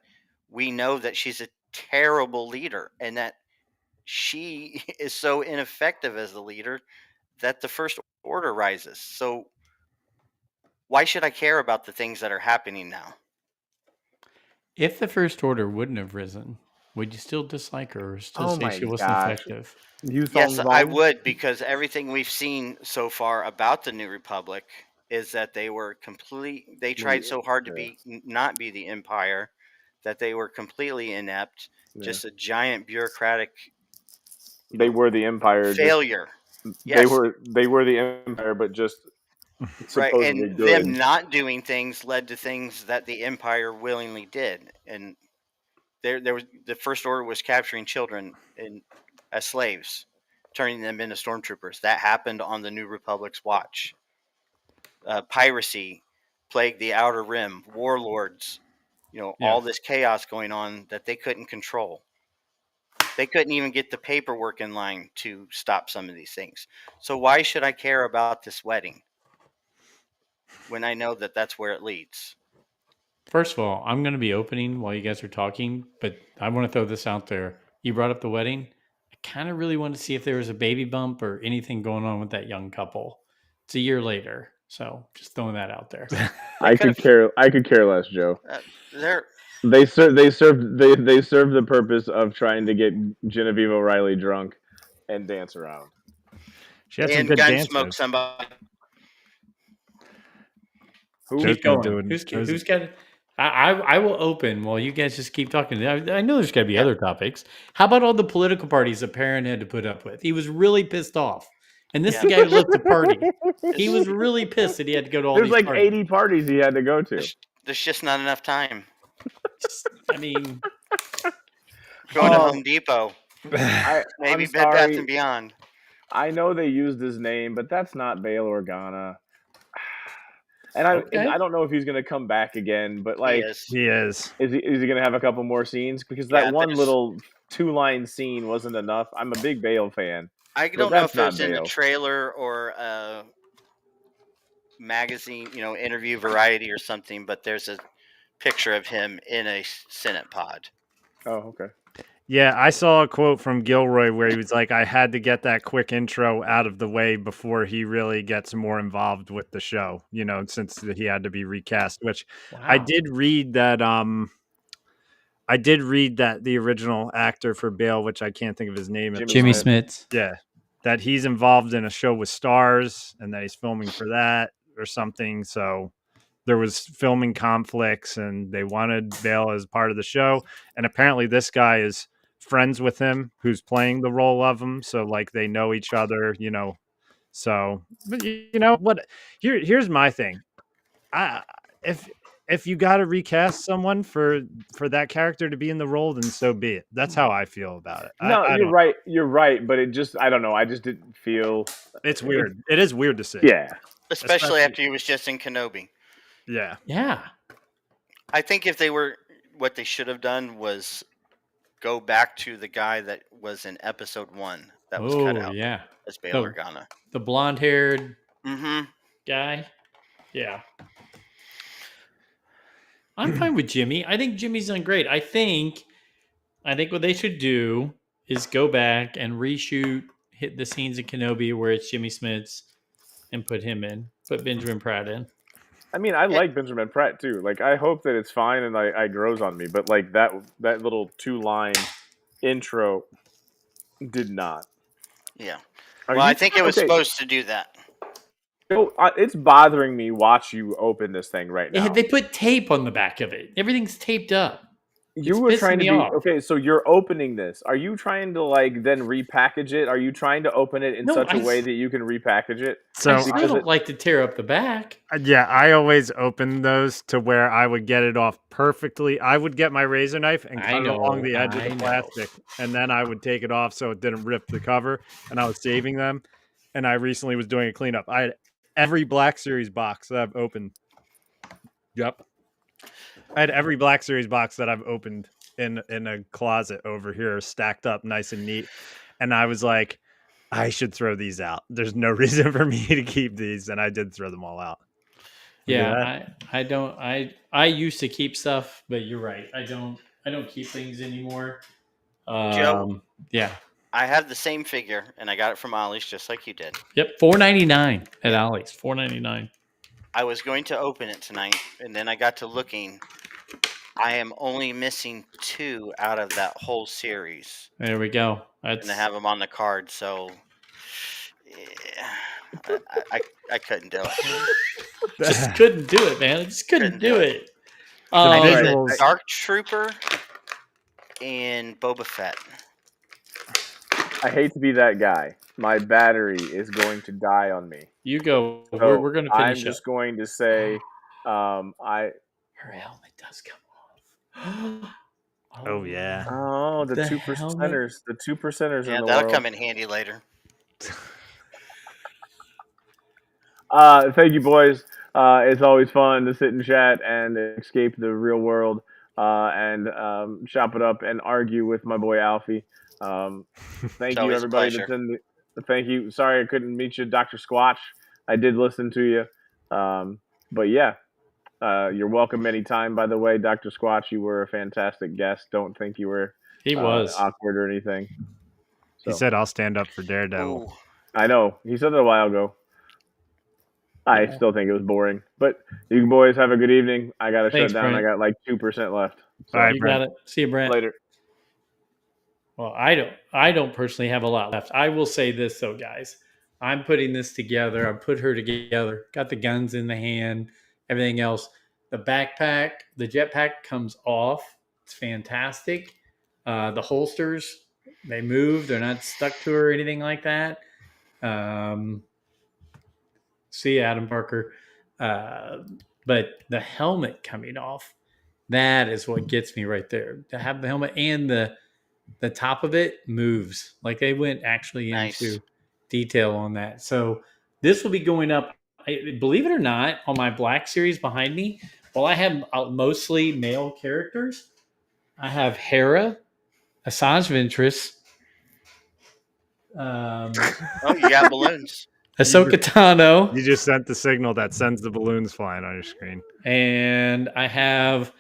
Speaker 4: we know that she's a terrible leader, and that she is so ineffective as the leader that the First Order rises. So, why should I care about the things that are happening now?
Speaker 2: If the First Order wouldn't have risen, would you still dislike her or still say she wasn't effective?
Speaker 4: Yes, I would, because everything we've seen so far about the New Republic is that they were they tried so hard to not be the Empire, that they were completely inept, just a giant bureaucratic
Speaker 3: They were the Empire
Speaker 4: failure.
Speaker 3: Yes. They were the Empire, but just
Speaker 4: right, and good. Them not doing things led to things that the Empire willingly did, and there was the First Order was capturing children as slaves. turning them into stormtroopers. That happened on the New Republic's watch. Piracy plagued the Outer Rim. Warlords, all this chaos going on that they couldn't control. They couldn't even get the paperwork in line to stop some of these things. So why should I care about this wedding when I know that that's where it leads?
Speaker 2: First of all, I'm going to be opening while you guys are talking, but I want to throw this out there. You brought up the wedding. I kind of really wanted to see if there was a baby bump or anything going on with that young couple. It's a year later, so just throwing that out there.
Speaker 3: I could care less, Joe. They serve the purpose of trying to get Genevieve O'Reilly drunk and dance around.
Speaker 1: She had some good
Speaker 4: gun
Speaker 1: dances.
Speaker 4: smoke somebody.
Speaker 2: Keep going. Who's got it? I will open while you guys just keep talking. I know there's got to be other topics. How about all the political parties that Perrin had to put up with? He was really pissed off. And this is the guy who left the party. He was really pissed that he had to go to all these
Speaker 3: There's
Speaker 2: parties.
Speaker 3: 80 parties he had to go to.
Speaker 4: There's just not enough time.
Speaker 2: I mean...
Speaker 4: Going to Home Depot. Maybe Bed Bath & Beyond.
Speaker 3: I know they used his name, but that's not Bail Organa. And I don't know if he's going to come back again, but
Speaker 1: he is.
Speaker 3: Is he going to have a couple more scenes? Because that one little 2-line scene wasn't enough. I'm a big Bale fan.
Speaker 4: I don't know if it was in the trailer or magazine, interview variety or something, but there's a picture of him in a Senate pod.
Speaker 3: Oh, okay.
Speaker 1: Yeah, I saw a quote from Gilroy where he was like, I had to get that quick intro out of the way before he really gets more involved with the show, since he had to be recast, which I did read that the original actor for Bale, which I can't think of his name.
Speaker 2: Jimmy Smits.
Speaker 1: Yeah. That he's involved in a show with stars and that he's filming for that or something. So there was filming conflicts and they wanted Bale as part of the show. And apparently this guy is friends with him who's playing the role of him. So like they know each other, so, but what, here's my thing. If you got to recast someone for that character to be in the role, then so be it. That's how I feel about it.
Speaker 3: No, you're right. But it just, I don't know. I just didn't feel.
Speaker 1: It's weird. It is weird to see.
Speaker 3: Yeah.
Speaker 4: Especially after he was just in Kenobi.
Speaker 1: Yeah.
Speaker 2: Yeah.
Speaker 4: I think what they should have done was go back to the guy that was in episode 1 that was cut out.
Speaker 2: Yeah.
Speaker 4: As Bail Organa.
Speaker 2: The blonde-haired
Speaker 4: guy.
Speaker 2: Yeah. I'm fine with Jimmy. I think Jimmy's done great. I think what they should do is go back and hit the scenes in Kenobi where it's Jimmy Smits and put him in. Put Benjamin Pratt in.
Speaker 3: I mean, I like Benjamin Pratt too. Like, I hope that it's fine and I grows on me. But like that little 2-line intro did not.
Speaker 4: Yeah. I think it was supposed to do that.
Speaker 3: It's bothering me. Watch you open this thing right now.
Speaker 2: They put tape on the back of it. Everything's taped up.
Speaker 3: You were trying to be okay. So you're opening this. Are you trying to then repackage it? Are you trying to open it in such a way that you can repackage it?
Speaker 2: So I don't like to tear up the back.
Speaker 1: Yeah, I always open those to where I would get it off perfectly. I would get my razor knife and cut it along the edge of the plastic, and then I would take it off so it didn't rip the cover. And I was saving them. And I recently was doing a cleanup. I had every Black Series box that I've opened. Yep. I had every Black Series box that I've opened in a closet over here, stacked up nice and neat. And I was like, I should throw these out. There's no reason for me to keep these. And I did throw them all out.
Speaker 2: Yeah, I don't. I used to keep stuff, but you're right. I don't keep things anymore.
Speaker 4: Joe,
Speaker 2: yeah.
Speaker 4: I have the same figure, and I got it from Ollie's just like you did.
Speaker 2: Yep, $4.99 at Ollie's. $4.99.
Speaker 4: I was going to open it tonight, and then I got to looking. I am only missing 2 out of that whole series.
Speaker 2: There we go.
Speaker 4: And I have them on the card, so yeah, I couldn't do it.
Speaker 2: Just couldn't do it, man. I just couldn't do it.
Speaker 4: I did Dark Trooper and Boba Fett.
Speaker 3: I hate to be that guy. My battery is going to die on me.
Speaker 2: You go.
Speaker 3: So
Speaker 2: we're going to finish
Speaker 3: I'm just going to say,
Speaker 2: her helmet does come off.
Speaker 1: Oh yeah.
Speaker 3: Oh, the 2%ers. The 2%ers.
Speaker 4: Yeah,
Speaker 3: in the
Speaker 4: that'll
Speaker 3: world.
Speaker 4: come in handy later.
Speaker 3: Thank you, boys. It's always fun to sit and chat and escape the real world and chop it up and argue with my boy Alfie. Thank
Speaker 4: It's
Speaker 3: you,
Speaker 4: always a
Speaker 3: everybody
Speaker 4: pleasure.
Speaker 3: that's in the. Thank you. Sorry I couldn't meet you, Dr. Squatch. I did listen to you. But yeah, you're welcome anytime, by the way, Dr. Squatch. You were a fantastic guest. Don't think you were
Speaker 2: He was.
Speaker 3: awkward or anything.
Speaker 1: He
Speaker 3: So,
Speaker 1: said, "I'll stand up for Daredevil."
Speaker 4: Ooh,
Speaker 3: I know. He said it a while ago. I
Speaker 2: Yeah.
Speaker 3: still think it was boring. But you boys have a good evening. I got to
Speaker 2: Thanks,
Speaker 3: shut down.
Speaker 2: Brent.
Speaker 3: I got like 2% left. So,
Speaker 1: All right,
Speaker 2: You
Speaker 1: Brent.
Speaker 2: got it. See you, Brent.
Speaker 3: later.
Speaker 2: Well, I don't personally have a lot left. I will say this though, guys. I'm putting this together. I put her together. Got the guns in the hand, everything else. The backpack, the jetpack comes off. It's fantastic. The holsters, they move. They're not stuck to her or anything like that. See you, Adam Parker. But the helmet coming off, that is what gets me right there. To have the helmet and the top of it moves. Like they went actually
Speaker 4: nice.
Speaker 2: into detail on that. So this will be going up, believe it or not, on my Black Series behind me. While I have mostly male characters, I have Hera, Asajj Ventress,
Speaker 4: Oh, you got balloons.
Speaker 2: Ahsoka Tano,
Speaker 1: You just sent the signal that sends the balloons flying on your screen.
Speaker 2: and I have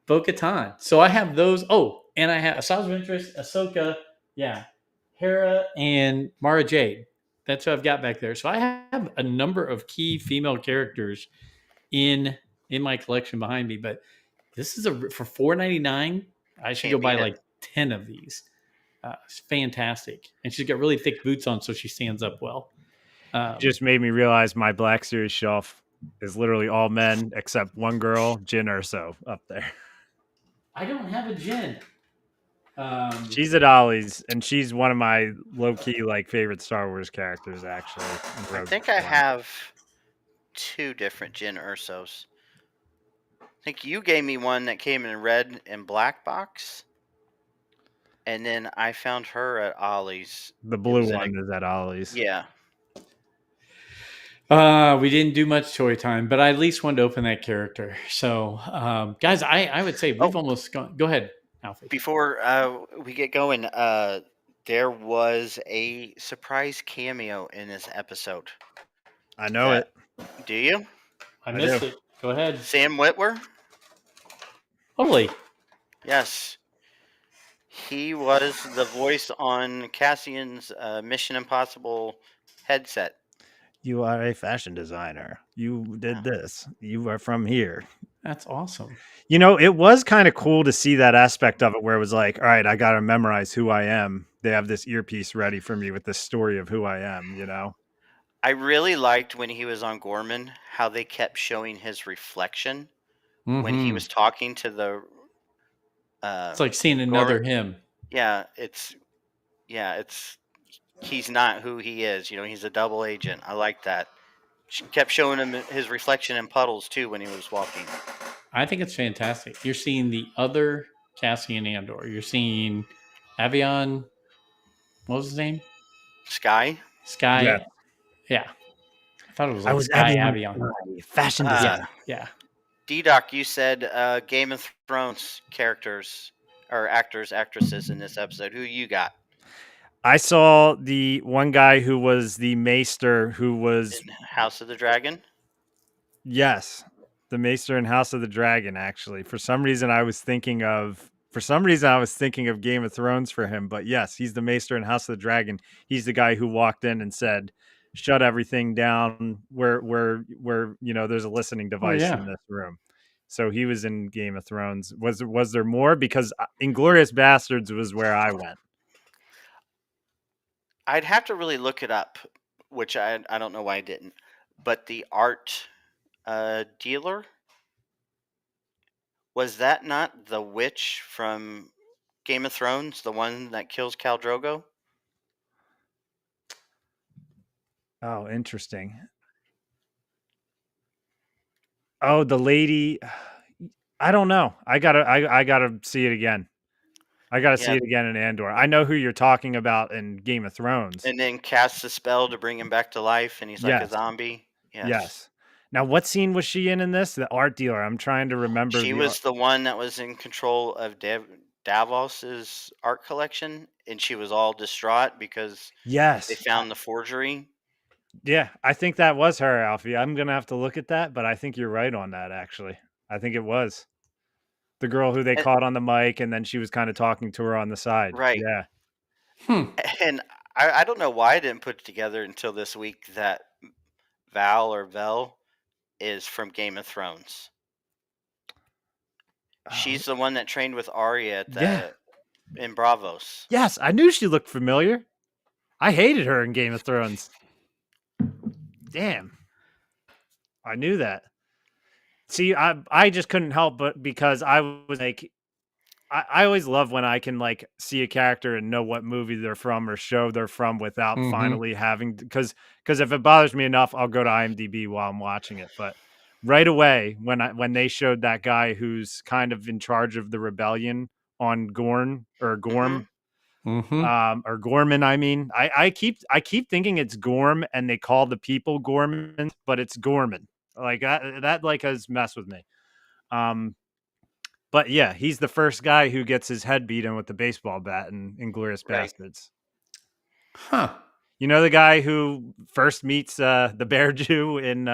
Speaker 2: Bo-Katan. So I have those. Oh, and I have Asajj Ventress, Ahsoka, yeah, Hera, and Mara Jade. That's what I've got back there. So I have a number of key female characters in my collection behind me. But this is for $4.99. I should
Speaker 4: Can't
Speaker 2: go buy
Speaker 4: beat it.
Speaker 2: like 10 of these. It's fantastic, and she's got really thick boots on, so she stands up well.
Speaker 1: Just made me realize my Black Series shelf is literally all men except one girl, Jyn Erso, up there.
Speaker 2: I don't have a Jyn.
Speaker 1: She's at Ollie's, and she's one of my low-key favorite Star Wars characters. Actually,
Speaker 4: I think I have two different Jyn Ursos. I think you gave me one that came in a red and black box, and then I found her at Ollie's.
Speaker 1: The blue one is at Ollie's.
Speaker 4: Yeah.
Speaker 2: We didn't do much toy time, but I at least wanted to open that character. So, guys, I would say we've almost gone. Go ahead, Alfie.
Speaker 4: Before we get going, there was a surprise cameo in this episode.
Speaker 1: I know it.
Speaker 4: Do you?
Speaker 2: I missed it. Go ahead.
Speaker 4: Sam Witwer?
Speaker 2: Holy.
Speaker 4: Yes. He was the voice on Cassian's Mission Impossible headset.
Speaker 1: You are a fashion designer. You did this. You are from here.
Speaker 2: That's awesome.
Speaker 1: You know, it was kind of cool to see that aspect of it where it was like, all right, I got to memorize who I am. They have this earpiece ready for me with the story of who I am, you know?
Speaker 4: I really liked when he was on Gorman, how they kept showing his reflection when he was talking to the...
Speaker 2: it's like seeing another him.
Speaker 4: Yeah, he's not who he is. You know, he's a double agent. I like that. She kept showing him his reflection in puddles too when he was walking.
Speaker 2: I think it's fantastic. You're seeing the other Cassian Andor. You're seeing Avion. What was his name?
Speaker 4: Sky.
Speaker 2: Yeah. I thought it was like Sky Avion.
Speaker 1: Fashion design.
Speaker 2: Yeah.
Speaker 4: D-Doc, you said Game of Thrones characters or actors, actresses in this episode. Who you got?
Speaker 1: I saw the one guy who was the Maester who was
Speaker 4: in House of the Dragon.
Speaker 1: Yes, the Maester in House of the Dragon. Actually, for some reason I was thinking of Game of Thrones for him. But yes, he's the Maester in House of the Dragon. He's the guy who walked in and said, "Shut everything down. We're there's a listening device in this room." So he was in Game of Thrones. Was there more? Because Inglourious Bastards was where I went.
Speaker 4: I'd have to really look it up, which I don't know why I didn't. But the art dealer, was that not the witch from Game of Thrones, the one that kills Khal Drogo?
Speaker 1: Oh, interesting. Oh, the lady. I don't know. I gotta see it again. I got to see it again in Andor. I know who you're talking about in Game of Thrones.
Speaker 4: And then casts a spell to bring him back to life, and he's like a zombie.
Speaker 1: Yes. Now, what scene was she in this? The art dealer. I'm trying to remember.
Speaker 4: She was the one that was in control of Davos's art collection, and she was all distraught because they found the forgery.
Speaker 1: Yeah, I think that was her, Alfie. I'm gonna have to look at that, but I think you're right on that. Actually, I think it was the girl who they caught on the mic, and then she was kind of talking to her on the side.
Speaker 4: Right.
Speaker 1: Yeah.
Speaker 4: And I don't know why I didn't put it together until this week that Vel is from Game of Thrones. She's the one that trained with Arya in Bravos.
Speaker 1: Yes, I knew she looked familiar. I hated her in Game of Thrones. Damn. I knew that. See, I just couldn't help but because I was like, I always love when I can like see a character and know what movie they're from or show they're from without finally having, because if it bothers me enough, I'll go to IMDb while I'm watching it. But right away when they showed that guy who's kind of in charge of the rebellion on Gorm, or Gorman. I mean, I keep thinking it's Gorm, and they call the people Gorman, but it's Gorman. Like that like has messed with me. But yeah, he's the first guy who gets his head beaten with the baseball bat in Inglourious Bastards.
Speaker 2: Huh.
Speaker 1: You know the guy who first meets the Bear Jew in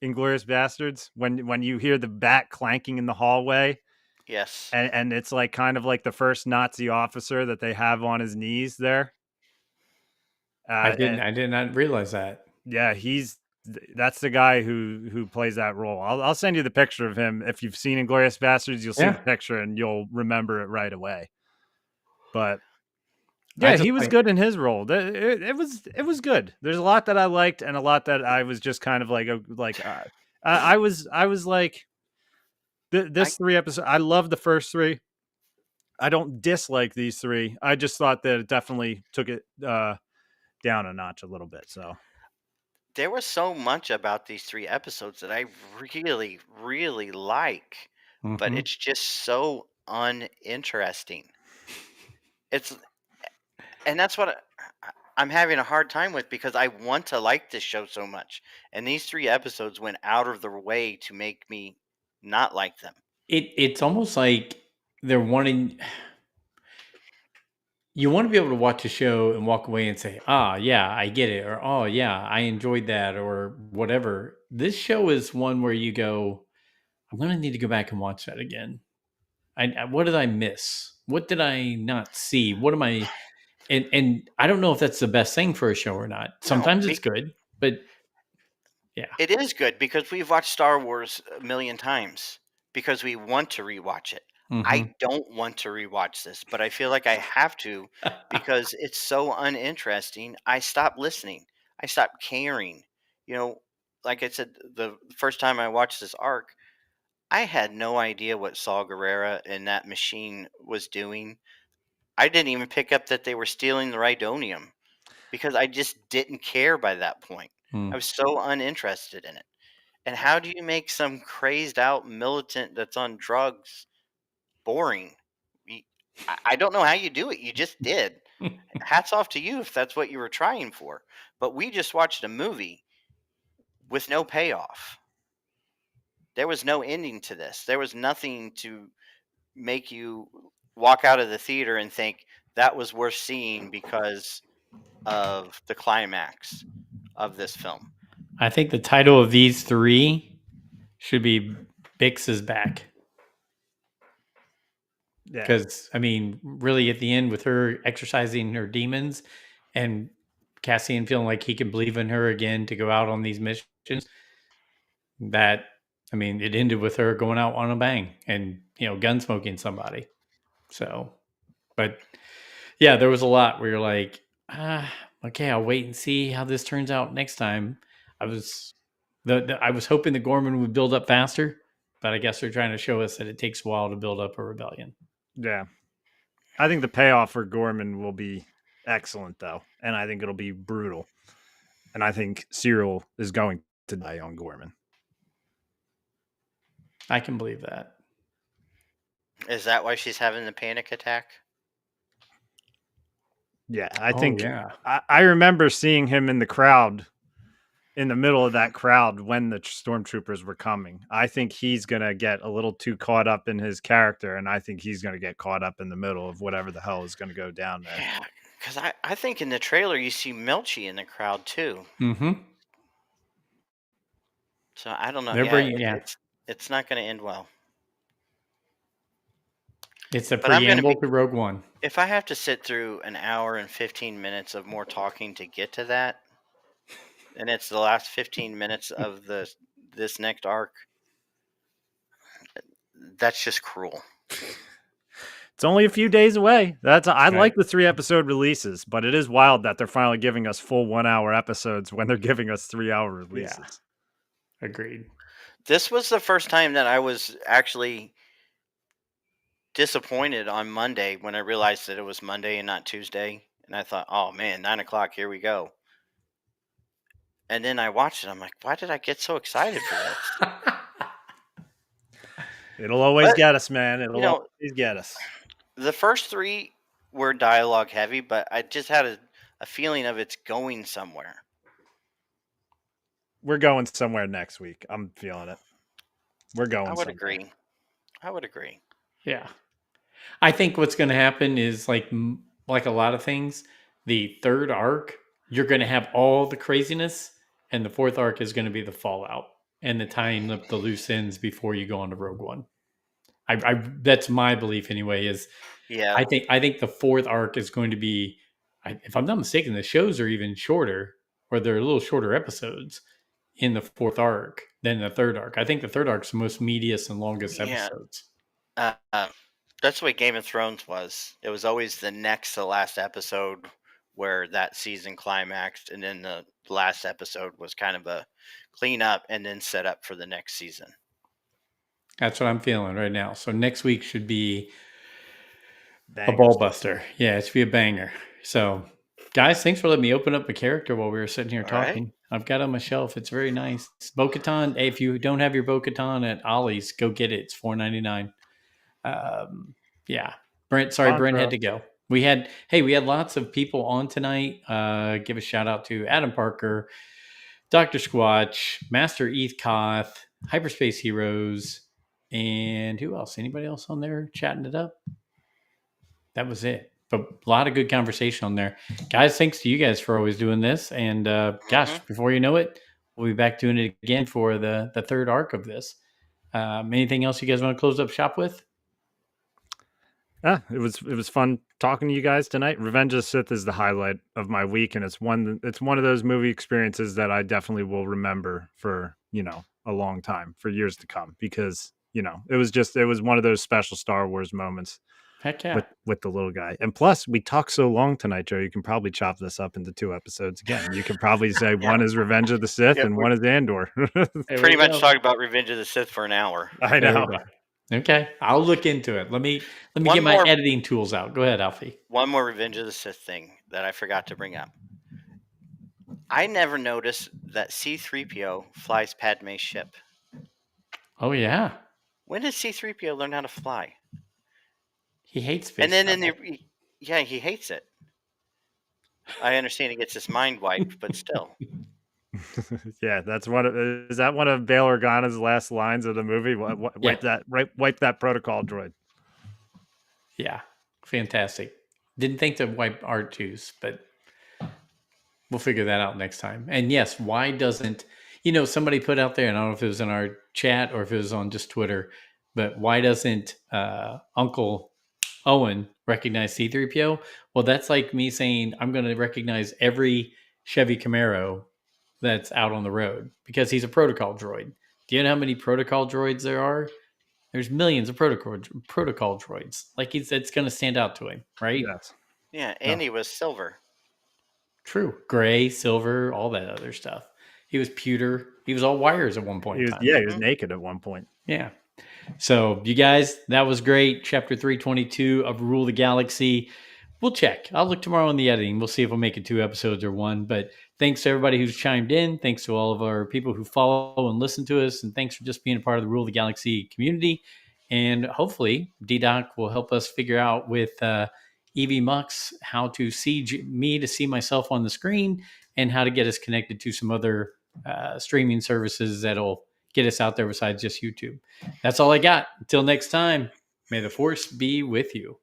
Speaker 1: Inglourious Bastards, when you hear the bat clanking in the hallway?
Speaker 4: Yes.
Speaker 1: And it's like kind of like the first Nazi officer that they have on his knees there.
Speaker 2: I did not realize that.
Speaker 1: Yeah, that's the guy who plays that role. I'll send you the picture of him. If you've seen Inglourious Bastards, you'll see the picture and you'll remember it right away. But yeah, he was good in his role. It was good. There's a lot that I liked and a lot that I was just kind of like I was like this 3 episodes. I love the first 3. I don't dislike these 3. I just thought that it definitely took it down a notch a little bit. So
Speaker 4: there was so much about these 3 episodes that I really, really like, but it's just so uninteresting. And that's what I'm having a hard time with, because I want to like this show so much, and these 3 episodes went out of their way to make me not like them.
Speaker 2: It's almost like they're wanting. You want to be able to watch a show and walk away and say, "Ah, yeah, I get it," or "Oh, yeah, I enjoyed that," or whatever. This show is one where you go, "I'm going to need to go back and watch that again." What did I miss? What did I not see? What am I? And I don't know if that's the best thing for a show or not. Sometimes it's good, but yeah,
Speaker 4: it is good because we've watched Star Wars a million times because we want to rewatch it. I don't want to rewatch this, but I feel like I have to because it's so uninteresting. I stopped listening. I stopped caring. You know, like I said, the first time I watched this arc, I had no idea what Saw Gerrera and that machine was doing. I didn't even pick up that they were stealing the Rhydonium because I just didn't care by that point. I was so uninterested in it. And how do you make some crazed out militant that's on drugs boring? I don't know how you do it. You just did. Hats off to you if that's what you were trying for. But we just watched a movie with no payoff. There was no ending to this. There was nothing to make you walk out of the theater and think that was worth seeing because of the climax of this film.
Speaker 2: I think the title of these 3 should be Bix is Back. Because, I mean, really at the end with her exercising her demons and Cassian feeling like he can believe in her again to go out on these missions, that, I mean, it ended with her going out on a bang and, gun smoking somebody. So, but yeah, there was a lot where you're like, okay, I'll wait and see how this turns out next time. I was hoping the Gorman would build up faster, but I guess they're trying to show us that it takes a while to build up a rebellion.
Speaker 1: Yeah. I think the payoff for Gorman will be excellent, though. And I think it'll be brutal. And I think Cyril is going to die on Gorman.
Speaker 2: I can believe that.
Speaker 4: Is that why she's having the panic attack?
Speaker 1: Yeah, I think
Speaker 2: yeah.
Speaker 1: I remember seeing him in the crowd, in the middle of that crowd when the stormtroopers were coming. I think he's going to get a little too caught up in his character, and I think he's going to get caught up in the middle of whatever the hell is going to go down there.
Speaker 4: Yeah, because I think in the trailer you see Melchi in the crowd too.
Speaker 2: Mm-hmm.
Speaker 4: So I don't know. It's not going to end well.
Speaker 2: It's a preamble to Rogue One.
Speaker 4: If I have to sit through an hour and 15 minutes of more talking to get to that, and it's the last 15 minutes of this next arc, that's just cruel.
Speaker 1: It's only a few days away. I like the 3-episode releases, but it is wild that they're finally giving us full 1-hour episodes when they're giving us 3-hour releases.
Speaker 2: Yeah. Agreed.
Speaker 4: This was the first time that I was actually disappointed on Monday when I realized that it was Monday and not Tuesday. And I thought, oh man, 9:00, here we go. And then I watched it. I'm like, why did I get so excited for this?
Speaker 1: It'll always get us, man. It'll always get us.
Speaker 4: The first 3 were dialogue heavy, but I just had a feeling of it's going somewhere.
Speaker 1: We're going somewhere next week. I'm feeling it. We're going
Speaker 4: I would agree.
Speaker 2: Yeah. I think what's going to happen is like a lot of things, the third arc, you're going to have all the craziness, and the fourth arc is going to be the fallout and the tying up the loose ends before you go on to Rogue One. I that's my belief anyway. I think the fourth arc is going to be, if I'm not mistaken, the shows are even shorter, or they're a little shorter episodes in the fourth arc than the third arc. I think the third arc is the most meatiest and longest episodes.
Speaker 4: That's what Game of Thrones was. It was always the next to last episode where that season climaxed, and then the last episode was kind of a cleanup and then set up for the next season.
Speaker 2: That's what I'm feeling right now. So next week should be a ball buster. Yeah, it should be a banger. So, guys, thanks for letting me open up a character while we were sitting here talking. Right. I've got it on my shelf. It's very nice. Bo-Katan. Hey, if you don't have your Bo-Katan at Ollie's, go get it. It's $4.99. Yeah. Brent had to go. We had lots of people on tonight. Give a shout out to Adam Parker, Dr. Squatch, Master Eth Koth, Hyperspace Heroes, and who else? Anybody else on there chatting it up? That was it. But a lot of good conversation on there. Guys, thanks to you guys for always doing this. And gosh, before you know it, we'll be back doing it again for the third arc of this. Anything else you guys want to close up shop with?
Speaker 1: It was fun talking to you guys tonight. Revenge of the Sith is the highlight of my week, and it's one of those movie experiences that I definitely will remember for, a long time, for years to come, because, it was one of those special Star Wars moments.
Speaker 2: Heck yeah.
Speaker 1: With the little guy. And plus, we talked so long tonight, Joe, you can probably chop this up into 2 episodes again. You can probably say one is Revenge of the Sith and one is Andor.
Speaker 4: Pretty much talk about Revenge of the Sith for an hour.
Speaker 1: I know.
Speaker 2: Okay, I'll look into it. Let me get my editing tools out. Go ahead, Alfie.
Speaker 4: One more Revenge of the Sith thing that I forgot to bring up. I never noticed that C-3PO flies Padme's ship.
Speaker 2: Oh yeah.
Speaker 4: When did C-3PO learn how to fly?
Speaker 2: He hates space.
Speaker 4: And then he hates it. I understand he gets his mind wiped, but still.
Speaker 1: Yeah, is that one of Bail Organa's last lines of the movie? Wipe that protocol droid.
Speaker 2: Yeah, fantastic. Didn't think to wipe R2s, but we'll figure that out next time. And yes, why doesn't somebody put out there, and I don't know if it was in our chat or if it was on just Twitter, but why doesn't Uncle Owen recognize C-3PO? Well, that's like me saying I'm going to recognize every Chevy Camaro that's out on the road because he's a protocol droid. Do you know how many protocol droids there are? There's millions of protocol droids. Like it's going to stand out to him, right?
Speaker 1: Yes.
Speaker 4: Yeah, and he was silver.
Speaker 2: True. Gray, silver, all that other stuff. He was pewter. He was all wires at one point.
Speaker 1: He was naked at one point.
Speaker 2: Yeah. So, you guys, that was great. Chapter 322 of Rule the Galaxy. We'll check. I'll look tomorrow in the editing. We'll see if we'll make it 2 episodes or 1. But thanks to everybody who's chimed in. Thanks to all of our people who follow and listen to us. And thanks for just being a part of the Rule the Galaxy community. And hopefully, D-Doc will help us figure out with EV Mux how to see me to see myself on the screen, and how to get us connected to some other streaming services that'll get us out there besides just YouTube. That's all I got. Until next time, may the force be with you.